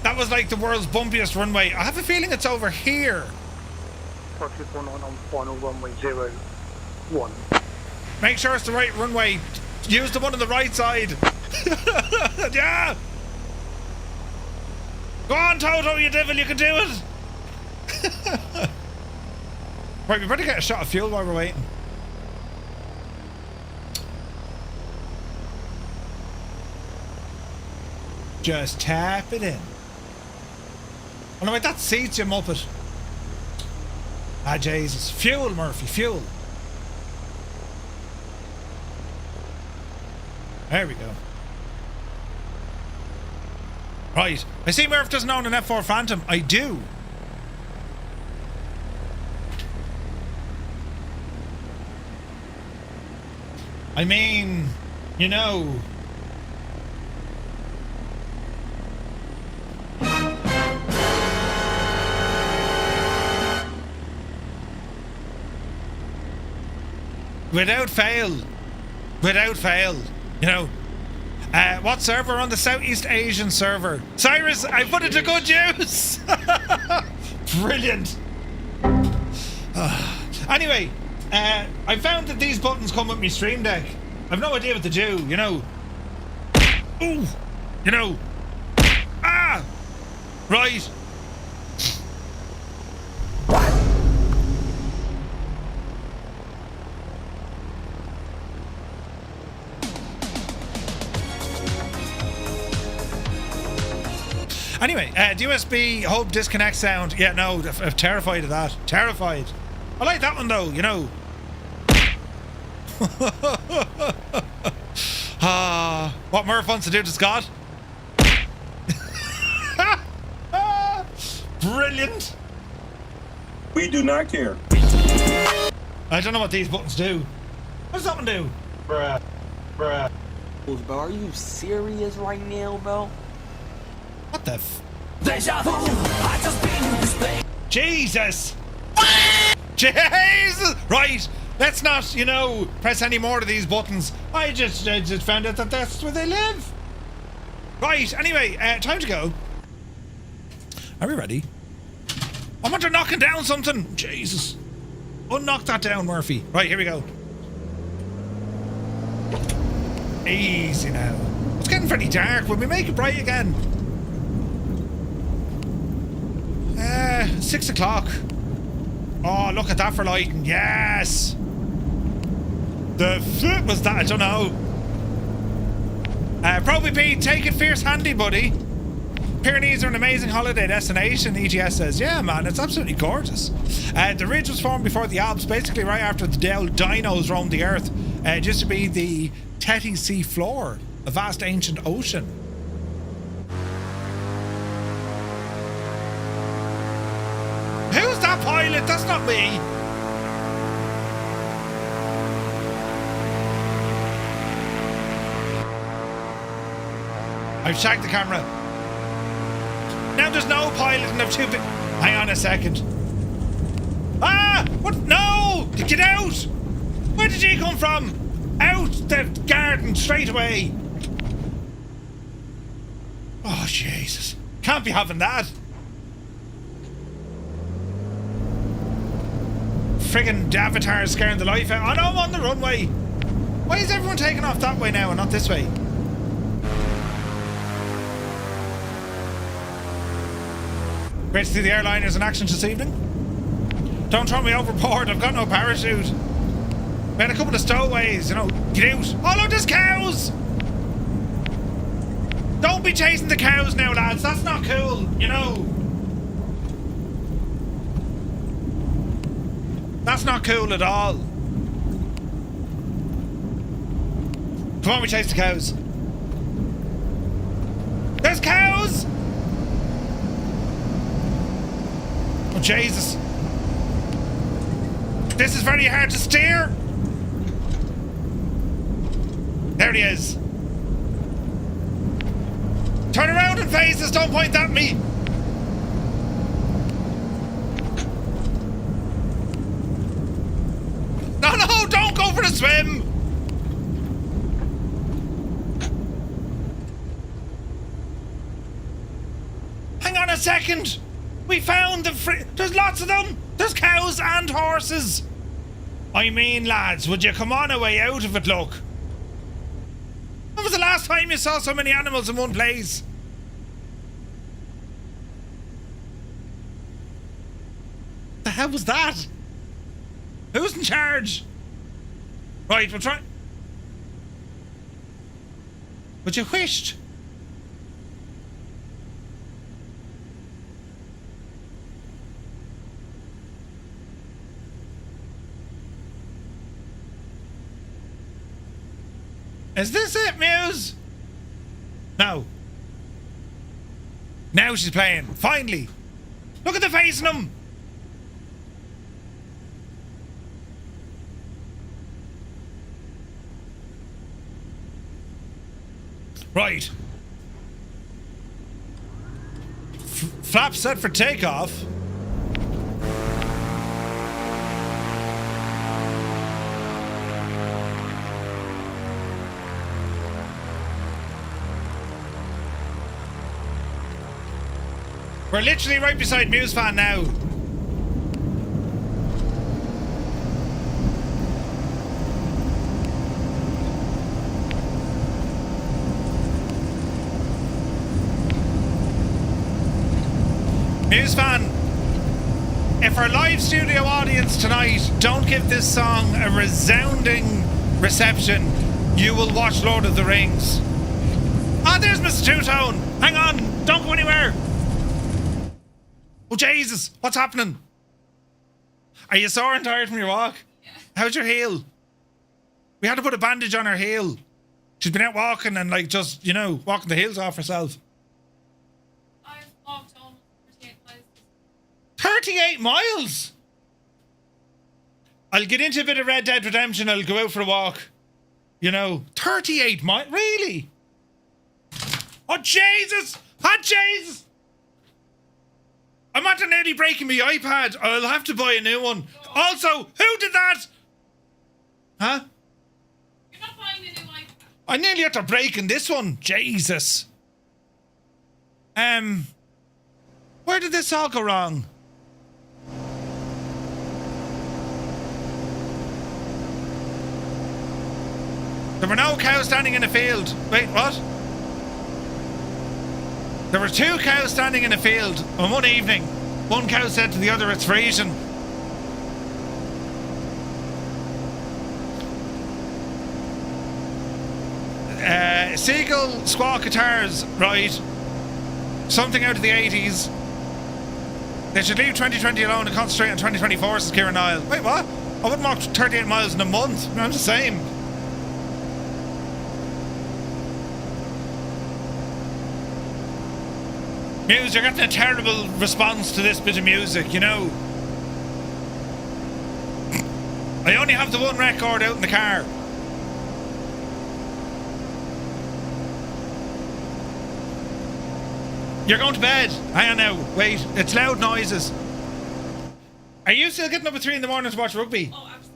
That was like the world's bumpiest runway. I have a feeling it's over here. runway 01. Make sure it's the right runway. Use the one on the right side. Yeah. Go on, Toto, you devil, you can do it. Right, we better get a shot of fuel while we're waiting. Just tap it in. Oh no, wait, that seats you, Muppet. Ah, Jesus. Fuel, Murphy, fuel. There we go. Right. I see Murph doesn't own an F4 Phantom. I do. I mean, you know. Without fail. Without fail. You know. What server? On the Southeast Asian server. Cyrus, I put it to good use. Brilliant. Anyway, I found that these buttons come with me Stream Deck. I've no idea what to do, you know. Ooh, you know. Ah, right. Anyway, the USB hub disconnect sound. Yeah, no, I'm terrified of that. Terrified. I like that one though, you know. What Murph wants to do to Scott? Brilliant. We do not care. I don't know what these buttons do. What does that one do? Bruh. Bruh. Bro, are you serious right now, bro? What the f... Jesus! Jesus! Right, let's not, you know, press any more of these buttons. I just found out that that's where they live. Right, anyway, time to go. Are we ready? I'm under knocking down something. Jesus. Unknock that down, Murphy. Right, here we go. Easy now. It's getting pretty dark. Will we make it bright again? 6 o'clock. Oh, look at that for lighting. Yes. The flip was that? I don't know. Probably be take it fierce handy, buddy. Pyrenees are an amazing holiday destination, EGS says. Yeah, man, it's absolutely gorgeous. The ridge was formed before the Alps, basically right after the dinos roamed the earth. It used to be the Tethys sea floor, a vast ancient ocean. Who's that pilot? That's not me. I've shagged the camera. Now there's no pilot and I've two hang on a second. Ah! What? No! Get out! Where did you come from? Out the garden straight away. Oh, Jesus. Can't be having that. Friggin' Avatar scaring the life out. Oh no, I'm on the runway. Why is everyone taking off that way now and not this way? Great to see the airliners in action this evening. Don't throw me overboard, I've got no parachute. We had a couple of stowaways, you know. Get out. Oh, look, there's cows! Don't be chasing the cows now, lads. That's not cool, you know. That's not cool at all. Come on, we chase the cows. There's cows! Oh, Jesus. This is very hard to steer. There he is. Turn around and face us, don't point at me. No, don't go for the swim. Hang on a second. We found the there's lots of them. There's cows and horses. I mean, lads, would you come on a way out of it, look? When was the last time you saw so many animals in one place? The hell was that? Who's in charge? Right, we'll try. But you wished. Is this it, Muse? No. Now she's playing. Finally. Look at the face in him. Right. Flap set for takeoff. We're literally right beside Muse Fan now. Muse Fan, if our live studio audience tonight don't give this song a resounding reception, you will watch Lord of the Rings. Ah, there's Mr. Two-Tone. Hang on, don't go anywhere. Oh, Jesus, what's happening? Are you sore and tired from your walk? Yeah. How's your heel? We had to put a bandage on her heel. She's been out walking and, like, just, you know, walking the heels off herself. I've walked almost 38 miles. 38 miles? I'll get into a bit of Red Dead Redemption. I'll go out for a walk. You know, 38 miles? Really? Oh, Jesus! Oh, Jesus! I'm after nearly breaking my iPad. I'll have to buy a new one. Also, who did that? Huh? You're not buying a new iPad. I nearly had to breaking this one. Jesus. Where did this all go wrong? There were no cows standing in a field. Wait, what? There were 2 cows standing in a field on one evening. One cow said to the other, "It's freezing." Seagull squawk guitars, right? Something out of the 80s. They should leave 2020 alone and concentrate on 2024, says Kieran Niall. Wait, what? I wouldn't walk 38 miles in a month. I'm the same. Muse, you're getting a terrible response to this bit of music, you know. I only have the one record out in the car. You're going to bed. Hang on now. Wait, it's loud noises. Are you still getting up at 3 in the morning to watch rugby? Oh, absolutely.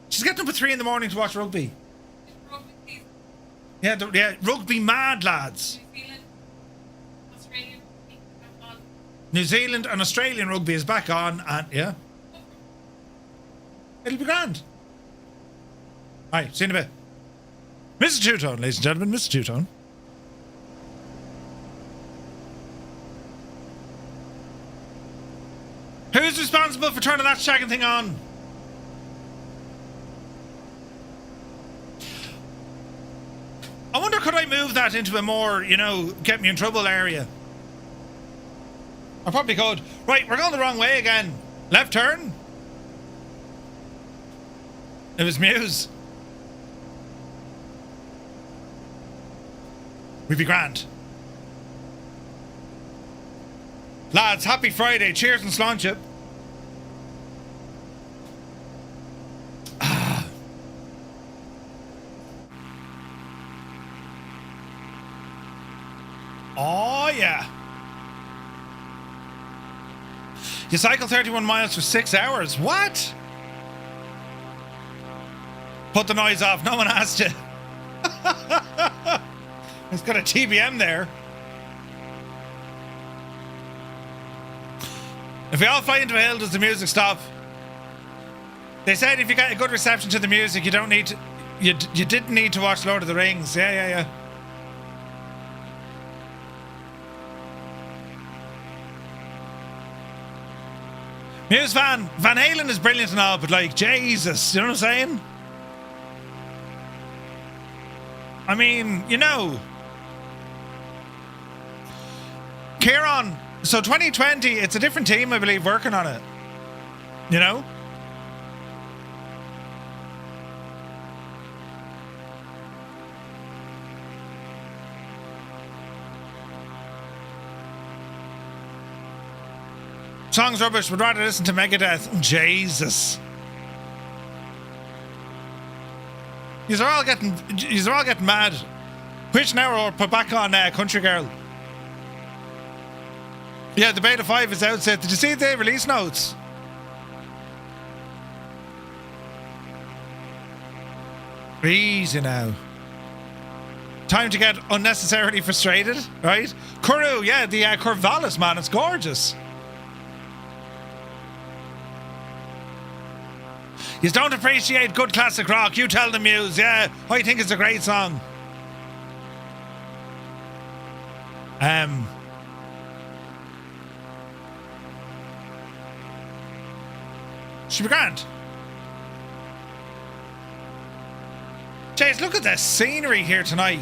She's getting up at 3 in the morning to watch rugby. It's rugby season. Yeah, rugby mad, lads. New Zealand, Australian, New Zealand and Australian rugby is back on, and yeah. It'll be grand. Alright, see you in a bit. Mr. Two-Tone, ladies and gentlemen, Mr. Two-Tone. Who's responsible for turning that shagging thing on? I move that into a more, you know, get me in trouble area? I probably could. Right, we're going the wrong way again. Left turn. It was Muse. We'd be grand. Lads, happy Friday. Cheers and sláinte. Oh, yeah. You cycle 31 miles for 6 hours. What? Put the noise off. No one asked you. It's got a TBM there. If we all fly into a hill, does the music stop? They said if you got a good reception to the music, you don't need to... You didn't need to watch Lord of the Rings. Yeah. Muse Van Halen is brilliant and all, but like, Jesus, you know what I'm saying? I mean, you know. Kieran, so 2020, it's a different team, I believe, working on it. You know? Song's rubbish, would rather listen to Megadeth. Jesus. You're all getting mad. Which now or put back on Country Girl? Yeah, the Beta 5 is out set. Did you see the release notes? Easy now. Time to get unnecessarily frustrated, right? Kuru, yeah, the Corvalis, man, it's gorgeous. You don't appreciate good classic rock, you tell the Muse. Yeah, I think it's a great song. Should be grand. Jeez, look at the scenery here tonight.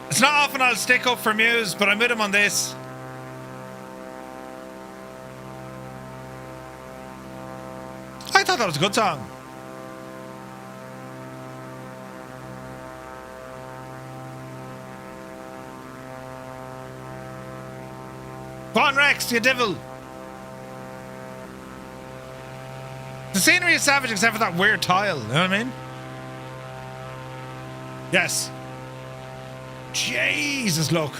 It's not often I'll stick up for Muse, but I'm with him on this. I thought that was a good song. Go on, Rex, you devil. The scenery is savage except for that weird tile, you know what I mean? Yes. Jesus, look.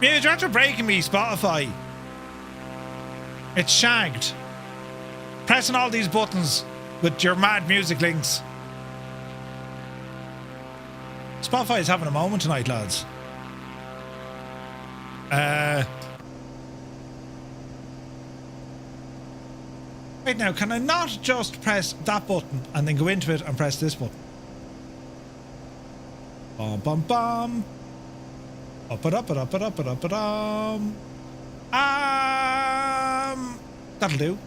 Muse, you're after breaking me, Spotify. It's shagged. Pressing all these buttons with your mad music links. Spotify is having a moment tonight, lads. Wait now, can I not just press that button and then go into it and press this button? Bum bum bum. Up it up it up it up it up it that'll do.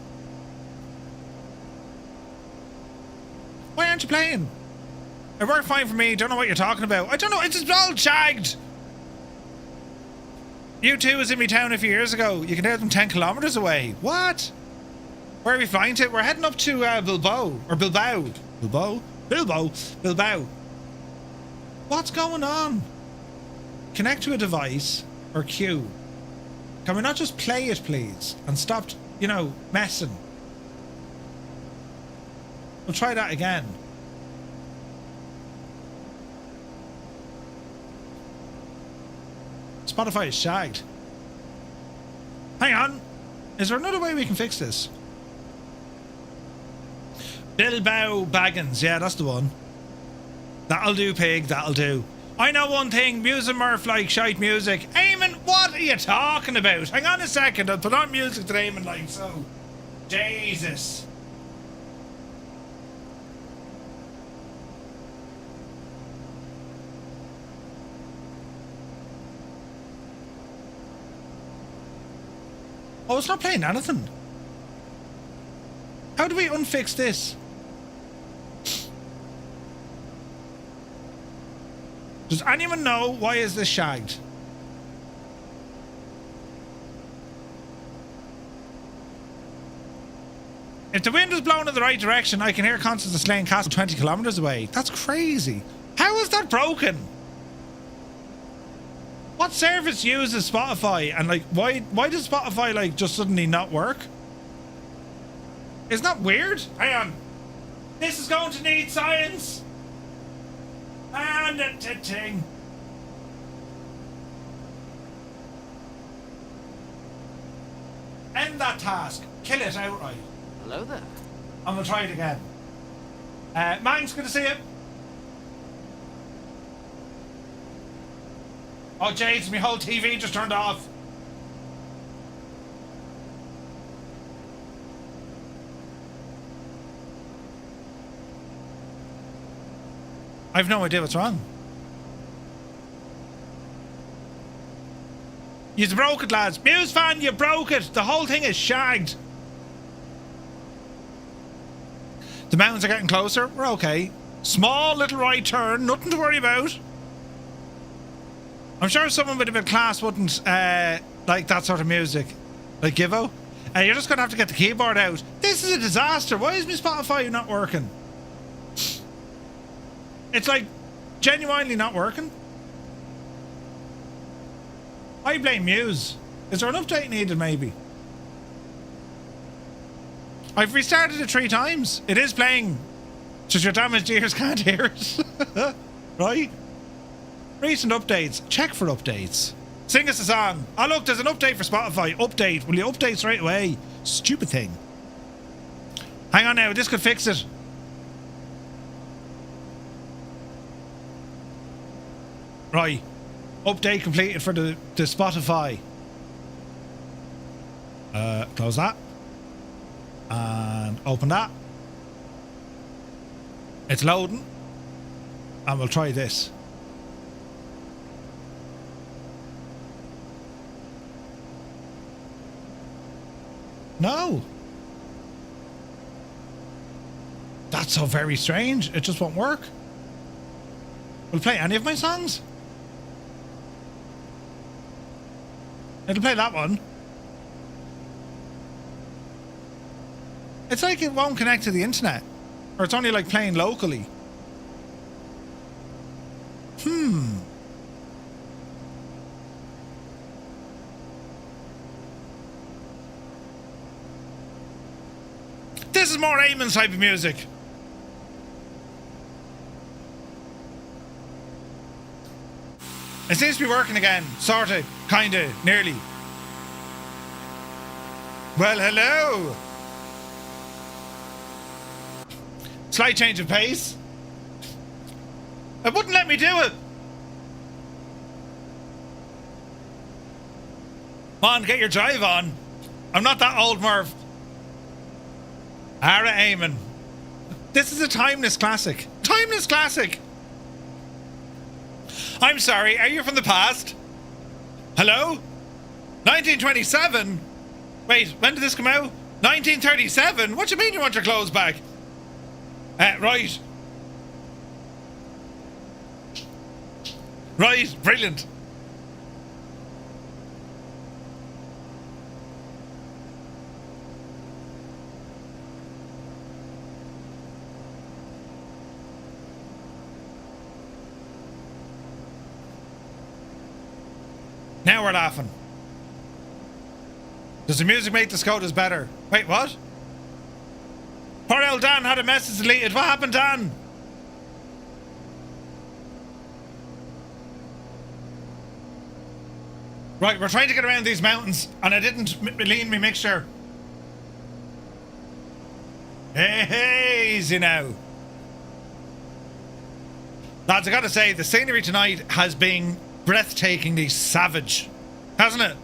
Why aren't you playing? It worked fine for me. Don't know what you're talking about. I don't know. It's all shagged. U2 was in me town a few years ago. You can hear them 10 kilometers away. What? Where are we flying to? We're heading up to Bilbao. Or Bilbao. Bilbao? Bilbao. What's going on? Connect to a device or queue. Can we not just play it, please? And stop, you know, messing. We'll try that again. Spotify is shagged. Hang on. Is there another way we can fix this? Bilbao Baggins. Yeah, that's the one. That'll do, pig. That'll do. I know one thing. Muse and Murph like shite music. Eamon, what are you talking about? Hang on a second. I'll put on music that Eamon likes. So, Jesus. Oh, it's not playing anything. How do we unfix this? Does anyone know why is this shagged? If the wind is blowing in the right direction, I can hear Constance of Slane Castle 20 kilometers away. That's crazy. How is that broken? What service uses Spotify? And like, why does Spotify like just suddenly not work? Isn't that weird? Hang on. This is going to need science. And a ting. End that task. Kill it outright. Hello there. I'm gonna try it again. Manx, good to see you. Oh, Jades, my whole TV just turned off. I've no idea what's wrong. You broke it, lads. Muse fan, you broke it. The whole thing is shagged. The mountains are getting closer. We're okay. Small little right turn. Nothing to worry about. I'm sure someone with a bit of class wouldn't like that sort of music. Like Givo. You're just going to have to get the keyboard out. This is a disaster. Why is my Spotify not working? It's like genuinely not working. I blame Muse. Is there an update needed maybe? I've restarted it 3 times. It is playing. Just your damaged ears can't hear it. Right? Recent updates. Check for updates. Sing us a song. Oh look, there's an update for Spotify. Update. Will you update straight away? Stupid thing. Hang on now. This could fix it. Right. Update completed for the Spotify. Close that. And open that. It's loading. And we'll try this. No. That's so very strange. It just won't work. Will it play any of my songs? It'll play that one. It's like it won't connect to the internet. Or it's only like playing locally. This is more Eamon's type of music. It seems to be working again. Sorta, kinda, nearly. Well, hello. Slight change of pace. It wouldn't let me do it. Come on, get your drive on. I'm not that old, Merv. Ara Eamon. This is a timeless classic. Timeless classic. I'm sorry, are you from the past? Hello? 1927? Wait, when did this come out? 1937? What do you mean you want your clothes back? Right. Right, brilliant. Now we're laughing. Does the music make the SCOTUS better? Wait, what? Poor old Dan had a message deleted. What happened, Dan? Right, we're trying to get around these mountains, and I didn't lean me mixture. Hey, easy now. Lads, I gotta say, the scenery tonight has been breathtakingly savage, hasn't it?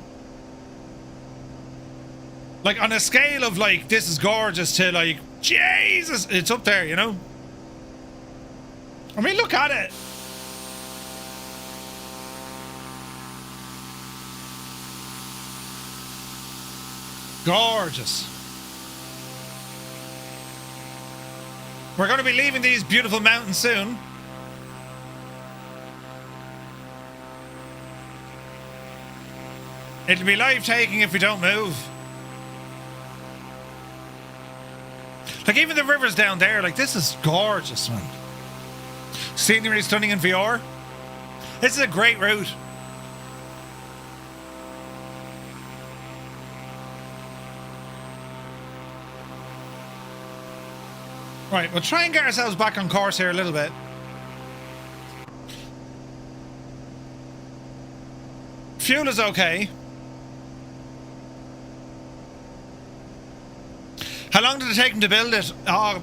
Like, on a scale of, like, this is gorgeous to, like, Jesus, it's up there, you know? I mean, look at it. Gorgeous. We're going to be leaving these beautiful mountains soon. It'll be life-taking if we don't move. Like, even the rivers down there, like, this is gorgeous, man. Scenery stunning in VR. This is a great route. Right, we'll try and get ourselves back on course here a little bit. Fuel is okay. How long did it take them to build it? Oh,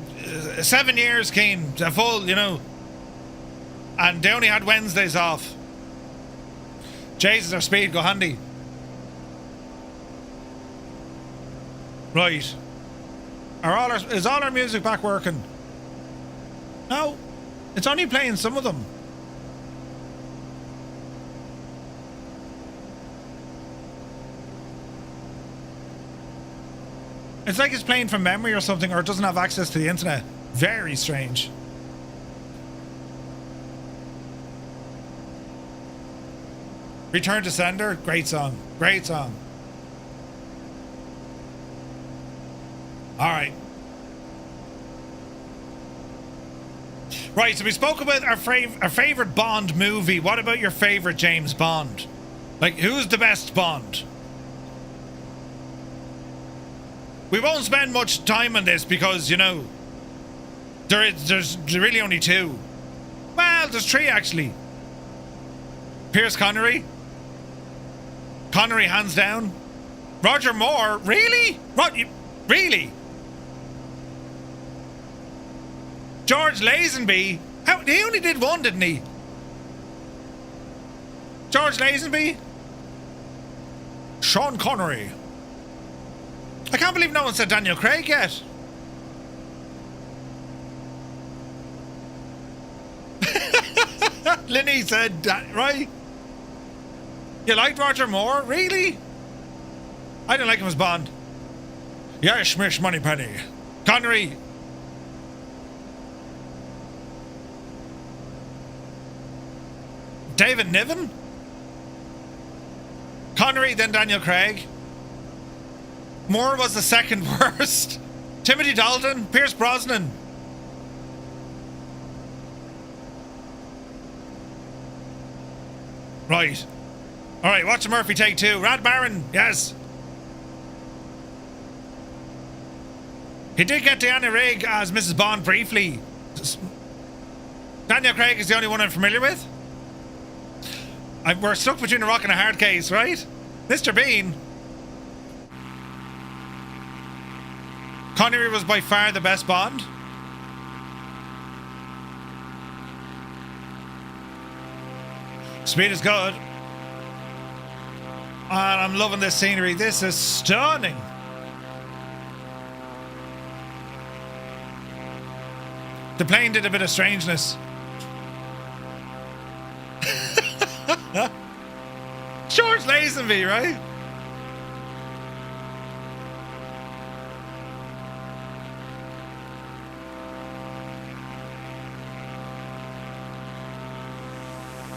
7 years, Keen. A full, you know. And they only had Wednesdays off. Jesus, our speed go handy. Right. Is all our music back working? No. It's only playing some of them. It's like it's playing from memory or something, or it doesn't have access to the internet. Very strange. Return to Sender, great song. Great song. Alright. Right, so we spoke about our favourite Bond movie. What about your favourite James Bond? Like, who's the best Bond? We won't spend much time on this because, you know, there's really only two. Well, there's three actually. Pierce Connery. Connery hands down. Roger Moore. Really? Really? George Lazenby. He only did one, didn't he? George Lazenby. Sean Connery. I can't believe no one said Daniel Craig yet. Linny said that, right? You liked Roger Moore? Really? I didn't like him as Bond. Yeah, Schmish Moneypenny. Connery. David Niven? Connery, then Daniel Craig. Moore was the second worst. Timothy Dalton, Pierce Brosnan. Right. Alright, watch Murphy take two. Rad Baron, yes. He did get Diana Rigg as Mrs. Bond briefly. Daniel Craig is the only one I'm familiar with. We're stuck between a rock and a hard case, right? Mr. Bean. Connery was by far the best Bond. Speed is good. And I'm loving this scenery. This is stunning. The plane did a bit of strangeness. George Lazenby, right?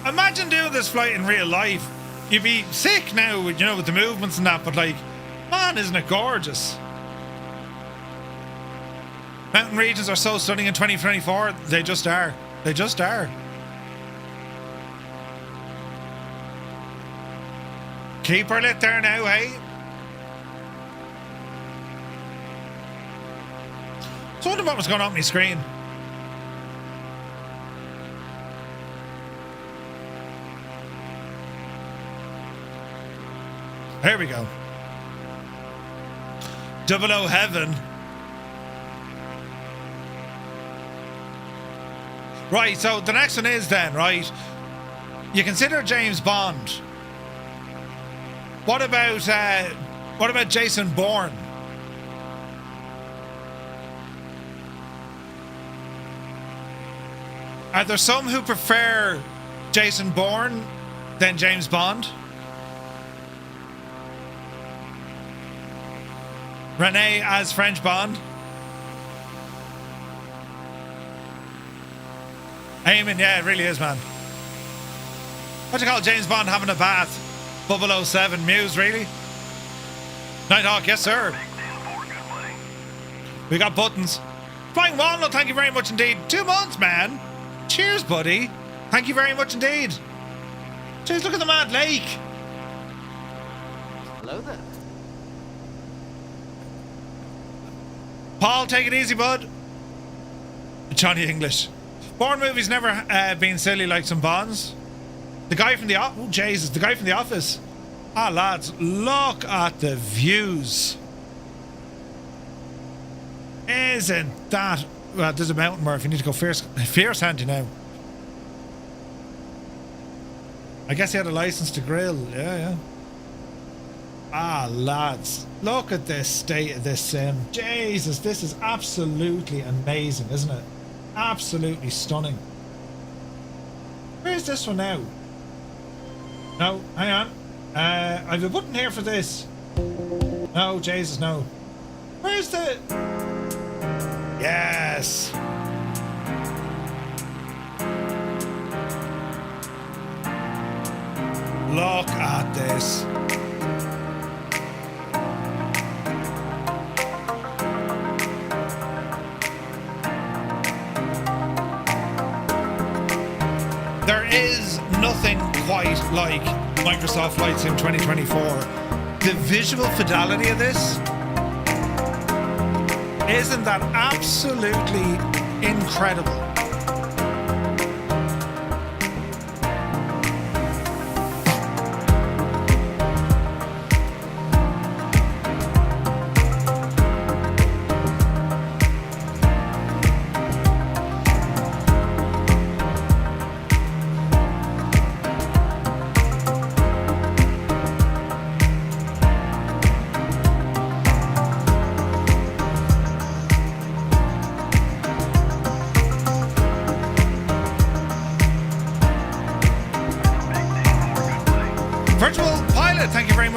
Imagine doing this flight in real life. You'd be sick now, you know, with the movements and that, but like, man, isn't it gorgeous? Mountain regions are so stunning in 2024. They just are. They just are. Keep her lit there now, hey? I was wondering what was going on my screen. There we go. 00 Heaven. Right, so the next one is then, right? You consider James Bond. What about Jason Bourne? Are there some who prefer Jason Bourne than James Bond? Renee as French Bond? Eamon, yeah, it really is, man. What do you call James Bond having a bath? 007, Muse, really? Nighthawk, yes, sir. We got buttons. Flying Walnut, thank you very much indeed. 2 months, man. Cheers, buddy. Thank you very much indeed. Cheers, look at the mad lake. Hello there. Paul, take it easy, bud. Johnny English. Bourne movies never been silly like some Bonds. The guy from the office. Oh, Jesus. The guy from the office. Ah, lads, look at the views. Isn't that... Well, there's a mountain where if you need to go fierce hunting now. I guess he had a license to grill. Yeah. Ah, lads, look at this state of this sim. Jesus, this is absolutely amazing, isn't it? Absolutely stunning. Where's this one now? No, hang on. I've a button here for this. No, Jesus, no. Where's the... Yes. Look at this. There is nothing quite like Microsoft Flight Sim 2024. The visual fidelity of this, isn't that absolutely incredible?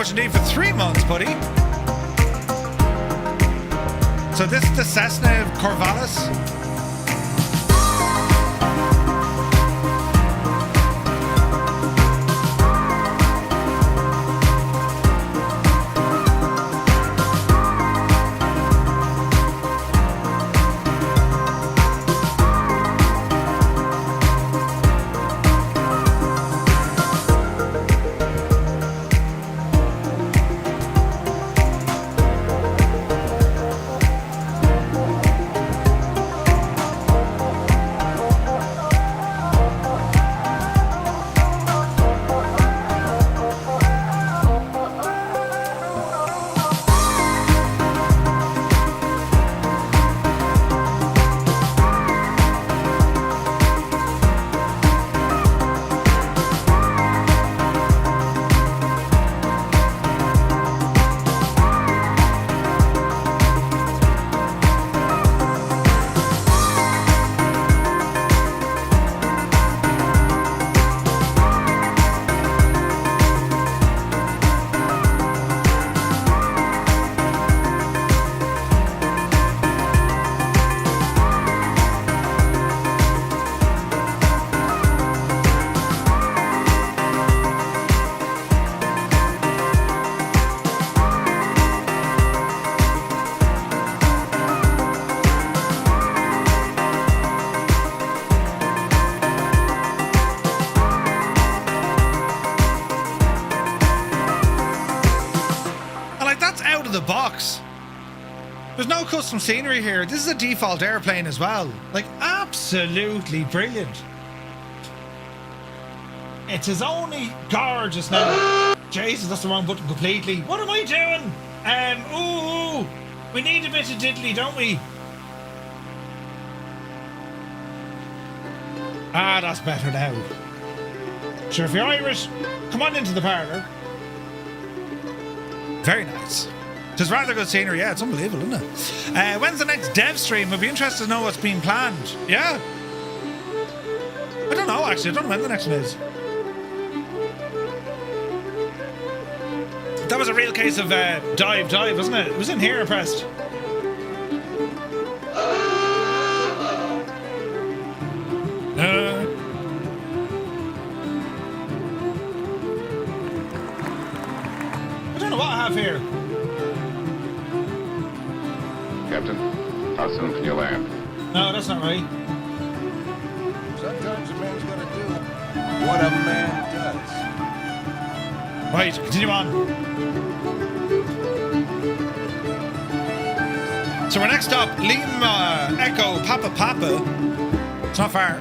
Indeed for 3 months, buddy. So this is the Cessna Corvalis. There's no custom scenery here. This is a default airplane as well. Like, absolutely brilliant. It is only gorgeous now. Jesus, that's the wrong button completely. What am I doing? Ooh, we need a bit of diddly, don't we? Ah, that's better now. Sure, if you're Irish, come on into the parlour. Very nice. It's rather good scenery. Yeah, it's unbelievable, isn't it? When's the next dev stream? I'd be interested to know what's being planned. Yeah. I don't know, actually. I don't know when the next one is. That was a real case of dive, wasn't it? It was in here, I pressed. takeoff here. Captain, how soon can you land? No, that's not right. Sometimes a man's gotta do what a man does. Right, continue on. So our next stop, Lima Echo Papa Papa. It's not far.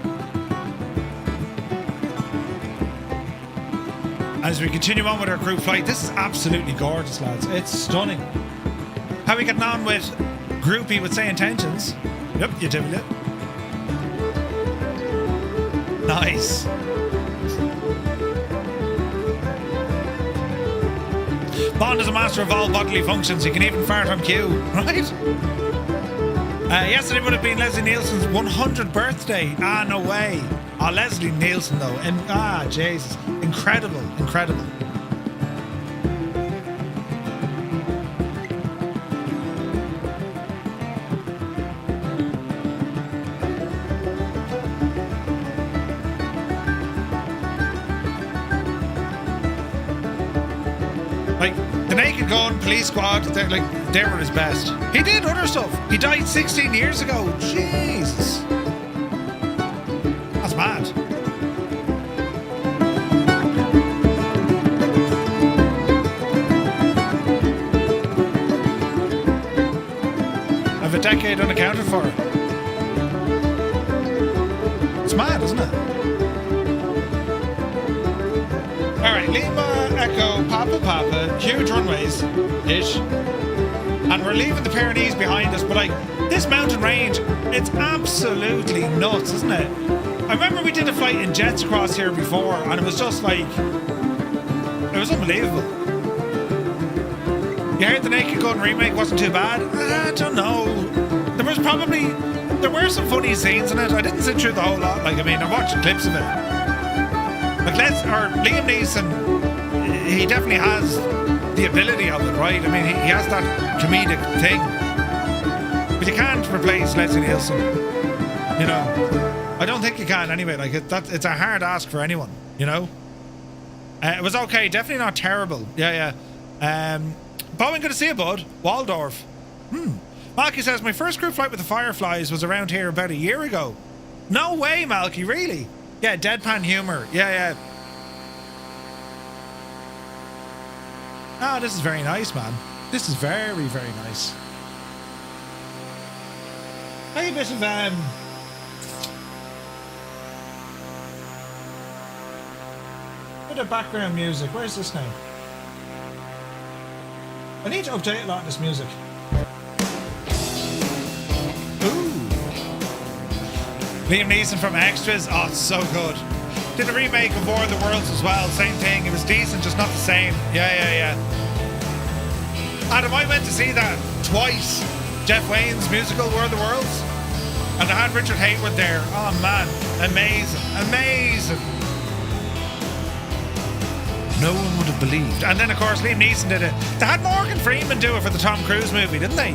As we continue on with our crew flight, this is absolutely gorgeous, lads. It's stunning. How are we getting on with Groupie with Say Intentions? Yep, you do it. Nice. Bond is a master of all bodily functions. He can even fart on cue, right? Yesterday would have been Leslie Nielsen's 100th birthday. Ah, no way. Oh, Leslie Nielsen, though. And Jesus. Incredible, incredible. Like, the Naked Gun, Police Squad, they were his best. He did other stuff. He died 16 years ago. Jesus. That's mad. I've a decade unaccounted for. It's mad, isn't it? Alright, Lima, Echo, Papa Papa, huge runways, ish. And we're leaving the Pyrenees behind us, but like, this mountain range, it's absolutely nuts, isn't it? I remember we did a flight in jets across here before, and it was just like, it was unbelievable. You heard the Naked Gun remake wasn't too bad? I don't know. There were some funny scenes in it. I didn't sit through the whole lot. Like, I mean, I watched clips of it. Like, Liam Neeson, he definitely has the ability of it, right? I mean, he has that comedic thing. But you can't replace Leslie Nielsen. You know? I don't think you can anyway. Like, it's a hard ask for anyone, you know? It was okay. Definitely not terrible. Yeah. Boeing, good to see you, bud. Waldorf. Malky says, my first crew flight with the Fireflies was around here about a year ago. No way, Malky, really? Yeah, deadpan humor. Yeah. Oh, this is very nice, man. This is very, very nice. Hey, bit of bit of background music. Where's this now? I need to update a lot of this music. Liam Neeson from Extras. Oh, it's so good. Did a remake of War of the Worlds as well. Same thing. It was decent, just not the same. Yeah. Adam, I went to see that twice. Jeff Wayne's musical War of the Worlds. And I had Richard Hayward there. Oh, man. Amazing. No one would have believed. And then, of course, Liam Neeson did it. They had Morgan Freeman do it for the Tom Cruise movie, didn't they?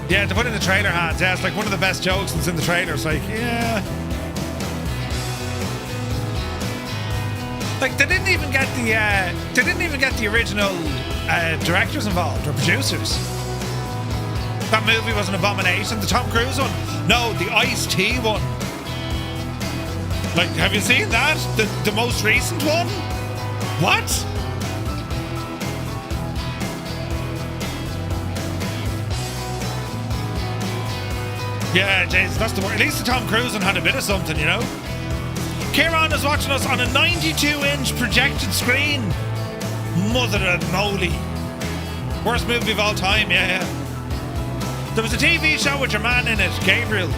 Yeah, to put in the trailer hands. Yeah, it's like one of the best jokes that's in the trailer. It's like, yeah. Like, they didn't even get the original directors involved or producers. That movie was an abomination. The Tom Cruise one? No, the Ice-T one. Like, have you seen that? The most recent one? What? Yeah, Jesus, that's the word. At least the Tom Cruise one had a bit of something, you know? Kieran is watching us on a 92-inch projected screen. Mother of moly. Worst movie of all time, yeah. There was a TV show with your man in it, Gabriel.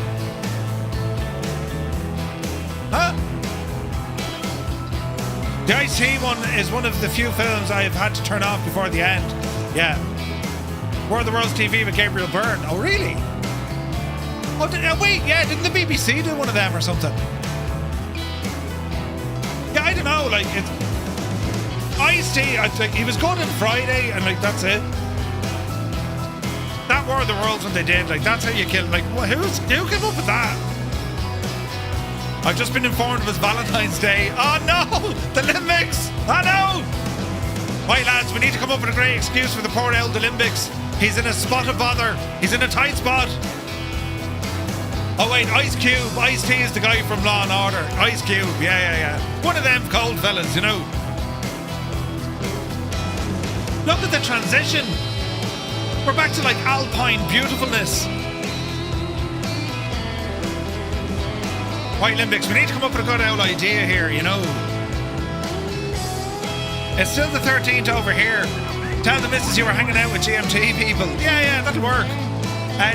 Huh? The Ice-T one is one of the few films I've had to turn off before the end. Yeah. War of the Worlds TV with Gabriel Byrne. Oh, really? Oh, wait, yeah, didn't the BBC do one of them or something? Yeah, I don't know, like, it's... Ice-T, like, he was good on Friday, and, like, that's it. That War of the Worlds when they did, like, that's how you kill, like, who came up with that? I've just been informed of his Valentine's Day. Oh no! The Olympics! Oh no! Right, lads, we need to come up with a great excuse for the poor old Olympics. He's in a spot of bother. He's in a tight spot. Oh wait, Ice Cube. Ice T is the guy from Law and Order. Ice Cube, yeah. One of them cold fellas, you know. Look at the transition. We're back to like alpine beautifulness. Right, Olympics, we need to come up with a good old idea here, you know. It's still the 13th over here. Tell the missus you were hanging out with GMT people. Yeah, that'll work.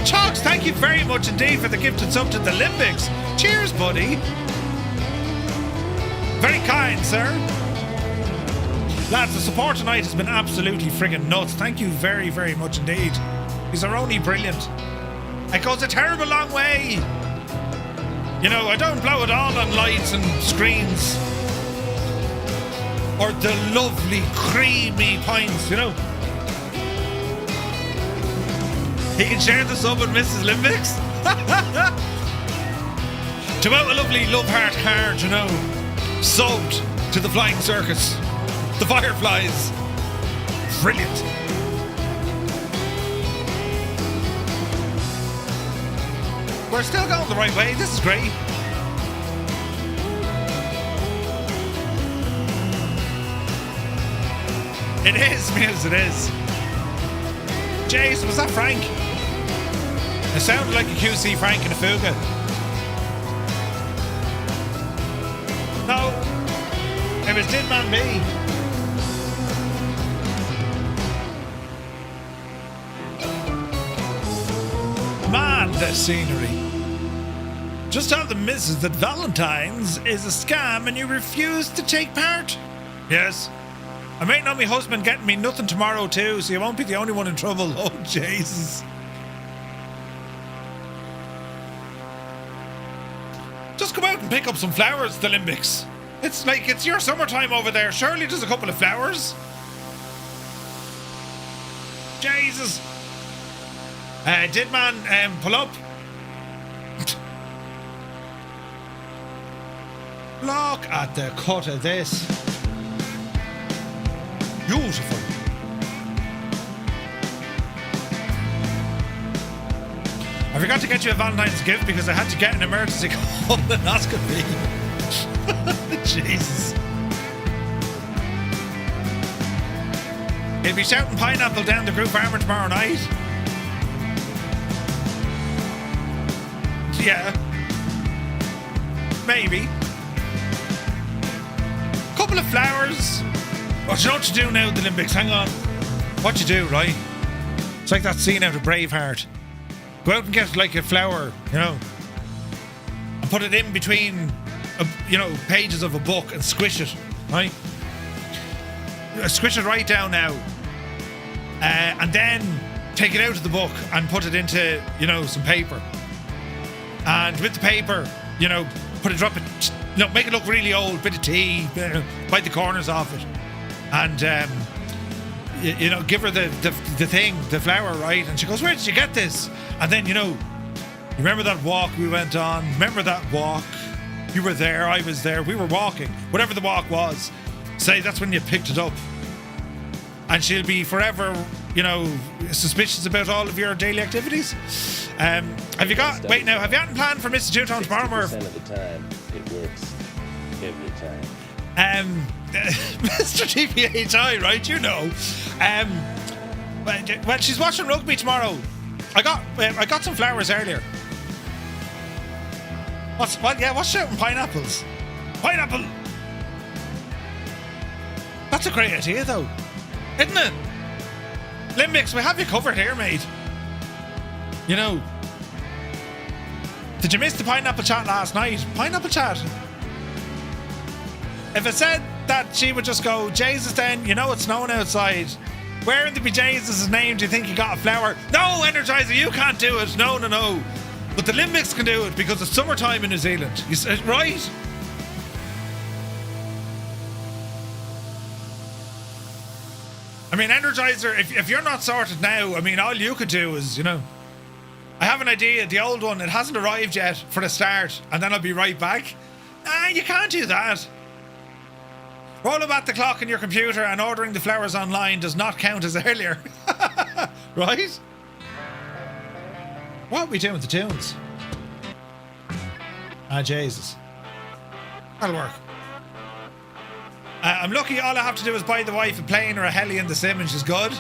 Chalks, thank you very much indeed for the gifted sub to the Olympics. Cheers, buddy. Very kind, sir. Lads, the support tonight has been absolutely friggin' nuts. Thank you very, very much indeed. These are only brilliant. It goes a terrible long way. You know, I don't blow it all on lights and screens. Or the lovely creamy pints, you know. He can share the sub with Mrs. Olympics. To out a lovely love heart card, you know. Subbed to the flying circus. The Fireflies. Brilliant. We're still going the right way. This is great. It is, Mills, it is. Jace, was that Frank? It sounded like a QC Frank in a Fuga. No. It was Did Man B. Man, the scenery. Just tell the missus that Valentine's is a scam and you refuse to take part. Yes. I might know my husband getting me nothing tomorrow too, so you won't be the only one in trouble. Oh, Jesus. Just come out and pick up some flowers, the Olympics. It's like it's your summertime over there. Surely just a couple of flowers. Jesus. Did man pull up? Look at the cut of this. Beautiful. I forgot to get you a Valentine's gift because I had to get an emergency colonoscopy. Jesus. He'll be shouting pineapple down the group armour tomorrow night. Yeah. Maybe. Couple of flowers. What you know what you do now, the Olympics? Hang on. What you do, right? It's like that scene out of Braveheart. Go out and get like a flower, you know, and put it in between, pages of a book and squish it, right? Squish it right down now, and then take it out of the book and put it into, some paper. And with the paper, put a drop of, make it look really old, bit of tea, bite the corners off it. And, give her the thing, the flower, right? And she goes, where did you get this? And then, you remember that walk we went on? Remember that walk? You were there, I was there, we were walking. Whatever the walk was, say that's when you picked it up. And she'll be forever, suspicious about all of your daily activities. Have you anything planned for Mr. Two-Tone tomorrow? 60% of the time, it works every time. Mr. TPHI, right? Well, she's watching rugby tomorrow. I got some flowers earlier. What's shouting pineapples? Pineapple! That's a great idea, though, isn't it? Olympics, we have you covered here, mate. Did you miss the pineapple chat last night? Pineapple chat? If it said that she would just go, Jesus, then, it's snowing outside. Where in the bejesus' name do you think you got a flower? No, Energizer, you can't do it. No. But the Olympics can do it because it's summertime in New Zealand. You said, right? I mean, Energizer, if you're not sorted now, all you could do is, I have an idea. The old one, it hasn't arrived yet for the start, and then I'll be right back. You can't do that. Rolling back the clock on your computer and ordering the flowers online does not count as earlier. Right? What are we doing with the tunes? Ah, Jesus. That'll work. I'm lucky all I have to do is buy the wife a plane or a heli in the sim and she's good.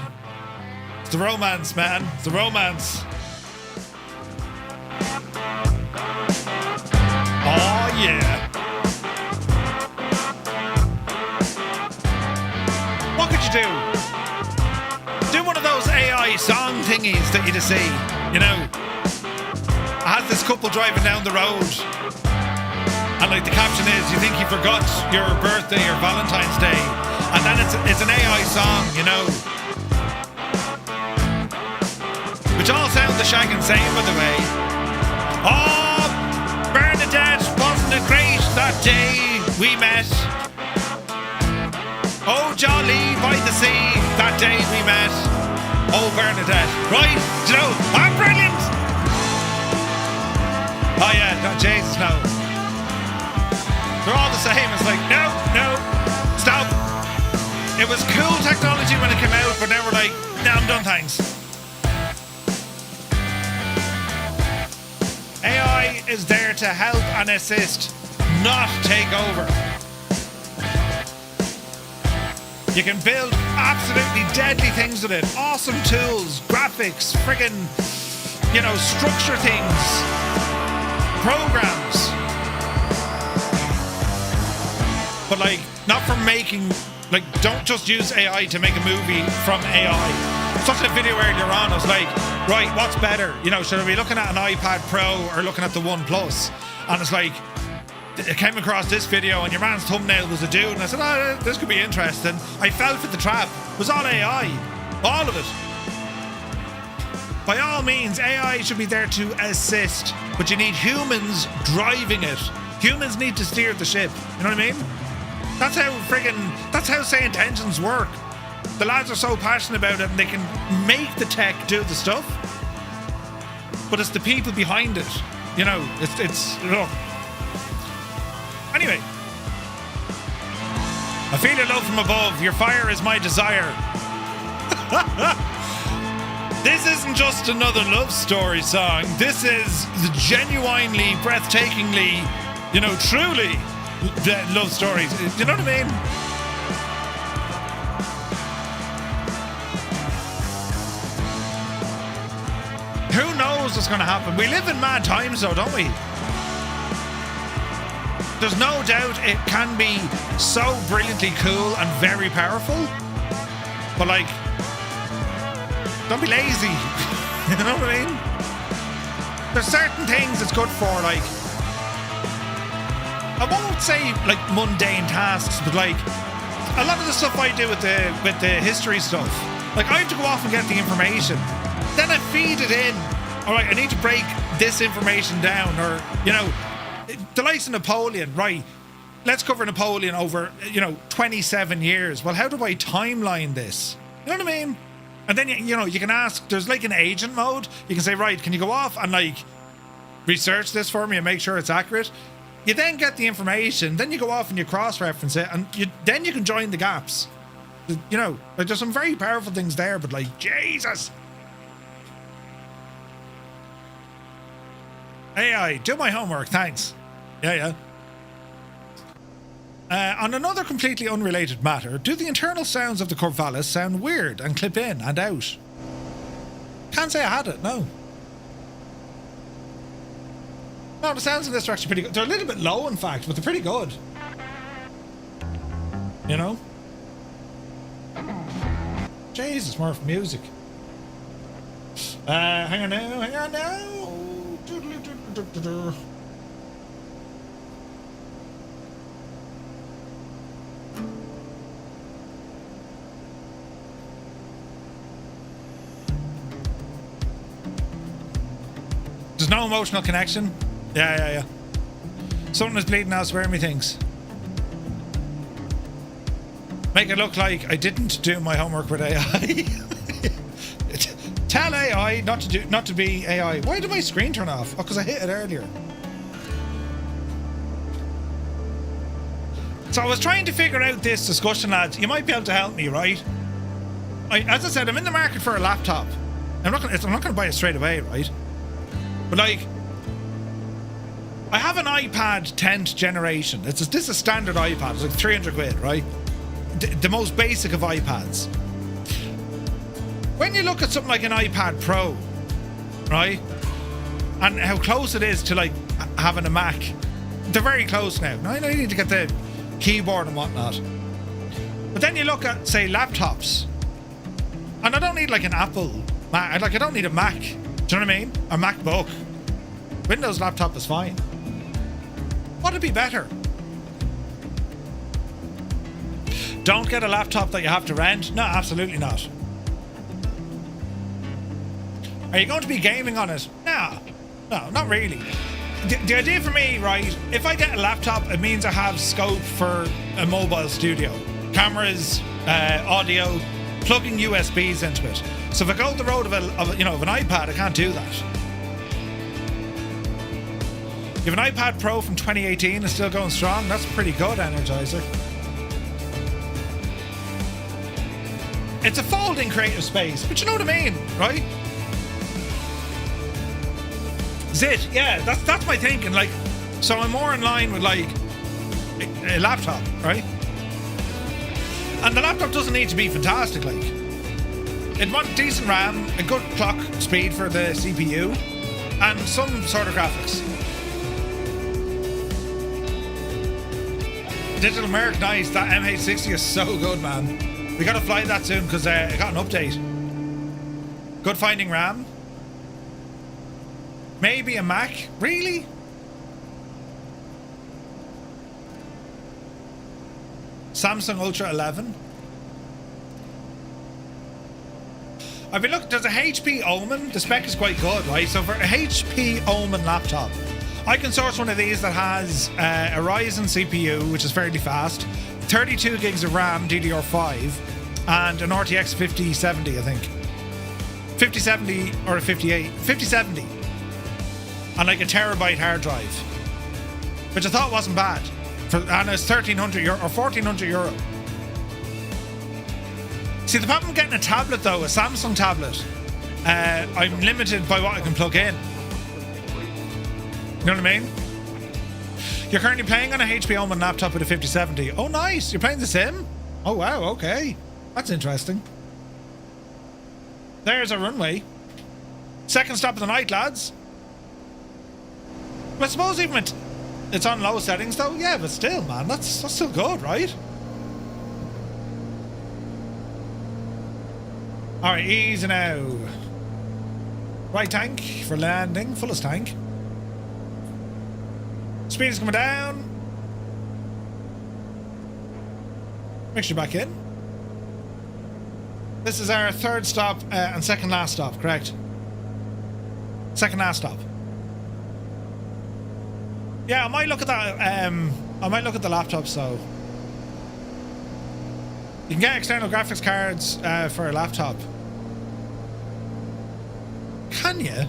It's the romance, man. It's the romance. Oh, yeah. What could you do? Do one of those AI song thingies that you just see, you know. I had this couple driving down the road and like the caption is, you think you forgot your birthday or Valentine's Day, and then it's an AI song, you know. Which all sound the shagging same, by the way. Oh, Bernadette, wasn't it great that day we met? Oh, jolly by the sea, that day we met. Oh, Bernadette, right? You know, I'm brilliant. Oh yeah, no, Jesus, no. They're all the same. It's like, no, stop. It was cool technology when it came out, but now we're like, no, I'm done, thanks. AI is there to help and assist, not take over. You can build absolutely deadly things with it. Awesome tools, graphics, friggin', you know, structure things, programs. But like, not for making, like, don't just use AI to make a movie from AI. Such a video earlier on, I was like, right, what's better? You know, should I be looking at an iPad Pro or looking at the One Plus? And it's like, it came across this video and your man's thumbnail was a dude, and I said, oh, this could be interesting. I fell for the trap. It was all AI. All of it. By all means, AI should be there to assist, but you need humans driving it. Humans need to steer the ship. You know what I mean? That's how Saint Engines work. The lads are so passionate about it and they can make the tech do the stuff, but it's the people behind it. You know, it's look. Anyway, I feel your love from above. Your fire is my desire. This isn't just another love story song. This is the genuinely, breathtakingly, you know, truly love stories. You know what I mean? Who knows what's going to happen? We live in mad times though, don't we? There's no doubt it can be so brilliantly cool and very powerful, but like, don't be lazy. You know what I mean? There's certain things it's good for, like, I won't say like mundane tasks, but like a lot of the stuff I do with the history stuff, like I have to go off and get the information, then I feed it in. All right, I need to break this information down, or you know, the likes of Napoleon, right? Let's cover Napoleon over, you know, 27 years. Well, how do I timeline this? You know what I mean? And then, you know, you can ask, there's like an agent mode. You can say, right, can you go off and like research this for me and make sure it's accurate? You then get the information, then you go off and you cross-reference it, and then you can join the gaps. You know, like there's some very powerful things there, but like, Jesus. AI, do my homework, thanks. Yeah. On another completely unrelated matter, do the internal sounds of the Corvalis sound weird and clip in and out? Can't say I had it, no. No, the sounds of this are actually pretty good. They're a little bit low, in fact, but they're pretty good. You know? Jesus, more music. Hang on now. There's no emotional connection. Yeah. Something is bleeding out, spare me things. Make it look like I didn't do my homework with AI. Tell AI not to be AI. Why did my screen turn off? Oh, because I hit it earlier. So I was trying to figure out this discussion, lads. You might be able to help me, right? As I said, I'm in the market for a laptop. I'm not gonna buy it straight away, right? But like, I have an iPad 10th generation. This is a standard iPad. It's like 300 quid, right? The most basic of iPads. When you look at something like an iPad Pro, right, and how close it is to like having a Mac, they're very close now. Now I know you need to get the keyboard and whatnot, but then you look at, say, laptops, and I don't need like an Apple Mac. I don't need a Mac. Do you know what I mean? A MacBook. Windows laptop is fine. Would it be better? Don't get a laptop that you have to rent. No, absolutely not. Are you going to be gaming on it? No, not really. The idea for me, right, if I get a laptop, it means I have scope for a mobile studio. Cameras, audio, plugging USBs into it. So if I go the road of an iPad, I can't do that. You have an iPad Pro from 2018 and still going strong. That's pretty good, Energizer. It's a folding creative space, but you know what I mean, right? Zit, yeah, that's my thinking. Like, so I'm more in line with like a laptop, right? And the laptop doesn't need to be fantastic. Like, it wants decent RAM, a good clock speed for the CPU, and some sort of graphics. Digital Merc, nice. That MH60 is so good, man. We gotta fly that soon because it got an update. Good finding RAM. Maybe a Mac? Really? Samsung Ultra 11. I've been looking, there's a HP Omen. The spec is quite good, right? So for a HP Omen laptop, I can source one of these that has a Ryzen CPU, which is fairly fast, 32 gigs of RAM, DDR5, and an RTX 5070, I think. 5070 or a 5070. And like a terabyte hard drive, which I thought wasn't bad. And it's €1,300 or €1,400. See, the problem getting a tablet though, a Samsung tablet, I'm limited by what I can plug in. You know what I mean? You're currently playing on a HP Omen laptop with a 5070. Oh, nice. You're playing The Sim? Oh, wow. Okay. That's interesting. There's a runway. Second stop of the night, lads. I suppose even it's on low settings though. Yeah, but still, man, that's still good, right? Alright, easy now. Right tank for landing, fullest tank. Speed is coming down. Mixture back in. This is our third stop and second last stop, correct? Second last stop. Yeah, I might look at that. I might look at the laptops though. You can get external graphics cards for a laptop. Can you?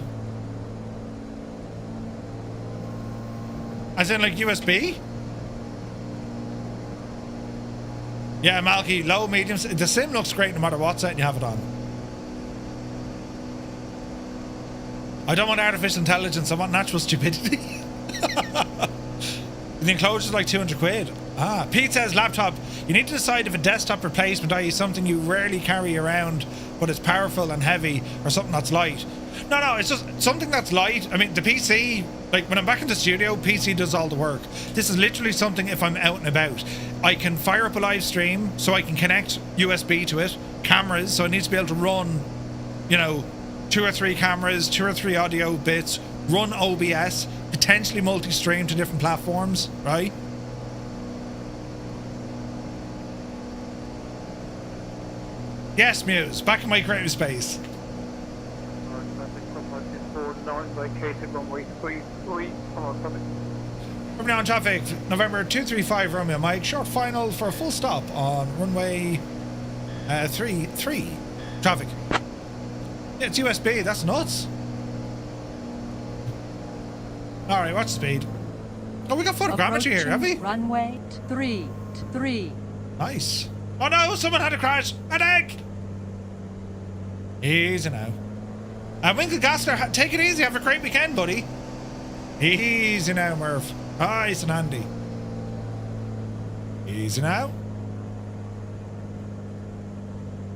As in like USB? Yeah, Malky, low, medium. The Sim looks great no matter what setting you have it on. I don't want artificial intelligence, I want natural stupidity. The enclosure is like 200 quid. Ah, Pete says laptop. You need to decide if a desktop replacement, i.e. something you rarely carry around, but it's powerful and heavy, or something that's light. No, it's just something that's light. I mean, the PC, like when I'm back in the studio, PC does all the work. This is literally something if I'm out and about. I can fire up a live stream, so I can connect USB to it. Cameras, so it needs to be able to run, 2 or 3 cameras, 2 or 3 audio bits, run OBS, potentially multi-stream to different platforms, right? Yes, Muse, back in my creative space. Coming down traffic, November 235 Romeo Mike, short final for a full stop on runway 33. Traffic. Yeah, it's USB, that's nuts. Alright, watch speed. Oh, we got photogrammetry here, have we? Runway 3. Nice. Oh no, someone had a crash. An egg. Easy now. Winkle Gassler, take it easy. Have a great weekend, buddy. Easy now, Murph. Nice and handy. Easy now.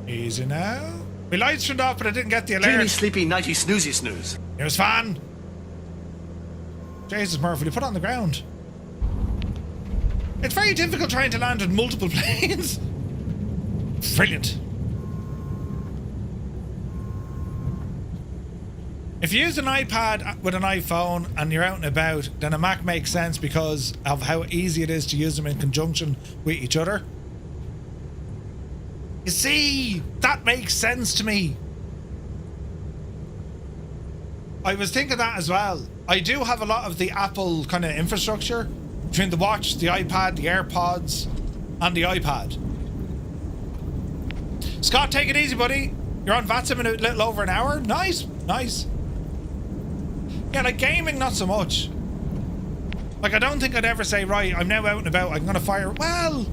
Easy now. My lights turned off, but I didn't get the alert. Dreamy, sleepy, nighty, snoozy, snooze. Here's fan. Jesus, Murph, will you put it on the ground? It's very difficult trying to land on multiple planes. Brilliant. If you use an iPad with an iPhone and you're out and about, then a Mac makes sense because of how easy it is to use them in conjunction with each other. You see, that makes sense to me. I was thinking that as well. I do have a lot of the Apple kind of infrastructure between the watch, the iPad, the AirPods, and the iPad. Scott, take it easy, buddy. You're on VATSIM in a little over an hour. Nice, nice. Yeah, like gaming, not so much. Like, I don't think I'd ever say, right, I'm now out and about, I'm going to fire... Well,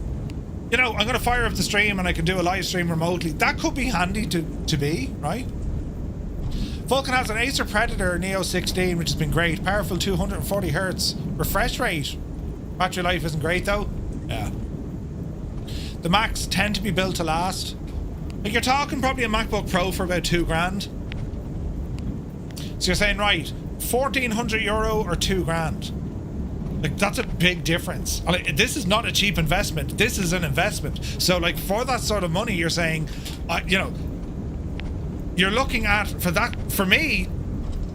you know, I'm going to fire up the stream and I can do a live stream remotely. That could be handy to be, right? Vulcan has an Acer Predator Neo 16, which has been great. Powerful 240 hertz. Refresh rate. Battery life isn't great, though. Yeah. The Macs tend to be built to last. Like, you're talking probably a MacBook Pro for about €2,000. So you're saying, right, €1,400 or €2,000. Like, that's a big difference. Like, this is not a cheap investment. This is an investment. So, like, for that sort of money, you're saying, you know, you're looking at, for me,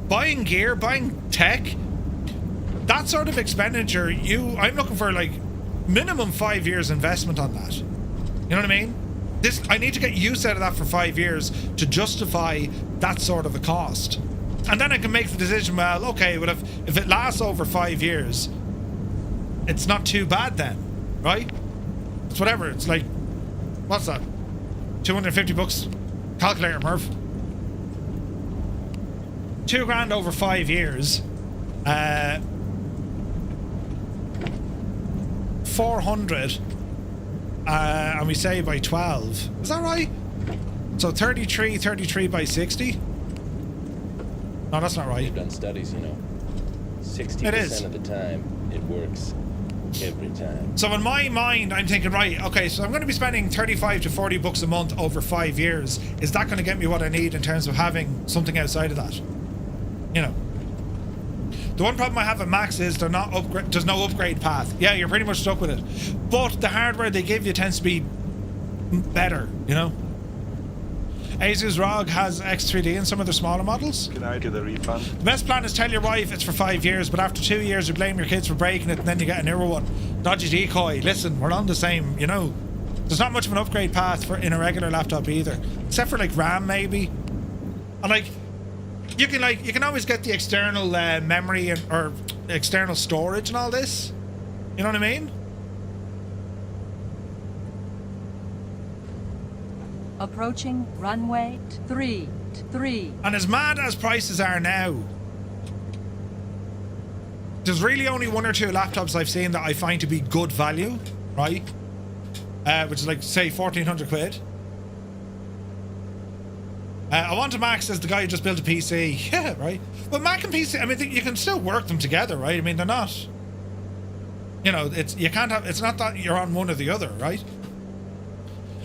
buying gear, buying tech, that sort of expenditure, I'm looking for, like, minimum 5 years investment on that. You know what I mean? I need to get use out of that for 5 years to justify that sort of a cost. And then I can make the decision, well, okay, well, if it lasts over 5 years, it's not too bad then, right? It's whatever. It's like, what's that? $250? Calculator, Murph. $2,000 over 5 years. 400. And we say by 12. Is that right? So 33 by 60? No, that's not right. They've done studies, you know. 60% of the time, it works every time. So in my mind, I'm thinking, right, okay, so I'm going to be spending 35 to 40 bucks a month over 5 years. Is that going to get me what I need in terms of having something outside of that? You know. The one problem I have at Macs is there's no upgrade path. Yeah, you're pretty much stuck with it. But the hardware they give you tends to be better, you know. Asus ROG has X3D in some of their smaller models. Can I get a refund? The best plan is tell your wife it's for 5 years, but after 2 years you blame your kids for breaking it and then you get a newer one. Dodgy decoy. Listen, we're on the same, you know. There's not much of an upgrade path in a regular laptop either. Except for like RAM maybe. And like, you can always get the external memory or external storage and all this. You know what I mean? Approaching runway 3. And as mad as prices are now, there's really only 1 or 2 laptops I've seen that I find to be good value, right? Which is like, say, 1,400 quid. I want a Mac, says the guy who just built a PC. Yeah, right. But Mac and PC, I mean, you can still work them together, right? I mean, they're not, you know, it's not that you're on one or the other, right?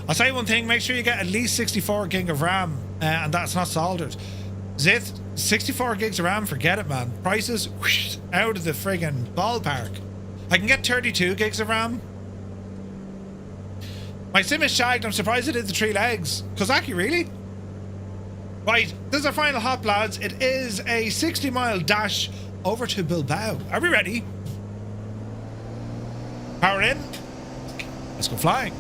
I'll say one thing, make sure you get at least 64 gig of RAM, and that's not soldered. Zith, 64 gigs of RAM, forget it, man. Prices, whoosh, out of the friggin' ballpark. I can get 32 gigs of RAM. My sim is shagged, I'm surprised it did the 3 legs. Kozaki, really? Right, this is our final hop, lads. It is a 60-mile dash over to Bilbao. Are we ready? Power in. Let's go flying.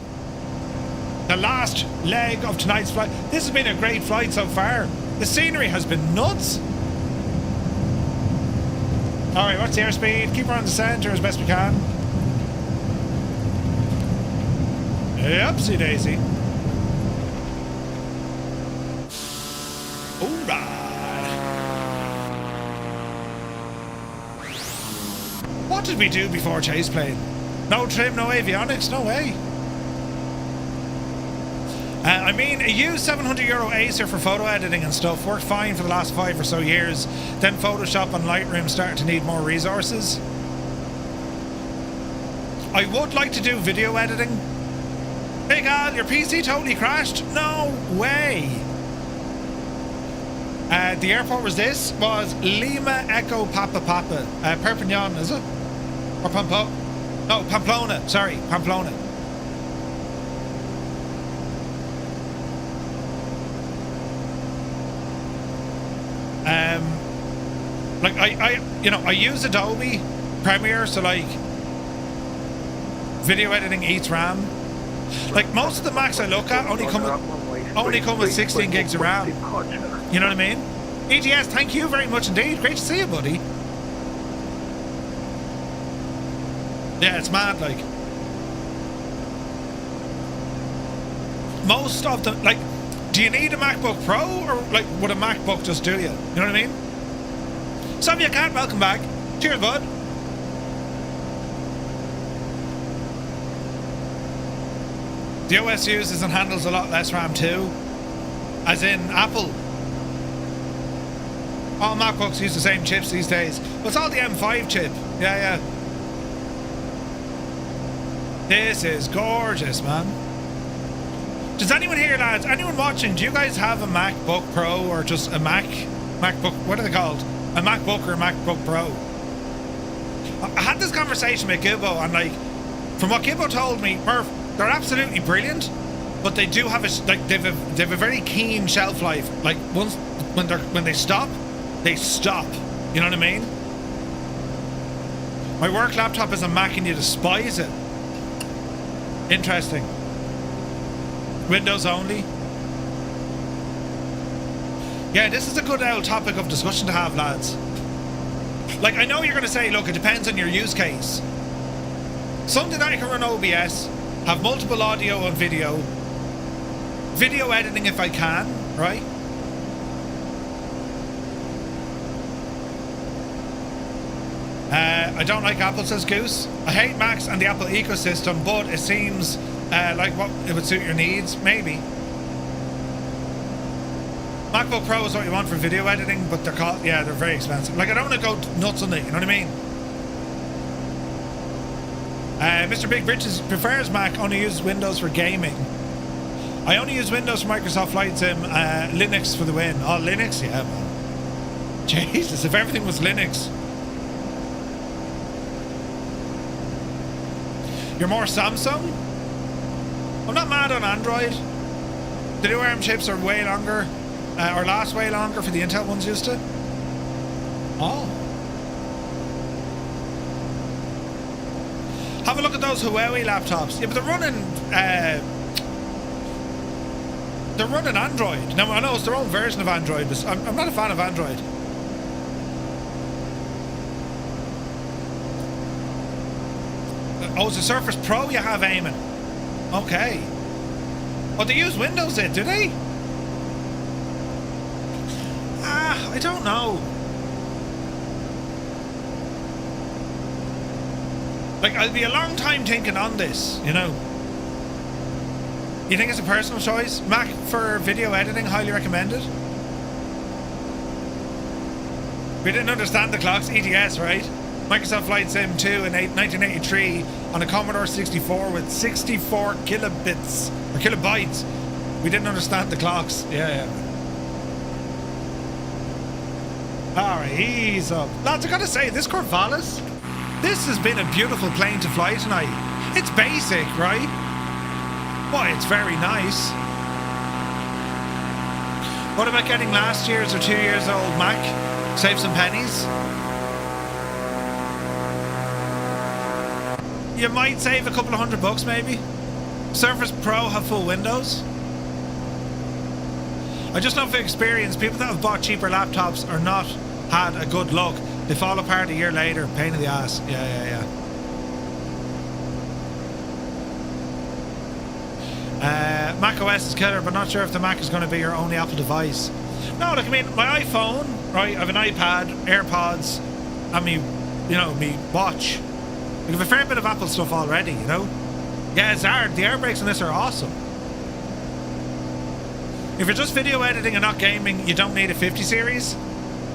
The last leg of tonight's flight. This has been a great flight so far. The scenery has been nuts. Alright, what's the airspeed? Keep her on the centre as best we can. Upsie daisy. Alright. What did we do before chase plane? No trim, no avionics, no way. I mean, a used €700 Acer for photo editing and stuff worked fine for the last 5 or so years. Then Photoshop and Lightroom started to need more resources. I would like to do video editing. Hey Gal, your PC totally crashed? No way. The airport was Lima Echo Papa Papa. Perpignan, is it? Or No, Pamplona. Sorry, Pamplona. Like I use Adobe Premiere, so like video editing eats RAM. Like most of the Macs I look at only come with 16 gigs of RAM. You know what I mean? EGS, thank you very much indeed. Great to see you, buddy. Yeah, it's mad. Like most of the do you need a MacBook Pro or like would a MacBook just do you? You know what I mean? Savia Cat, welcome back. Cheers, bud. The OS uses and handles a lot less RAM too. As in Apple. All MacBooks use the same chips these days. But it's all the M5 chip. Yeah. This is gorgeous, man. Does anyone here, lads, anyone watching, do you guys have a MacBook Pro or just a MacBook, what are they called? A MacBook or a MacBook Pro? I had this conversation with Gibbo and like, from what Gibbo told me, Murph, they're absolutely brilliant, but they do have they've a very keen shelf life. Like once, when they stop, they stop. You know what I mean? My work laptop is a Mac and you despise it. Interesting. Windows only. Yeah, this is a good old topic of discussion to have, lads. Like, I know you're going to say, look, it depends on your use case. Something that I can run OBS, have multiple audio and video editing if I can, right? I don't like Apple, says Goose. I hate Macs and the Apple ecosystem, but it seems like what it would suit your needs, maybe. MacBook Pro is what you want for video editing, but they're very expensive. Like, I don't want to go nuts on it, you know what I mean? Mr. Big Britches prefers Mac, only uses Windows for gaming. I only use Windows for Microsoft Flight Sim, Linux for the win. Oh, Linux? Yeah, man. Jesus, if everything was Linux. You're more Samsung? I'm not mad on Android. The new ARM chips are way longer, or last way longer for the Intel ones used to. Oh. Have a look at those Huawei laptops. Yeah, but they're running Android. Now, I know it's their own version of Android, but I'm not a fan of Android. Oh, it's a Surface Pro you have, Eamon. Okay. Oh, they use Windows do they? I don't know. Like, I'll be a long time thinking on this, you know. You think it's a personal choice? Mac for video editing, highly recommended. We didn't understand the clocks, EDS, right? Microsoft Flight Sim 2 in 1983 on a Commodore 64 with 64 kilobits, or kilobytes. We didn't understand the clocks. Yeah. Alright, ease up. Lads, I gotta say, this Corvalis, this has been a beautiful plane to fly tonight. It's basic, right? Boy, it's very nice. What about getting last year's or 2 years old Mac? Save some pennies? You might save a couple of $100 maybe. Surface Pro have full Windows. I just know from experience, people that have bought cheaper laptops are not had a good look. They fall apart a year later. Pain in the ass. Yeah. Mac OS is killer, but not sure if the Mac is going to be your only Apple device. No, look, I mean, my iPhone, right? I have an iPad, AirPods, and me watch. We have a fair bit of Apple stuff already, you know? Yeah, it's hard. The air brakes on this are awesome. If you're just video editing and not gaming, you don't need a 50 series.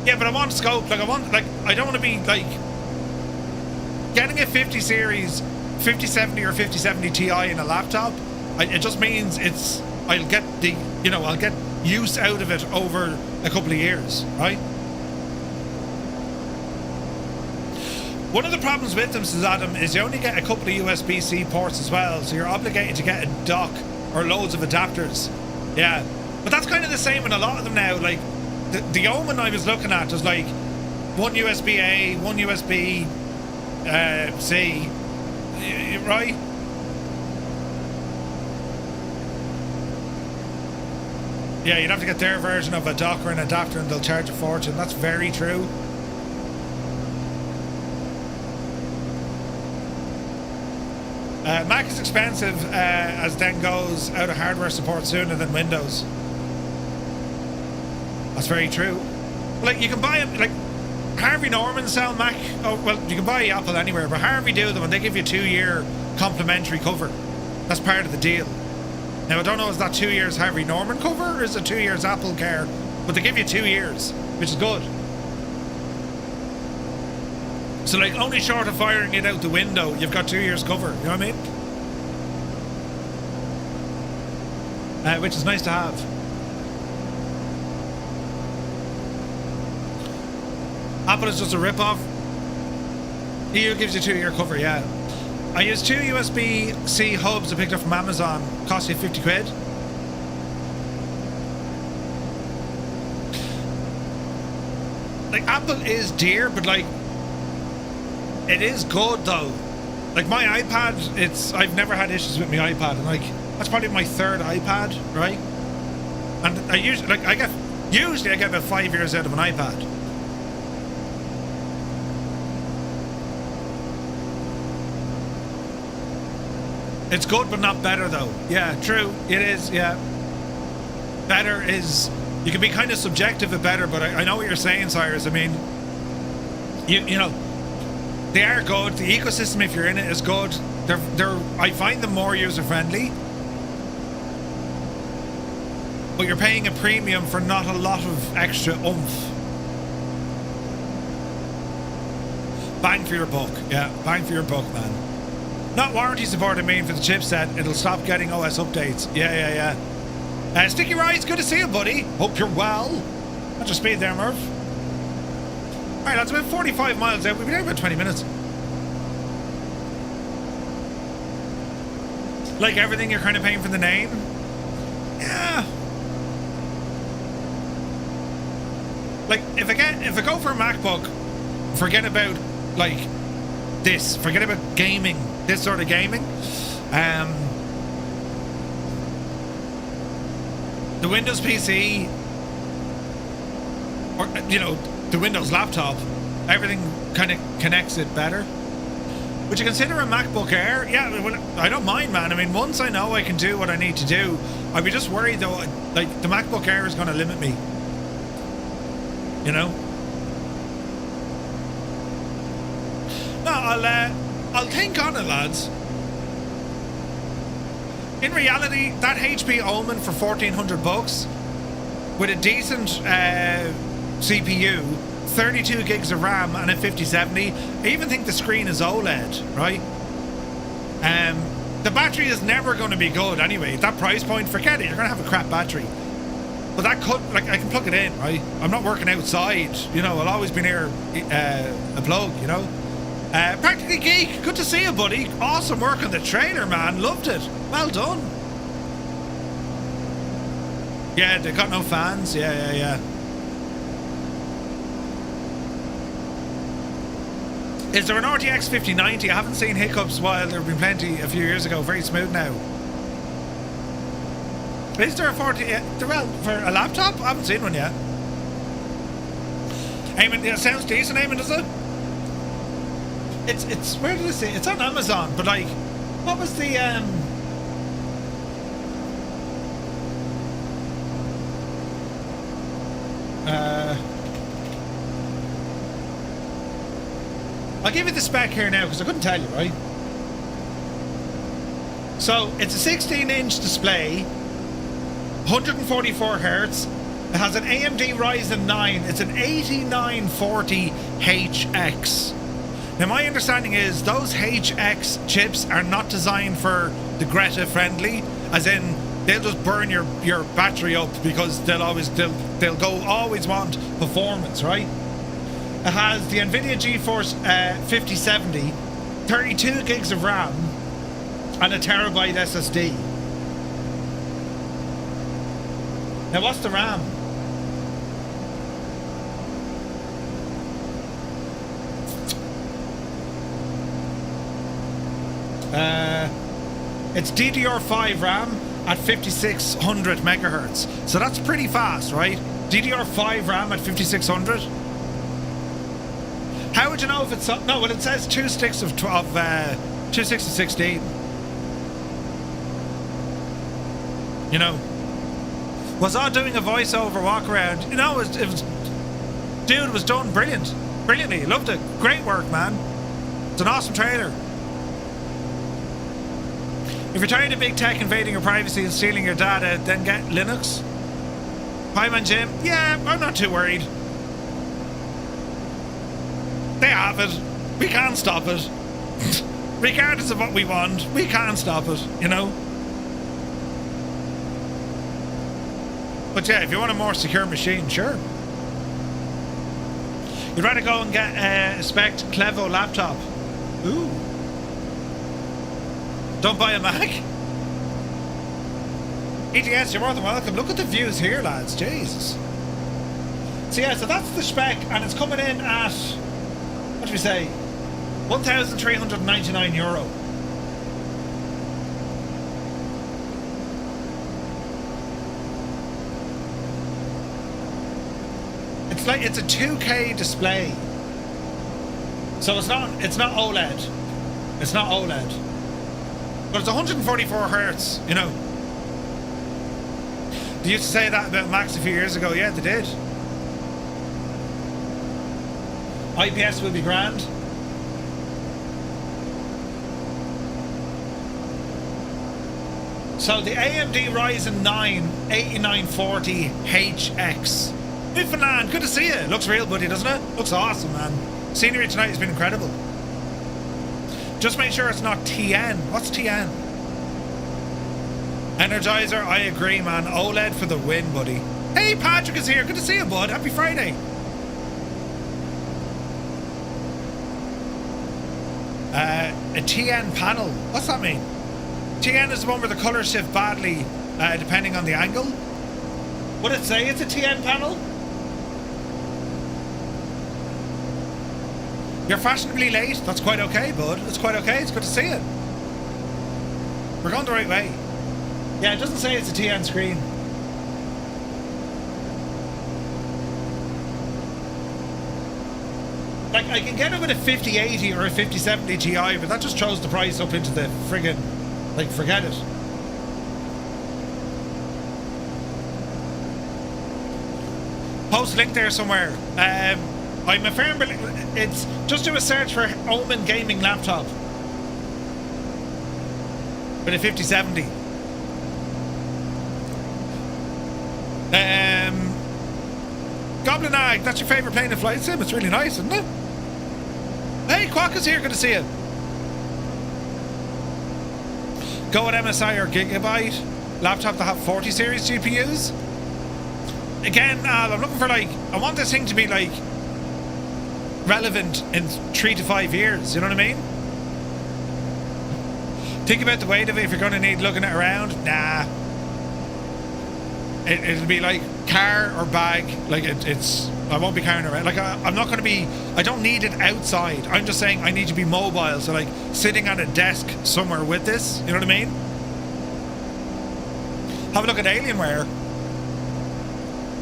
Yeah, but I want scope. Like, I don't want to be, like, getting a 50 series, 5070 or 5070 Ti in a laptop. It just means I'll get I'll get use out of it over a couple of years, right? One of the problems with them, says Adam, is you only get a couple of USB-C ports as well, so you're obligated to get a dock or loads of adapters. Yeah, but that's kind of the same in a lot of them now. Like the Omen I was looking at was like one USB-A, one USB-C, right? Yeah, you'd have to get their version of a dock or an adapter and they'll charge a fortune. That's very true. Mac is expensive as then goes out of hardware support sooner than Windows. That's very true. Like, you can buy them, like, Harvey Norman sell Mac. Oh, well, you can buy Apple anywhere, but Harvey do them and they give you a 2-year complimentary cover. That's part of the deal. Now, I don't know, is that 2 years Harvey Norman cover or is it 2 years Apple Care? But they give you 2 years, which is good. So, like, only short of firing it out the window, you've got 2 years cover, you know what I mean? Which is nice to have. Apple is just a rip-off. EU gives you 2 year cover, yeah. I used 2 USB-C hubs I picked up from Amazon. Cost you 50 quid. Like, Apple is dear, but like, it is good though. Like my iPad, I've never had issues with my iPad, and like that's probably my 3rd iPad, right? And I usually I get about 5 years out of an iPad. It's good, but not better though. Yeah, true. It is. Yeah, better is. You can be kind of subjective at better, but I know what you're saying, Cyrus. I mean, you know. They are good. The ecosystem, if you're in it, is good. I find them more user-friendly. But you're paying a premium for not a lot of extra oomph. Bang for your buck. Yeah, bang for your buck, man. Not warranty support, I mean, for the chipset. It'll stop getting OS updates. Yeah. Sticky Rice, good to see you, buddy. Hope you're well. What's your speed there, Murph? Alright, that's about 45 miles out. We've been there about 20 minutes. Like everything, you're kind of paying for the name. Yeah. Like, if I go for a MacBook, forget about, like, this. Forget about gaming. This sort of gaming. The Windows PC, or, you know, the Windows laptop, everything kind of connects it better. Would you consider a MacBook Air? Yeah, well, I don't mind, man. I mean, once I know I can do what I need to do, I'd be just worried though, like the MacBook Air is going to limit me. You know? No, I'll think on it, lads. In reality, that HP Omen for $1,400 with a decent CPU, 32 gigs of RAM and a 5070. I even think the screen is OLED, right? The battery is never going to be good anyway. At that price point, forget it. You're going to have a crap battery. But that could, like, I can plug it in, right? I'm not working outside, you know. I'll always be near a plug, you know. Practically Geek, good to see you, buddy. Awesome work on the trailer, man. Loved it. Well done. Yeah, they got no fans. Yeah. Is there an RTX 5090? I haven't seen hiccups while there have been plenty a few years ago. Very smooth now. Is there a 40? Well, for a laptop? I haven't seen one yet. Eamon, it sounds decent, Eamon, does it? It's where did I see? It's on Amazon, but like, what was the I'll give you the spec here now because I couldn't tell you, right? So it's a 16-inch display, 144 hertz. It has an AMD Ryzen 9. It's an 8940HX. Now my understanding is those HX chips are not designed for the Greta friendly, as in they'll just burn your battery up because they'll always want performance, right? It has the NVIDIA GeForce 5070, 32 gigs of RAM, and a terabyte SSD. Now what's the RAM? It's DDR5 RAM at 5600 megahertz. So that's pretty fast, right? DDR5 RAM at 5600. How would you know if it's... No, well, it says 2 sticks of 16. You know, was I doing a voiceover walk around? You know, it was dude, it was done brilliantly. Loved it. Great work, man. It's an awesome trailer. If you're tired of big tech invading your privacy and stealing your data, then get Linux. Hi, man, Jim. Yeah, I'm not too worried. They have it. We can't stop it. Regardless of what we want, we can't stop it, you know? But yeah, if you want a more secure machine, sure. You'd rather go and get a spec Clevo laptop. Ooh. Don't buy a Mac. ETS, you're more than welcome. Look at the views here, lads. Jesus. So yeah, so that's the spec, and it's coming in at, what do we say, €1,399. It's like, it's a 2K display. So it's not OLED. It's not OLED. But it's 144 hertz, you know. They used to say that about Macs a few years ago. Yeah, they did. IPS will be grand. So the AMD Ryzen 9 8940HX. Newfoundland, good to see you. Looks real, buddy, doesn't it? Looks awesome, man. Scenery tonight has been incredible. Just make sure it's not TN. What's TN? Energizer, I agree, man. OLED for the win, buddy. Hey, Patrick is here. Good to see you, bud. Happy Friday. A TN panel. What's that mean? TN is the one where the colours shift badly depending on the angle. Would it say it's a TN panel? You're fashionably late. That's quite okay, bud. It's quite okay. It's good to see you. We're going the right way. Yeah, it doesn't say it's a TN screen. Like, I can get it with a 5080 or a 5070 Ti, but that just throws the price up into the friggin'... Like, forget it. Post link there somewhere. I'm a firm believer. It's just do a search for Omen gaming laptop with a 5070. Goblin Ag, that's your favourite plane in flight sim. It's really nice, isn't it? Hey, Quack is here. Good to see you. Go with MSI or Gigabyte laptop that have 40 series GPUs. Again, I'm looking for, like, I want this thing to be, like, relevant in 3 to 5 years. You know what I mean? Think about the weight of it if you're going to need looking it around. Nah. It'll be like car or bag. Like it's I won't be carrying it around. Like I'm not going to be, I don't need it outside. I'm just saying I need to be mobile. So like sitting at a desk somewhere with this. You know what I mean? Have a look at Alienware.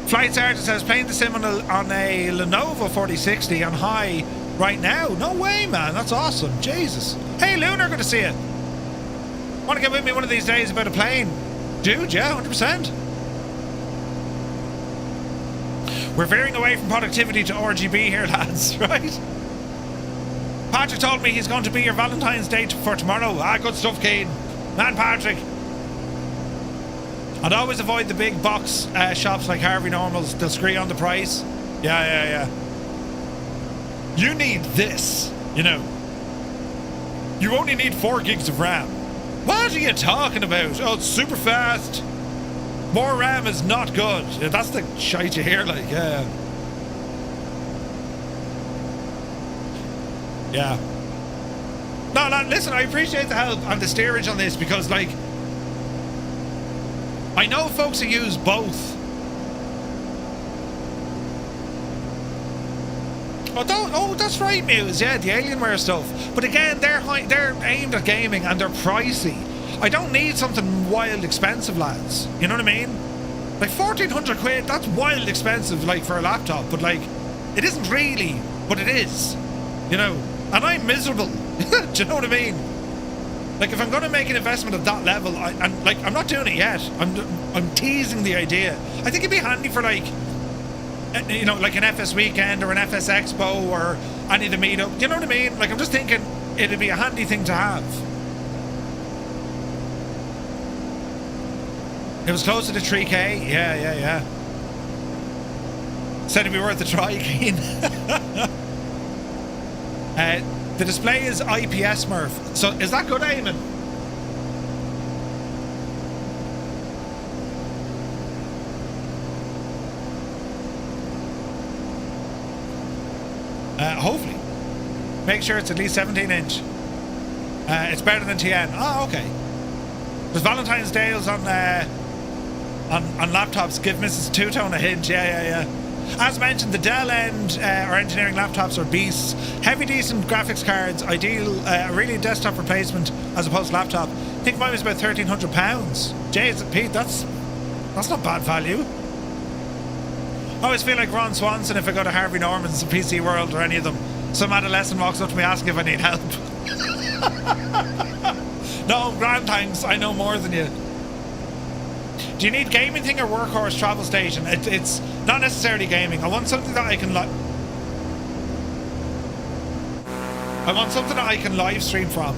Flight Sergeant says playing the sim on a Lenovo 4060 on high right now. No way, man. That's awesome. Jesus. Hey, Lunar, good to see you. Want to get with me one of these days about a plane? Dude, yeah, 100%. We're veering away from productivity to RGB here, lads, right? Patrick told me he's going to be your Valentine's Day for tomorrow. Ah, good stuff, Keane. Man, Patrick. I'd always avoid the big box shops like Harvey Normals. They'll screw on the price. Yeah. You need this, you know. You only need 4 gigs of RAM. What are you talking about? Oh, it's super fast. More RAM is not good. Yeah, that's the shite you hear, like, yeah. Yeah. No, listen, I appreciate the help and the steerage on this because, like, I know folks who use both. Oh, that's right, Muse. Yeah, the Alienware stuff. But again, they're aimed at gaming and they're pricey. I don't need something wild expensive, lads. You know what I mean? Like 1,400 quid, that's wild expensive, like, for a laptop. But, like, it isn't really, but it is. You know? And I'm miserable. Do you know what I mean? Like, if I'm going to make an investment at that level, I'm not doing it yet. I'm teasing the idea. I think it'd be handy for, like, you know, like an FS weekend or an FS Expo or any of the meetup. You know what I mean? Like, I'm just thinking it'd be a handy thing to have. It was close to the 3K. Yeah. Said it'd be worth a try, Keen. The display is IPS, Murph. So is that good, Eamon? Hopefully. Make sure it's at least 17 inch. It's better than TN. Oh, okay. There's Valentine's Day on laptops. Give Mrs. Two-Tone a hint. Yeah. As mentioned, the Dell end or engineering laptops are beasts. Heavy, decent graphics cards, ideal, really desktop replacement as opposed to laptop. I think mine was about £1,300. Jeez, Pete, that's not bad value. I always feel like Ron Swanson if I go to Harvey Norman's, PC World, or any of them. Some adolescent walks up to me asking if I need help. No, grand thanks. I know more than you. Do you need gaming thing or workhorse travel station? It's not necessarily gaming. I want something that I can live stream from.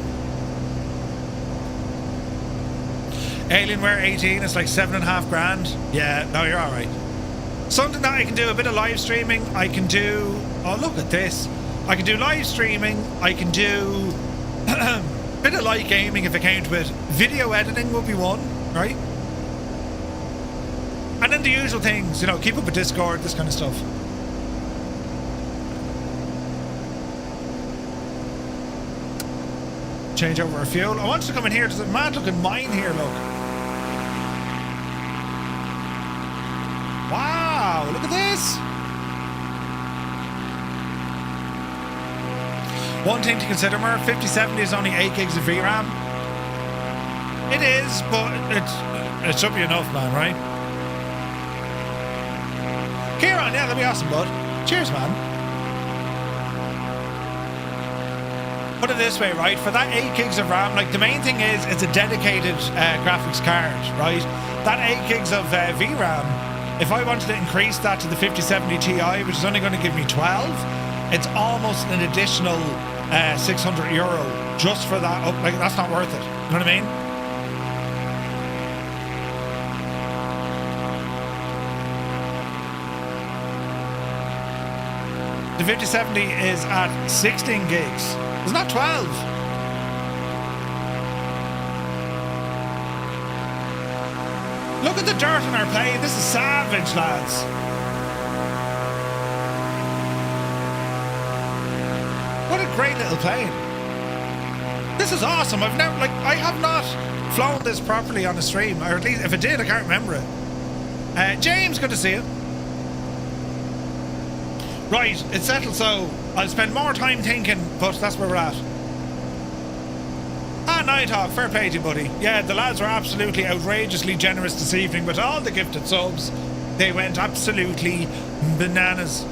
Alienware 18 is like $7.5 grand. Yeah, no, you're all right. Something that I can do a bit of live streaming. I can do. Oh, look at this. I can do live streaming. I can do a bit of light gaming if it came to it. Video editing would be one, right? And then the usual things, you know, keep up with Discord, this kind of stuff. Change over our fuel. I wanted to come in here. There's a mad looking mine here, look. Wow, look at this. One thing to consider, Murph, 5070 is only 8 gigs of VRAM. It is, but it should be enough, man, right? Kieran, yeah, that'd be awesome, bud. Cheers, man. Put it this way, right? For that 8 gigs of RAM, like, the main thing is it's a dedicated graphics card, right? That 8 gigs of VRAM, if I wanted to increase that to the 5070 Ti, which is only going to give me 12, it's almost an additional €600 just for that. Like, that's not worth it. You know what I mean? The 5070 is at 16 gigs. It's not 12. Look at the dirt on our plane. This is savage, lads. What a great little plane. This is awesome. I have not flown this properly on a stream, or at least if I did, I can't remember it. James, good to see you. Right, it's settled, so I'll spend more time thinking, but that's where we're at. Night Hawk, fair play to you, buddy. Yeah, the lads were absolutely outrageously generous this evening with all the gifted subs. They went absolutely bananas.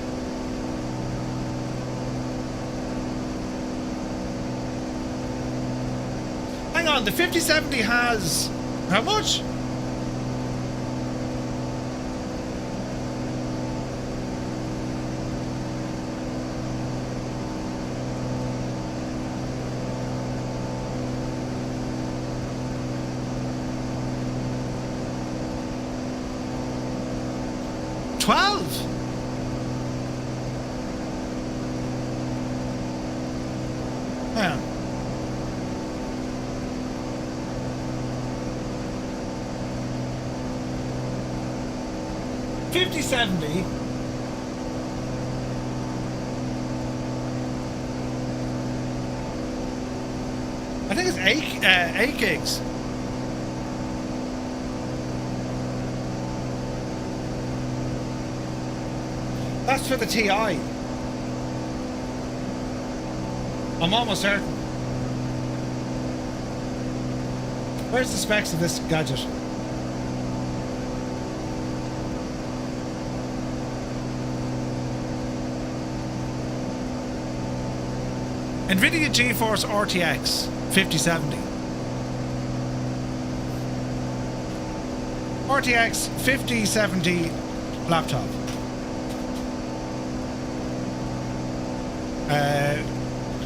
Hang on, the 5070 has... how much? 12. Yeah. $50.70. I think it's 8 gigs. That's for the TI. I'm almost certain. Where's the specs of this gadget? NVIDIA GeForce RTX 5070. RTX 5070 laptop.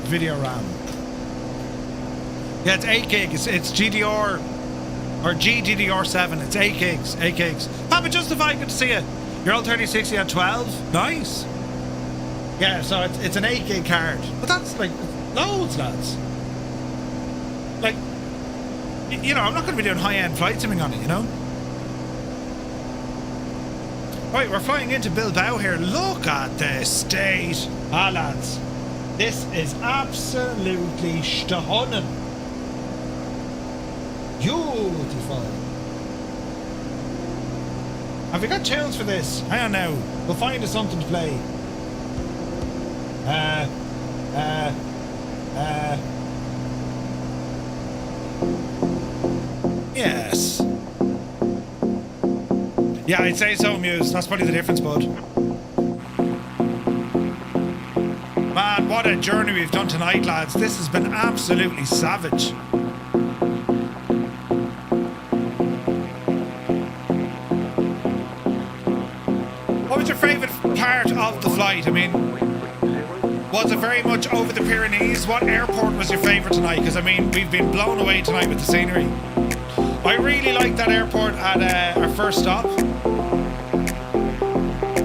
Video RAM. Yeah, it's 8 gig. It's GDR or GDDR7. It's 8 gigs. 8 gigs. Papa Justify, good to see you. Your old 3060 at 12. Nice. Yeah, so it's an 8 gig card. But that's like loads, lads. Like, you know, I'm not going to be doing high-end flight simming on it, you know? Right, we're flying into Bilbao here. Look at the state. Ah, lads. This is absolutely stunning. Beautiful. Have we got tunes for this? Hang on now. We'll find us something to play. Yes. Yeah, I'd say so, Muse. That's probably the difference, bud. Man, what a journey we've done tonight, lads. This has been absolutely savage. What was your favourite part of the flight? I mean, was it very much over the Pyrenees? What airport was your favourite tonight? Because, I mean, we've been blown away tonight with the scenery. I really liked that airport at our first stop.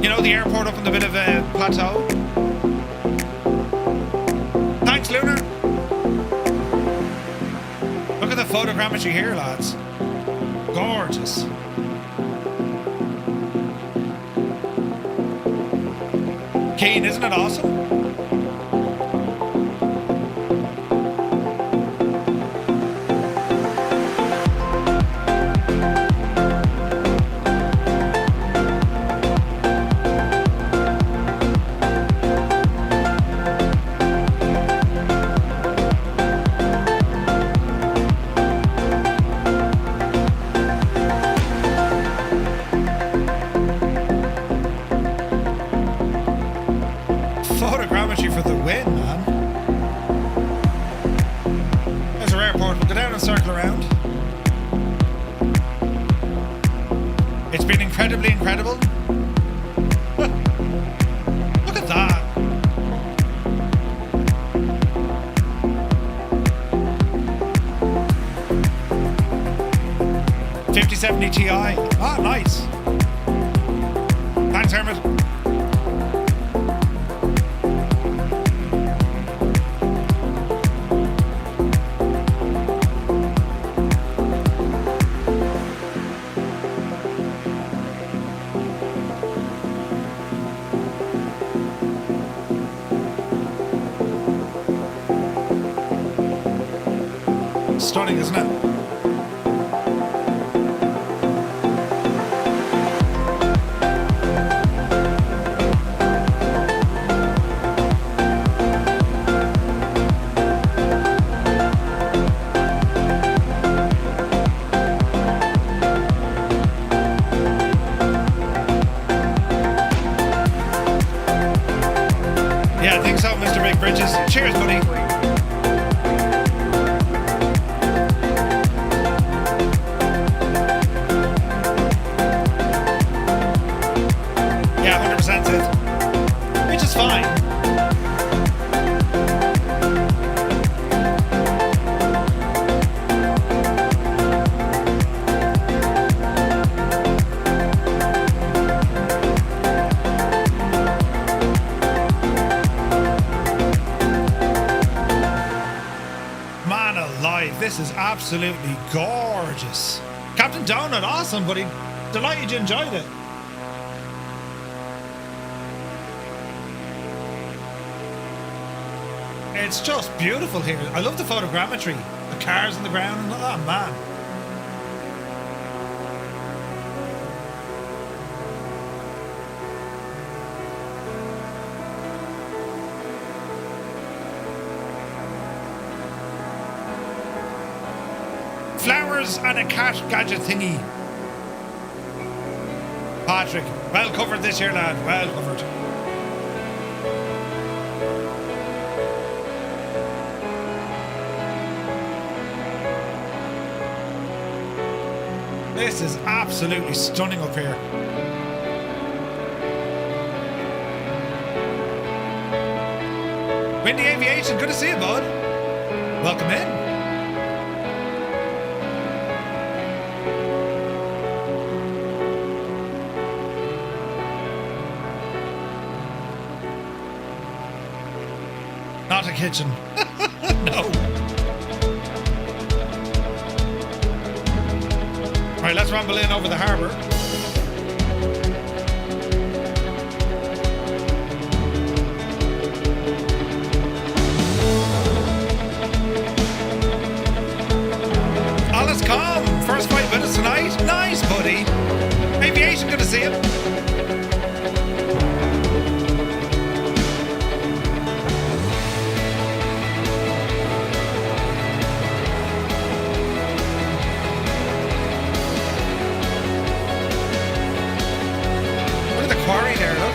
You know, the airport up in the bit of a plateau. Thanks, Lunar. Look at the photogrammetry here, lads. Gorgeous. Keen, isn't it awesome? Incredible. Look at that. $5070 Ti. Ah, nice. Thanks, Hermit. Stunning, isn't it? Yeah, I think so, Mr. Big Bridges. Cheers, buddy. Which is fine. absolutely gorgeous. Captain Donut, awesome, buddy. Delighted you enjoyed it. It's just beautiful here. I love the photogrammetry. The cars on the ground and oh man. Flowers and a cat gadget thingy. Patrick, well covered this year, lad. Well covered. This is absolutely stunning up here. Windy Aviation, good to see you, bud. Welcome in. Not a kitchen. No. All right, let's rumble in over the harbour. Alice calm. First 5 minutes tonight. Nice, buddy. Aviation, good to see you. Quarry there, look.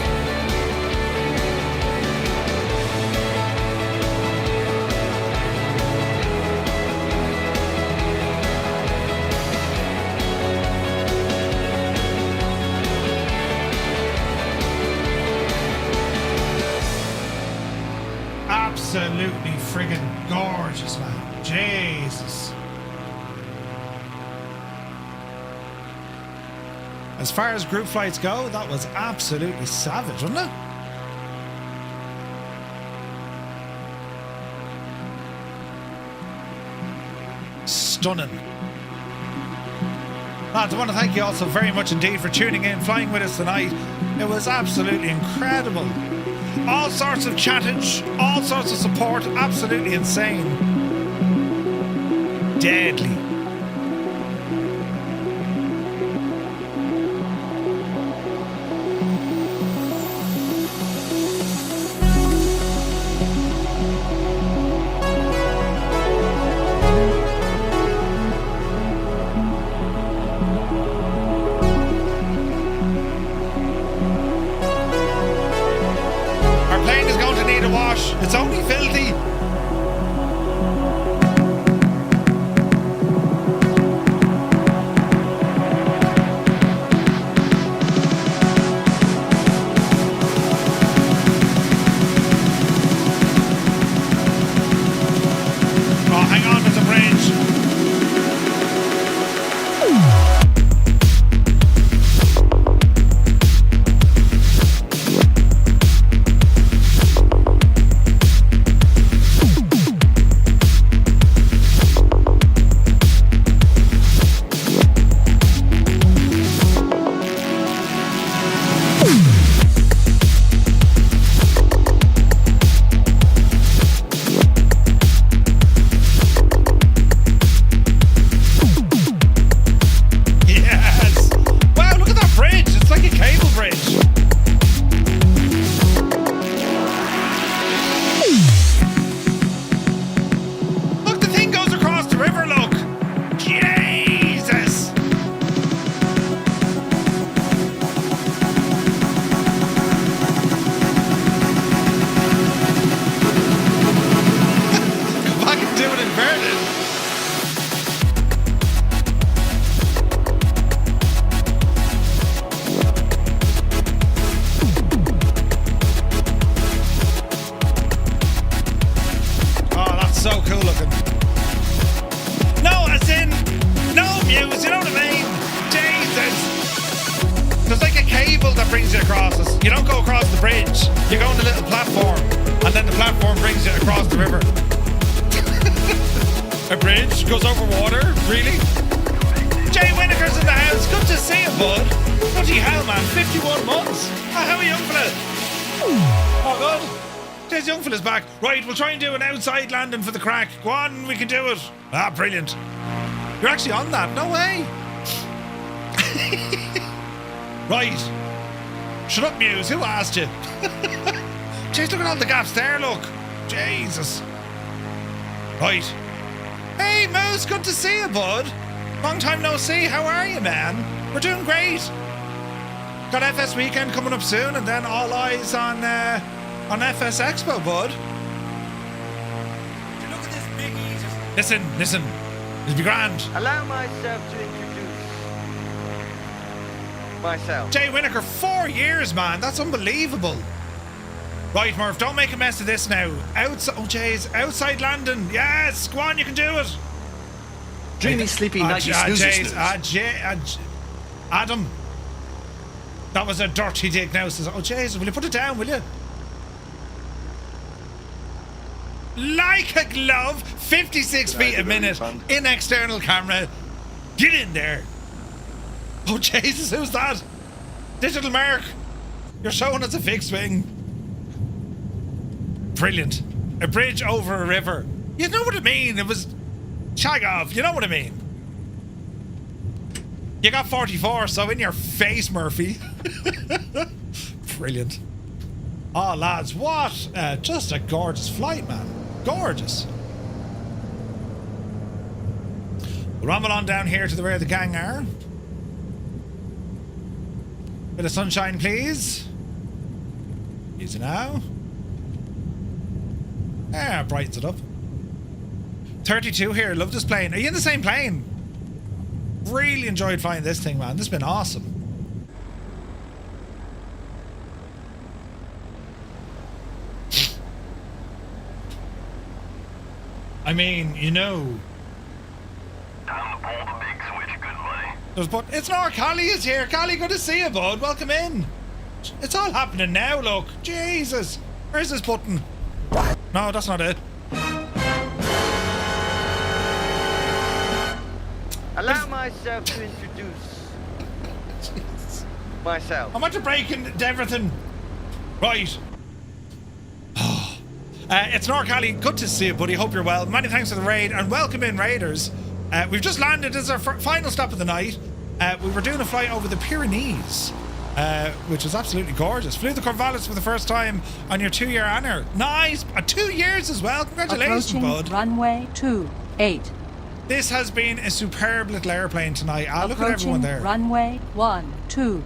Absolutely friggin' gorgeous, man. Jesus. As far as group flights go, that was absolutely savage, wasn't it? Stunning. Lads, I want to thank you all so very much indeed for tuning in, flying with us tonight. It was absolutely incredible. All sorts of chattage, all sorts of support, absolutely insane. Deadly. It's only filthy. Oh, hang on, there's a bridge. A bridge goes over water? Really? Jay Winnaker's in the house. Good to see you, bud. Bloody hell, man. 51 months. How are you, young fella? Oh, good. There's young fella's back. Right, we'll try and do an outside landing for the crack. Go on, we can do it. Ah, brilliant. You're actually on that. No way. Right. Shut up, Muse. Who asked you? Jeez, look at all the gaps there, look. Jesus. Right. Hey, Moose, good to see you, bud. Long time no see. How are you, man? We're doing great. Got FS weekend coming up soon, and then all eyes on FS Expo, bud. Look at this big easy. Listen. It'll be grand. Allow myself to introduce myself. Jay Winnaker, 4 years, man. That's unbelievable. Right, Murph, don't make a mess of this now. Outside landing. Yes, go on, you can do it. Dreamy, sleepy, nighty, snoozy, snooze. Adam. That was a dirty dig now. Says, oh, Jesus, will you put it down, will you? Like a glove, 56 feet a minute in external camera. Get in there. Oh, Jesus, who's that? Digital Mark. You're showing us a fixed wing. Brilliant. A bridge over a river. You know what I mean? It was Takeoff. You know what I mean? You got 44, so in your face, Murphy. Brilliant. Oh, lads, what? Just a gorgeous flight, man. Gorgeous. We'll rumble on down here to the where the gang are. Bit of sunshine, please. Easy now. Yeah, brightens it up. 32 here. Love this plane. Are you in the same plane? Really enjoyed flying this thing, man. This has been awesome. I mean, you know. Time to pull the big switch, good buddy. It's not Callie is here. Callie, good to see you, bud. Welcome in. It's all happening now, look. Jesus. Where's this button? No, that's not it. Allow myself to introduce myself. I'm after breaking everything. Right. It's Norcali. Good to see you, buddy. Hope you're well. Many thanks for the raid and welcome in, Raiders. We've just landed. This is our final stop of the night. We were doing a flight over the Pyrenees, which is absolutely gorgeous. Flew the Corvalis for the first time on your 2-year honor. Nice. 2 years as well. Congratulations, bud. Runway 28. This has been a superb little airplane tonight. Look at everyone there. Runway 12. 12.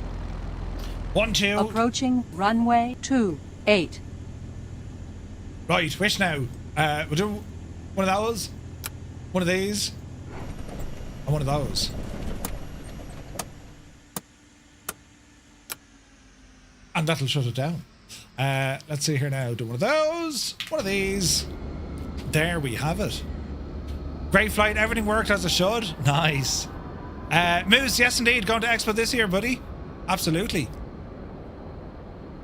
Approaching runway 28. Right, which now? We'll do one of those, one of these, and one of those. And that'll shut it down. Let's see here now. Do one of those, one of these. There we have it. Great flight, everything worked as it should. Nice. Moose, yes indeed, going to Expo this year, buddy. Absolutely.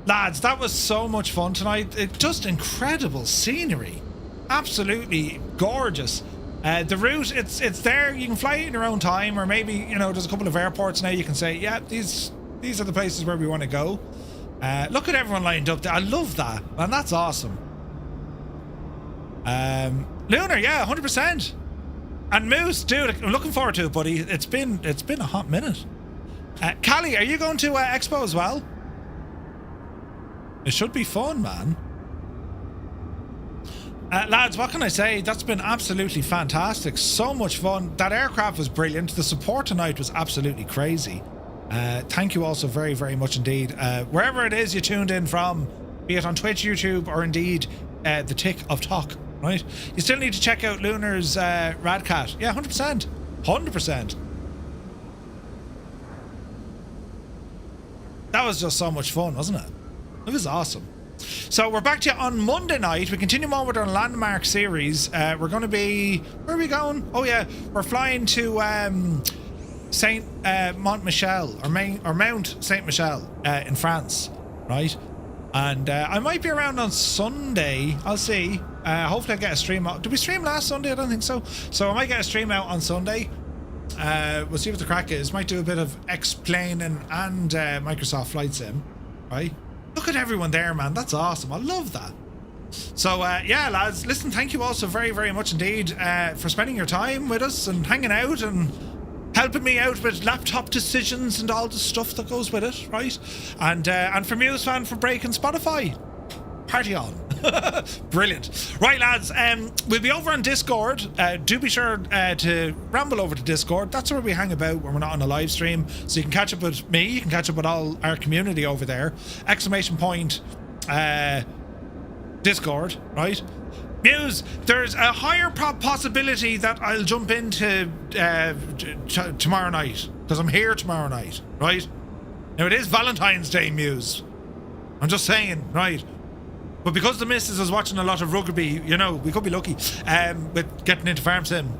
Lads, that was so much fun tonight. Just incredible scenery. Absolutely gorgeous. The route, it's there. You can fly it in your own time, or maybe, you know, there's a couple of airports now you can say, yeah, these are the places where we want to go. Look at everyone lined up there. I love that, and that's awesome. Lunar, yeah, 100%. And Moose, dude, I'm looking forward to it, buddy. It's been a hot minute. Callie, are you going to Expo as well? It should be fun, man. Lads, what can I say? That's been absolutely fantastic. So much fun. That aircraft was brilliant. The support tonight was absolutely crazy. Thank you also very, very much indeed. Wherever it is you tuned in from, be it on Twitch, YouTube, or indeed the Tick of Talk, right? You still need to check out Lunar's Radcat. Yeah, 100%. 100%. That was just so much fun, wasn't it? It was awesome. So we're back to you on Monday night. We continue on with our landmark series. We're going to be... Where are we going? Oh yeah, we're flying to Saint Mont-Michel, or Mount Saint Michel in France, right? And I might be around on Sunday. I'll see. Hopefully I get a stream out. Did we stream last Sunday? I don't think so. So I might get a stream out on Sunday. We'll see what the crack is. Might do a bit of X-Planing and Microsoft Flight Sim. Right? Look at everyone there, man. That's awesome. I love that. So, yeah, lads, listen, thank you all so very, very much indeed for spending your time with us and hanging out and helping me out with laptop decisions and all the stuff that goes with it, right? And for MuseFan for breaking Spotify. Party on. Brilliant. Right, lads, we'll be over on Discord. Do be sure to ramble over to Discord. That's where we hang about when we're not on a live stream. So you can catch up with me, you can catch up with all our community over there. ! Discord, right? Muse, there's a higher possibility that I'll jump into tomorrow night, because I'm here tomorrow night, right? Now it is Valentine's Day, Muse. I'm just saying, right? But because the missus is watching a lot of rugby, you know, we could be lucky with getting into Farm Sim.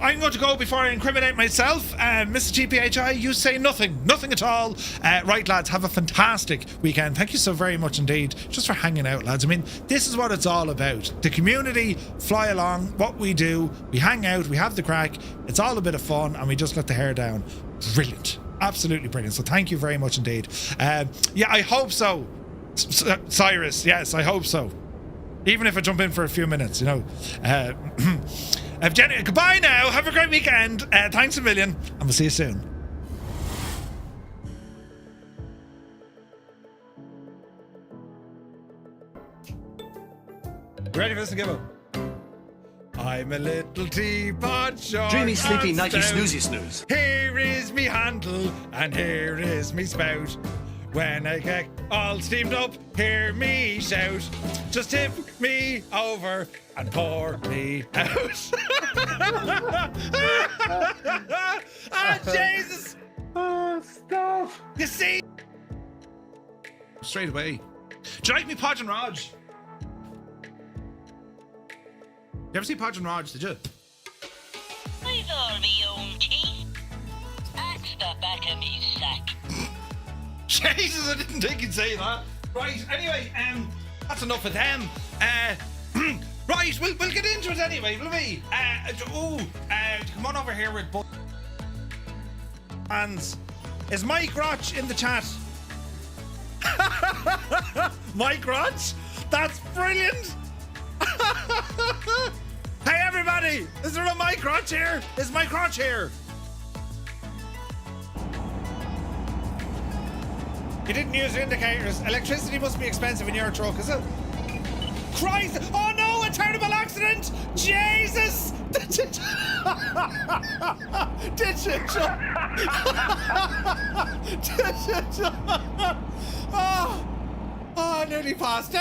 I'm going to go before I incriminate myself. Mr. GPHI, you say nothing. Nothing at all. Right, lads, have a fantastic weekend. Thank you so very much indeed just for hanging out, lads. I mean, this is what it's all about. The community, fly along, what we do, we hang out, we have the crack. It's all a bit of fun and we just let the hair down. Brilliant. Absolutely brilliant. So thank you very much indeed. Yeah, I hope so. Cyrus, yes, I hope so. Even if I jump in for a few minutes, you know. Jenny, goodbye now. Have a great weekend. Thanks a million, and we'll see you soon. Ready for this to go? I'm a little teapot, short Dreamy, sleepy, and nighty, stout. snoozy, snooze. Here is me handle, and here is me spout. When I get all steamed up, hear me shout. Just tip me over and pour me out. Ah, Jesus! Oh, stop. You see? Straight away. Do you like me, Podge and Raj? You ever see Podge and Raj, did you? With all me own teeth. That's the back of me sack. Jesus, I didn't think you'd say that. Right, anyway, that's enough of them. Right, we'll get into it anyway, will we? Come on over here with both hands. Is Mike Roch in the chat? Mike Roch? That's brilliant! Hey everybody! Is there a Mike Roch here? Is Mike Roch here? You didn't use your indicators. Electricity must be expensive in your truck, is it? Christ! Oh no, a terrible accident! Jesus! Did you oh, I nearly passed out.